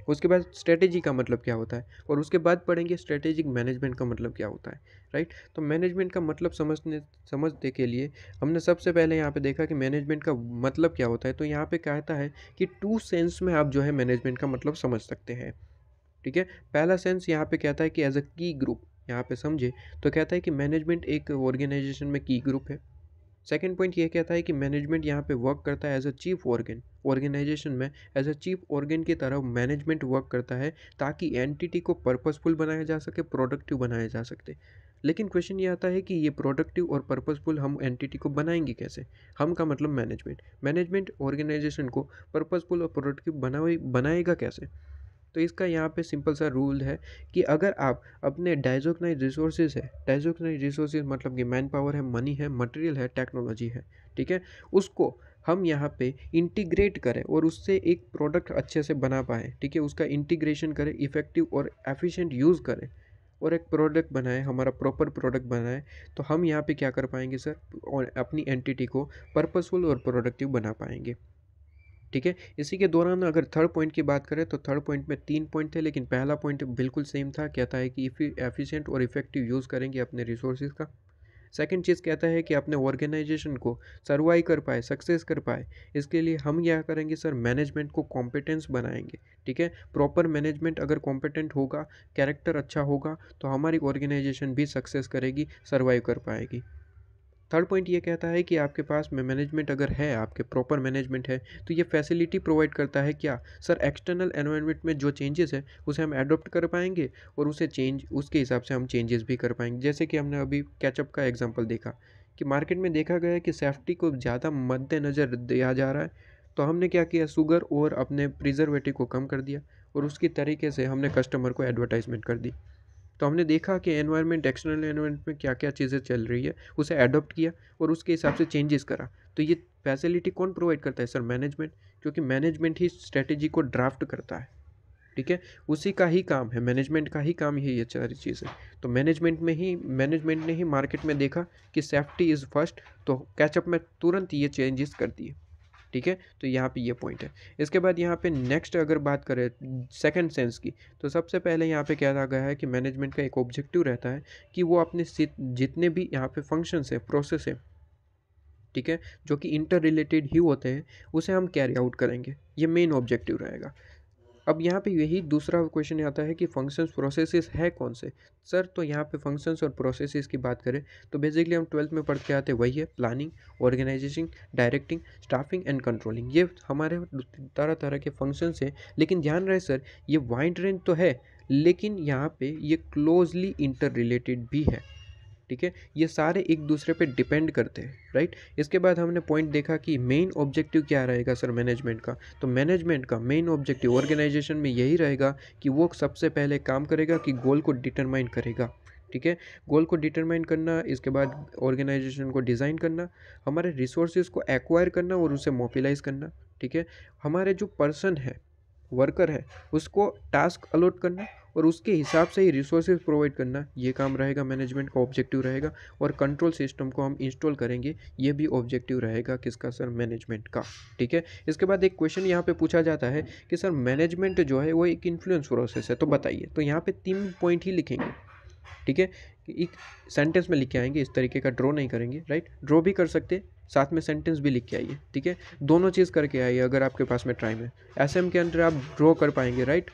उसके बाद स्ट्रेटेजी का मतलब क्या होता है, और उसके बाद पढ़ेंगे स्ट्रेटेजिक मैनेजमेंट का मतलब क्या होता है, राइट। तो मैनेजमेंट का मतलब समझने के लिए हमने सबसे पहले यहाँ पे देखा कि मैनेजमेंट का मतलब क्या होता है। तो यहाँ पे कहता है कि टू सेंस में आप जो है मैनेजमेंट का मतलब समझ सकते हैं, ठीक है। पहला सेंस यहाँ पे कहता है कि एज अ की ग्रुप, यहाँ पे समझे तो कहता है कि मैनेजमेंट एक ऑर्गेनाइजेशन में की ग्रुप है। सेकेंड पॉइंट ये कहता है कि मैनेजमेंट यहाँ पे वर्क करता है as a chief organ, organization में एज अ चीफ ऑर्गन की तरह मैनेजमेंट वर्क करता है ताकि एंटिटी को पर्पसफुल बनाया जा सके, प्रोडक्टिव बनाया जा सकते। लेकिन क्वेश्चन ये आता है कि ये प्रोडक्टिव और पर्पसफुल हम एंटिटी को बनाएंगे कैसे। हम का मतलब मैनेजमेंट, मैनेजमेंट ऑर्गेनाइजेशन को पर्पसफुल और प्रोडक्टिव बनाएगा कैसे। तो इसका यहाँ पे सिंपल सा रूल है कि अगर आप अपने डाइजोक्नाइज रिसोर्सेज है, डाइजोक्नाइज रिसोर्सेज मतलब कि मैन पावर है, मनी है, मटेरियल है, टेक्नोलॉजी है, ठीक है, उसको हम यहाँ पे इंटीग्रेट करें और उससे एक प्रोडक्ट अच्छे से बना पाएँ, ठीक है, उसका इंटीग्रेशन करें, इफेक्टिव और एफिशिएंट यूज़ करें और एक प्रोडक्ट बनाए, हमारा प्रॉपर प्रोडक्ट बनाए, तो हम यहाँ पे क्या कर पाएंगे सर, और अपनी एंटिटी को पर्पसफुल और प्रोडक्टिव बना पाएंगे, ठीक है। इसी के दौरान अगर थर्ड पॉइंट की बात करें तो थर्ड पॉइंट में 3 पॉइंट थे, लेकिन पहला पॉइंट बिल्कुल सेम था, कहता है कि एफिशिएंट और इफेक्टिव यूज़ करेंगे अपने रिसोर्सेज का। सेकंड चीज़ कहता है कि अपने ऑर्गेनाइजेशन को सर्वाइव कर पाए, सक्सेस कर पाए, इसके लिए हम क्या करेंगे सर, मैनेजमेंट को कॉम्पिटेंस बनाएंगे, ठीक है। प्रॉपर मैनेजमेंट अगर कॉम्पिटेंट होगा, कैरेक्टर अच्छा होगा, तो हमारी ऑर्गेनाइजेशन भी सक्सेस करेगी, सर्वाइव कर पाएगी। थर्ड पॉइंट ये कहता है कि आपके पास में मैनेजमेंट अगर है, आपके प्रॉपर मैनेजमेंट है, तो ये फैसिलिटी प्रोवाइड करता है क्या सर, एक्सटर्नल एनवायरनमेंट में जो चेंजेस है उसे हम अडॉप्ट कर पाएंगे और उसे उसके हिसाब से हम चेंजेस भी कर पाएंगे। जैसे कि हमने अभी कैचअप का एग्जांपल देखा कि मार्केट में देखा गया है कि सेफ्टी को ज़्यादा मद्देनज़र दिया जा रहा है, तो हमने क्या किया, शुगर और अपने प्रिजर्वेटिव को कम कर दिया और उसकी तरीके से हमने कस्टमर को एडवर्टाइजमेंट कर दी। तो हमने देखा कि एनवायरनमेंट, एक्सटर्नल एनवायरनमेंट में क्या क्या चीज़ें चल रही है, उसे अडॉप्ट किया और उसके हिसाब से चेंजेस करा। तो ये फैसिलिटी कौन प्रोवाइड करता है सर, मैनेजमेंट, क्योंकि मैनेजमेंट ही स्ट्रेटेजी को ड्राफ्ट करता है, ठीक है। उसी का ही काम है, मैनेजमेंट का ही काम ही ये सारी चीज़ें। तो मैनेजमेंट ने ही मार्केट में देखा कि सेफ्टी इज़ फर्स्ट, तो कैचअप में तुरंत ये चेंजेस कर दिए, ठीक है। तो यहाँ पे ये पॉइंट है। इसके बाद यहाँ पे नेक्स्ट अगर बात करें सेकंड सेंस की, तो सबसे पहले यहाँ पे क्या कहा गया है कि मैनेजमेंट का एक ऑब्जेक्टिव रहता है कि वो अपने जितने भी यहाँ पे फंक्शंस है, प्रोसेस है, ठीक है, जो कि इंटर रिलेटेड ही होते हैं, उसे हम कैरी आउट करेंगे, ये मेन ऑब्जेक्टिव रहेगा। अब यहाँ पे यही दूसरा क्वेश्चन आता है कि फंक्शंस प्रोसेसेस है कौन से सर। तो यहाँ पे फंक्शंस और प्रोसेसेस की बात करें तो बेसिकली हम 12th में पढ़ के आते हैं, वही है planning, organisation, directing, staffing and controlling. ये हमारे तरह तरह के फंक्शंस हैं, लेकिन ध्यान रहे सर, ये वाइड रेंज तो है, लेकिन यहाँ पे ये क्लोजली इंटर रिलेटेड भी है, ठीक है। ये सारे एक दूसरे पे डिपेंड करते हैं, राइट। इसके बाद हमने पॉइंट देखा कि मेन ऑब्जेक्टिव क्या रहेगा सर मैनेजमेंट का। तो मैनेजमेंट का मेन ऑब्जेक्टिव ऑर्गेनाइजेशन में यही रहेगा कि वो सबसे पहले काम करेगा कि गोल को डिटरमाइन करेगा, ठीक है। गोल को डिटरमाइन करना, इसके बाद ऑर्गेनाइजेशन को डिज़ाइन करना, हमारे रिसोर्सेज को एक्वायर करना और उसे मोबिलाइज करना, ठीक है। हमारे जो पर्सन है, वर्कर है, उसको टास्क अलॉट करना और उसके हिसाब से ही रिसोर्सेज प्रोवाइड करना, ये काम रहेगा मैनेजमेंट का ऑब्जेक्टिव रहेगा। और कंट्रोल सिस्टम को हम इंस्टॉल करेंगे, ये भी ऑब्जेक्टिव रहेगा किसका सर, मैनेजमेंट का, ठीक है। इसके बाद एक क्वेश्चन यहाँ पे पूछा जाता है कि सर मैनेजमेंट जो है वो एक इन्फ्लुएंस प्रोसेस है, तो बताइए। तो यहाँ पे 3 पॉइंट ही लिखेंगे, ठीक है, एक सेंटेंस में लिख के आएंगे, इस तरीके का ड्रॉ नहीं करेंगे, राइट। ड्रॉ भी कर सकते, साथ में सेंटेंस भी लिख के आइए, ठीक है, दोनों चीज़ करके आइए अगर आपके पास में टाइम है। एसएम के अंदर आप ड्रॉ कर पाएंगे, राइट,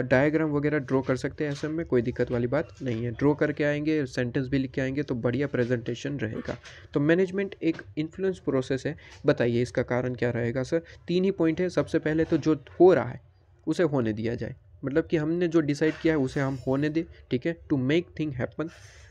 डायग्राम वगैरह ड्रॉ कर सकते हैं एसएम में, कोई दिक्कत वाली बात नहीं है। ड्रॉ करके आएंगे, सेंटेंस भी लिख के आएंगे, तो बढ़िया प्रेजेंटेशन रहेगा। तो मैनेजमेंट एक इन्फ्लुएंस प्रोसेस है, बताइए इसका कारण क्या रहेगा सर। 3 ही पॉइंट है, सबसे पहले तो जो हो रहा है उसे होने दिया जाए, मतलब कि हमने जो डिसाइड किया है उसे हम होने दें, ठीक है, टू मेक थिंग हैपन।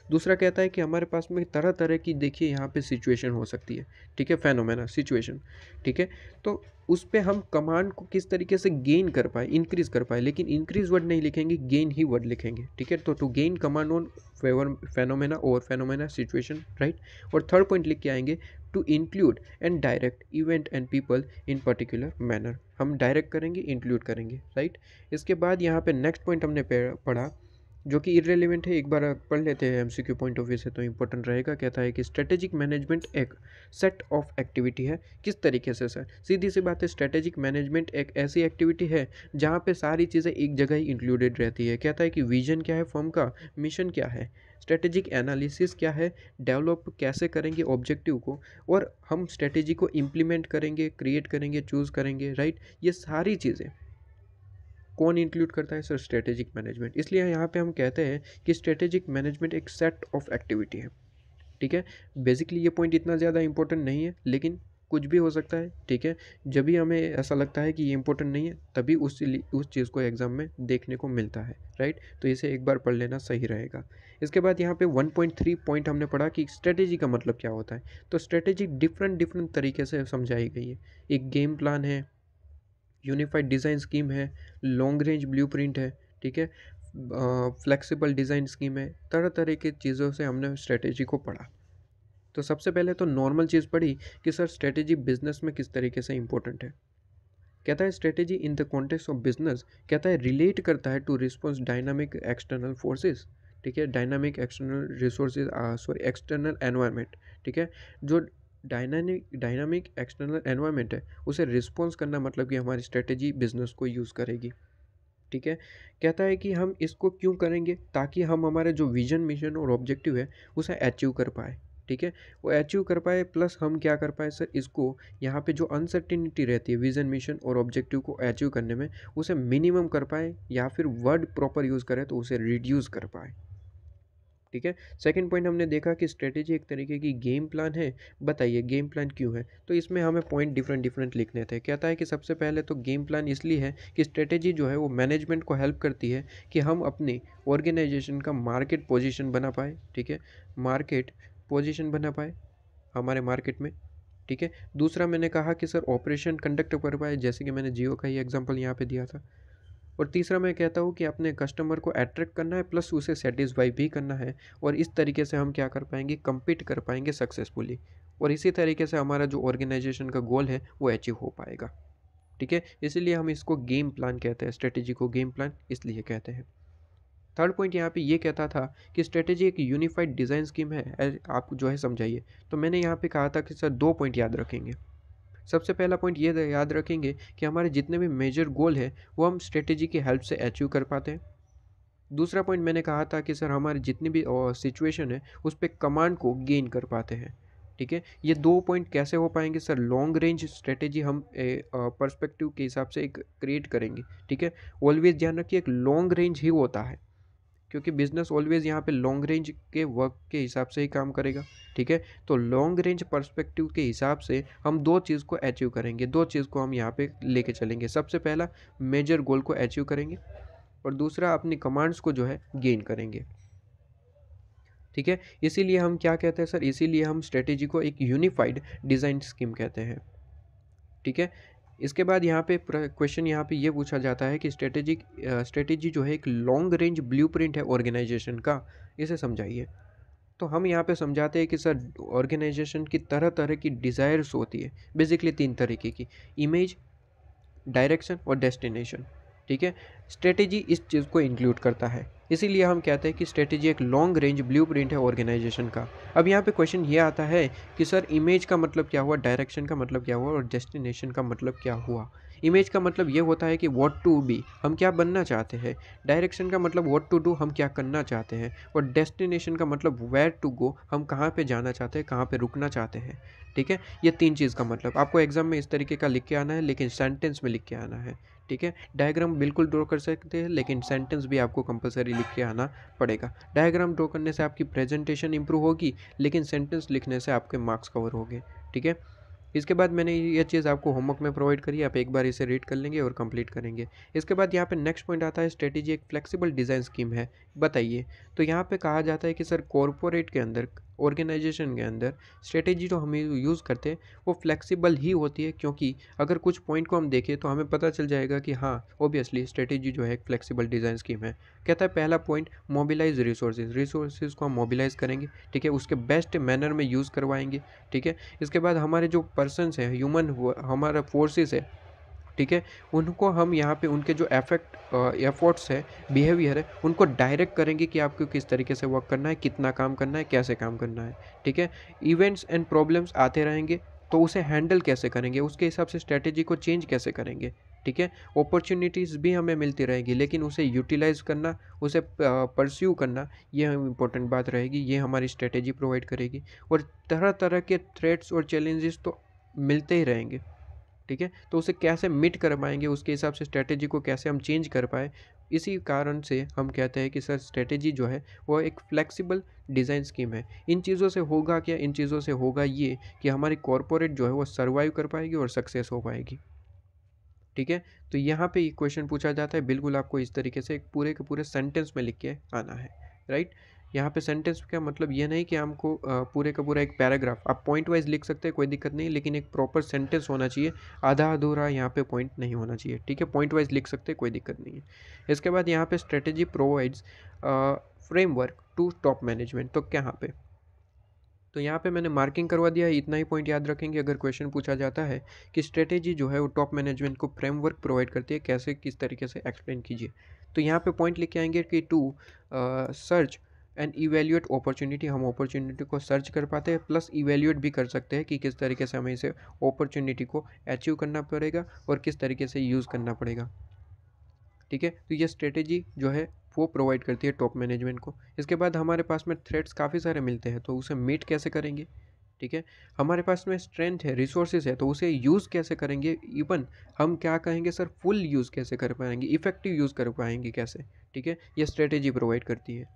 दूसरा कहता है कि हमारे पास में तरह तरह की, देखिए यहाँ पे सिचुएशन हो सकती है, ठीक है, फेनोमेना सिचुएशन, ठीक है। तो उस पर हम कमांड को किस तरीके से गेन कर पाए, इंक्रीज़ कर पाए, लेकिन इंक्रीज वर्ड नहीं लिखेंगे, गेन ही वर्ड लिखेंगे, ठीक है। तो to gain command on phenomena और फेनोमेना सिचुएशन, राइट। और थर्ड पॉइंट लिख के आएंगे, to include and direct event and people in particular manner, हम डायरेक्ट करेंगे, इंक्लूड करेंगे, राइट। इसके बाद यहाँ पे नेक्स्ट पॉइंट हमने पढ़ा जो कि इररिलेवेंट है, एक बार आप पढ़ लेते हैं एमसीक्यू पॉइंट ऑफ व्यू से तो इंपॉर्टेंट रहेगा। कहता है कि स्ट्रेटेजिक मैनेजमेंट एक सेट ऑफ एक्टिविटी है। किस तरीके से सर? सीधी सी बात है, स्ट्रेटेजिक मैनेजमेंट एक ऐसी एक्टिविटी है जहाँ पे सारी चीज़ें एक जगह ही इंक्लूडेड रहती है। कहता है कि विजन क्या है फर्म का, मिशन क्या है, स्ट्रेटेजिक एनालिसिस क्या है, डेवलप कैसे करेंगे ऑब्जेक्टिव को, और हम स्ट्रेटेजी को इम्प्लीमेंट करेंगे, क्रिएट करेंगे, चूज़ करेंगे, राइट। ये सारी चीज़ें कौन इंक्लूड करता है सर? Strategic management. इसलिए यहाँ पे हम कहते हैं कि स्ट्रेटेजिक मैनेजमेंट एक सेट ऑफ एक्टिविटी है, ठीक है। बेसिकली ये पॉइंट इतना ज़्यादा इंपॉर्टेंट नहीं है, लेकिन कुछ भी हो सकता है, ठीक है। जब भी हमें ऐसा लगता है कि ये इंपॉर्टेंट नहीं है, तभी उस चीज़ को एग्जाम में देखने को मिलता है, राइट। तो इसे एक बार पढ़ लेना सही रहेगा। इसके बाद यहाँ पे 1.3 पॉइंट हमने पढ़ा कि स्ट्रेटेजी का मतलब क्या होता है। तो स्ट्रेटेजी डिफरेंट डिफरेंट तरीके से समझाई गई है। एक गेम प्लान है, यूनिफाइड डिज़ाइन स्कीम है, लॉन्ग रेंज ब्लूप्रिंट है, ठीक है, फ्लेक्सिबल डिज़ाइन स्कीम है। तरह तरह की चीज़ों से हमने स्ट्रेटेजी को पढ़ा। तो सबसे पहले तो नॉर्मल चीज़ पढ़ी कि सर स्ट्रेटेजी बिजनेस में किस तरीके से इंपॉर्टेंट है। कहता है strategy in the context of business, कहता है रिलेट करता है to response dynamic external forces, ठीक है, dynamic external resources, sorry external environment, ठीक है। जो डायनामिक एक्सटर्नल एनवायरनमेंट है उसे रिस्पॉन्स करना, मतलब कि हमारी स्ट्रेटेजी बिजनेस को यूज़ करेगी, ठीक है। कहता है कि हम इसको क्यों करेंगे, ताकि हम हमारे जो विजन, मिशन और ऑब्जेक्टिव है उसे अचीव कर पाए, ठीक है। वो अचीव कर पाए, प्लस हम क्या कर पाए सर, इसको यहाँ पे जो अनसर्टिनिटी रहती है विजन, मिशन और ऑब्जेक्टिव को अचीव करने में, उसे मिनिमम कर पाए, या फिर वर्ड प्रॉपर यूज़ करें तो उसे रिड्यूस कर पाए, ठीक है। सेकंड पॉइंट हमने देखा कि स्ट्रेटेजी एक तरीके की गेम प्लान है। बताइए गेम प्लान क्यों है? तो इसमें हमें पॉइंट डिफरेंट डिफरेंट लिखने थे। कहता है कि सबसे पहले तो गेम प्लान इसलिए है कि स्ट्रेटेजी जो है वो मैनेजमेंट को हेल्प करती है कि हम अपने ऑर्गेनाइजेशन का मार्केट पोजीशन बना पाए, ठीक है, मार्केट पोजीशन बना पाए हमारे मार्केट में, ठीक है। दूसरा मैंने कहा कि सर ऑपरेशन कंडक्ट कर पाए, जैसे कि मैंने जियो का ही एग्जांपल यहाँ पे दिया था। और तीसरा मैं कहता हूँ कि अपने कस्टमर को अट्रैक्ट करना है, प्लस उसे सेटिस्फाई भी करना है, और इस तरीके से हम क्या कर पाएंगे, कम्पीट कर पाएंगे सक्सेसफुली, और इसी तरीके से हमारा जो ऑर्गेनाइजेशन का गोल है वो अचीव हो पाएगा, ठीक है। इसीलिए हम इसको गेम प्लान कहते हैं, स्ट्रेटेजी को गेम प्लान इसलिए कहते हैं। थर्ड पॉइंट यहाँ पे ये कहता था कि स्ट्रेटेजी एक यूनिफाइड डिज़ाइन स्कीम है, आप जो है समझाइए। तो मैंने यहाँ पे कहा था कि सर 2 पॉइंट याद रखेंगे। सबसे पहला पॉइंट ये याद रखेंगे कि हमारे जितने भी मेजर गोल है वो हम स्ट्रेटेजी की हेल्प से अचीव कर पाते हैं। दूसरा पॉइंट मैंने कहा था कि सर हमारी जितनी भी सिचुएशन है उस पर कमांड को गेन कर पाते हैं, ठीक है। ये 2 पॉइंट कैसे हो पाएंगे सर? लॉन्ग रेंज स्ट्रेटेजी हम पर्सपेक्टिव के हिसाब से एक क्रिएट करेंगे, ठीक है। ऑलवेज ध्यान रखिए एक लॉन्ग रेंज ही होता है, क्योंकि बिजनेस ऑलवेज यहाँ पे लॉन्ग रेंज के वर्क के हिसाब से ही काम करेगा, ठीक है। तो लॉन्ग रेंज पर्सपेक्टिव के हिसाब से हम दो चीज़ को अचीव करेंगे, दो चीज़ को हम यहाँ पे लेके चलेंगे। सबसे पहला मेजर गोल को अचीव करेंगे, और दूसरा अपनी कमांड्स को जो है गेन करेंगे, ठीक है। इसीलिए हम क्या कहते हैं सर, इसीलिए हम स्ट्रेटेजी को एक यूनिफाइड डिज़ाइन स्कीम कहते हैं, ठीक है। इसके बाद यहाँ पे क्वेश्चन यहाँ पे ये पूछा जाता है कि स्ट्रेटेजी जो है एक लॉन्ग रेंज ब्लूप्रिंट है ऑर्गेनाइजेशन का, इसे समझाइए। तो हम यहाँ पे समझाते हैं कि सर ऑर्गेनाइजेशन की तरह तरह की डिज़ायर्स होती है, बेसिकली 3 तरीके की, इमेज, डायरेक्शन और डेस्टिनेशन, ठीक है। स्ट्रेटेजी इस चीज़ को इंक्लूड करता है, इसीलिए हम कहते हैं कि स्ट्रेटेजी एक लॉन्ग रेंज ब्लूप्रिंट है ऑर्गेनाइजेशन का। अब यहाँ पे क्वेश्चन ये आता है कि सर इमेज का मतलब क्या हुआ, डायरेक्शन का मतलब क्या हुआ, और डेस्टिनेशन का मतलब क्या हुआ। इमेज का मतलब ये होता है कि व्हाट टू बी, हम क्या बनना चाहते हैं। डायरेक्शन का मतलब व्हाट टू डू, हम क्या करना चाहते हैं। और डेस्टिनेशन का मतलब वेयर टू गो, हम कहाँ पे जाना चाहते हैं, कहाँ पे रुकना चाहते हैं, ठीक है। ये 3 चीज़ का मतलब आपको एग्जाम में इस तरीके का लिख के आना है, लेकिन सेंटेंस में लिख के आना है, ठीक है। डायग्राम बिल्कुल ड्रॉ कर सकते हैं, लेकिन सेंटेंस भी आपको कंपलसरी लिख के आना पड़ेगा। डायग्राम ड्रॉ करने से आपकी प्रेजेंटेशन इंप्रूव होगी, लेकिन सेंटेंस लिखने से आपके मार्क्स कवर होंगे, ठीक है। इसके बाद मैंने ये चीज़ आपको होमवर्क में प्रोवाइड करी, आप एक बार इसे रीड कर लेंगे और कंप्लीट करेंगे। इसके बाद यहाँ पे नेक्स्ट पॉइंट आता है, स्ट्रेटेजी एक फ्लेक्सिबल डिज़ाइन स्कीम है, बताइए। तो यहाँ पे कहा जाता है कि सर कॉरपोरेट के अंदर, ऑर्गेनाइजेशन के अंदर स्ट्रेटेजी जो हम यूज़ करते हैं वो फ्लेक्सिबल ही होती है, क्योंकि अगर कुछ पॉइंट को हम देखें तो हमें पता चल जाएगा कि हाँ ऑब्वियसली स्ट्रेटेजी जो है एक फ्लेक्सिबल डिज़ाइन स्कीम है। कहता है पहला पॉइंट, मोबिलाइज रिसोर्सेज को हम मोबिलाइज करेंगे, ठीक है, उसके बेस्ट मैनर में यूज़ करवाएंगे, ठीक है। इसके बाद हमारे जो पर्सनस हैं, ह्यूमन हमारा फोर्सेस है, ठीक है। उनको हम यहाँ पे उनके जो एफर्ट्स है, बिहेवियर है, उनको डायरेक्ट करेंगे कि आपको किस तरीके से वर्क करना है, कितना काम करना है, कैसे काम करना है, ठीक है। इवेंट्स एंड प्रॉब्लम्स आते रहेंगे, तो उसे हैंडल कैसे करेंगे, उसके हिसाब से स्ट्रेटेजी को चेंज कैसे करेंगे, ठीक है। अपॉर्चुनिटीज़ भी हमें मिलती रहेगी, लेकिन उसे यूटिलाइज़ करना, उसे परस्यू करना, ये इम्पोर्टेंट बात रहेगी, ये हमारी स्ट्रेटेजी प्रोवाइड करेगी। और तरह तरह के थ्रेट्स और चैलेंजेस तो मिलते ही रहेंगे, ठीक है। तो उसे कैसे मिट कर पाएंगे, उसके हिसाब से स्ट्रेटेजी को कैसे हम चेंज कर पाए, इसी कारण से हम कहते हैं कि सर स्ट्रेटेजी जो है वो एक फ्लेक्सिबल डिज़ाइन स्कीम है। इन चीज़ों से होगा क्या, इन चीज़ों से होगा ये कि हमारी कॉरपोरेट जो है वो सर्वाइव कर पाएगी और सक्सेस हो पाएगी, ठीक है। तो यहाँ पे क्वेश्चन पूछा जाता है, बिल्कुल आपको इस तरीके से एक पूरे के पूरे सेंटेंस में लिख के आना है, राइट। यहाँ पे सेंटेंस का मतलब ये नहीं कि हमको पूरे का पूरा एक पैराग्राफ, आप पॉइंट वाइज लिख सकते हैं, कोई दिक्कत नहीं, लेकिन एक प्रॉपर सेंटेंस होना चाहिए, आधा अधूरा यहाँ पे पॉइंट नहीं होना चाहिए, ठीक है। पॉइंट वाइज लिख सकते हैं, कोई दिक्कत नहीं है। इसके बाद यहाँ पे strategy provides framework to top management, तो कहाँ पे, तो यहाँ पे मैंने मार्किंग करवा दिया है, इतना ही पॉइंट याद रखेंगे। अगर क्वेश्चन पूछा जाता है कि स्ट्रेटेजी जो है वो टॉप मैनेजमेंट को फ्रेमवर्क प्रोवाइड करती है, कैसे, किस तरीके से, एक्सप्लेन कीजिए। तो यहाँ पे पॉइंट लिख के आएंगे कि to search and evaluate opportunity, हम अपॉर्चुनिटी को सर्च कर पाते हैं, प्लस इवेल्यूएट भी कर सकते हैं कि किस तरीके से हमें इसे अपॉर्चुनिटी को अचीव करना पड़ेगा और किस तरीके से यूज़ करना पड़ेगा, ठीक है। तो ये स्ट्रेटेजी जो है वो प्रोवाइड करती है टॉप मैनेजमेंट को। इसके बाद हमारे पास में थ्रेट्स काफ़ी सारे मिलते हैं, तो उसे मीट कैसे करेंगे, ठीक है। हमारे पास में स्ट्रेंथ है, रिसोर्सेज है, तो उसे यूज़ कैसे करेंगे, इवन हम क्या कहेंगे सर, फुल यूज़ कैसे कर पाएंगे, इफेक्टिव यूज़ कर पाएंगे कैसे, ठीक है, ये स्ट्रेटेजी प्रोवाइड करती है।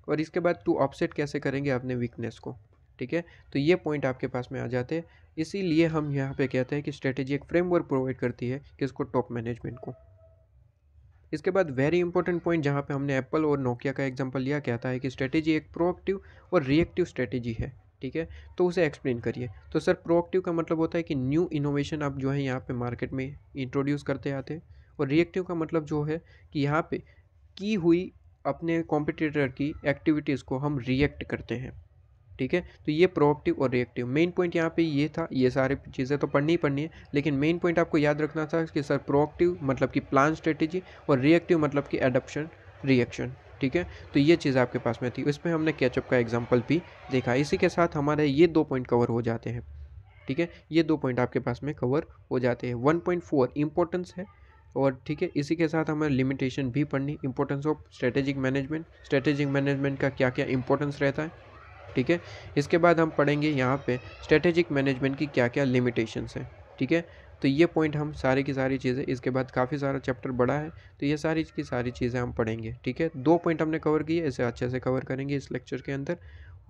और इसके बाद टू ऑफसेट कैसे करेंगे अपने वीकनेस को, ठीक है। तो ये पॉइंट आपके पास में आ जाते हैं, इसीलिए हम यहाँ पे कहते हैं कि स्ट्रेटेजी एक फ्रेमवर्क प्रोवाइड करती है किसको, टॉप मैनेजमेंट को। इसके बाद वेरी इंपॉर्टेंट पॉइंट, जहाँ पे हमने एप्पल और नोकिया का एग्जांपल लिया, कहता है कि स्ट्रेटेजी एक प्रोएक्टिव और रिएक्टिव स्ट्रेटेजी है, ठीक है। तो उसे एक्सप्लेन करिए। तो सर प्रोएक्टिव का मतलब होता है कि न्यू इनोवेशन आप जो है यहाँ पे मार्केट में इंट्रोड्यूस करते आते हैं, और रिएक्टिव का मतलब जो है कि यहाँ पे की हुई अपने कॉम्पिटिटर की एक्टिविटीज़ को हम रिएक्ट करते हैं, ठीक है। तो ये प्रोएक्टिव और रिएक्टिव मेन पॉइंट यहाँ पे ये था। ये सारी चीज़ें तो पढ़नी ही पढ़नी है, लेकिन मेन पॉइंट आपको याद रखना था कि सर प्रोएक्टिव मतलब कि प्लान स्ट्रेटेजी, और रिएक्टिव मतलब कि एडप्शन रिएक्शन, ठीक है। तो ये चीज़ आपके पास में थी, इसमें हमने कैचअप का एग्जाम्पल भी देखा। इसी के साथ हमारे ये 2 पॉइंट कवर हो जाते हैं, ठीक है। ये 2 पॉइंट आपके पास में कवर हो जाते हैं। 1.4 इंपॉर्टेंस है, और ठीक है, इसी के साथ हमें लिमिटेशन भी पढ़नी, importance of strategic management, strategic management का क्या क्या इंपॉर्टेंस रहता है, ठीक है। इसके बाद हम पढ़ेंगे यहाँ पे स्ट्रेटेजिक मैनेजमेंट की क्या क्या लिमिटेशंस हैं, ठीक है। तो ये पॉइंट हम सारी की सारी चीज़ें, इसके बाद काफ़ी सारा चैप्टर बड़ा है, तो ये सारी की सारी चीज़ें हम पढ़ेंगे, ठीक है। 2 पॉइंट हमने कवर किए, इसे अच्छे से कवर करेंगे इस लेक्चर के अंदर,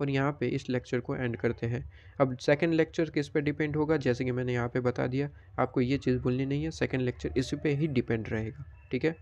और यहाँ पे इस लेक्चर को एंड करते हैं। अब सेकंड लेक्चर किस पे डिपेंड होगा, जैसे कि मैंने यहाँ पे बता दिया, आपको ये चीज़ भूलनी नहीं है, सेकंड लेक्चर इसी पे ही डिपेंड रहेगा, ठीक है।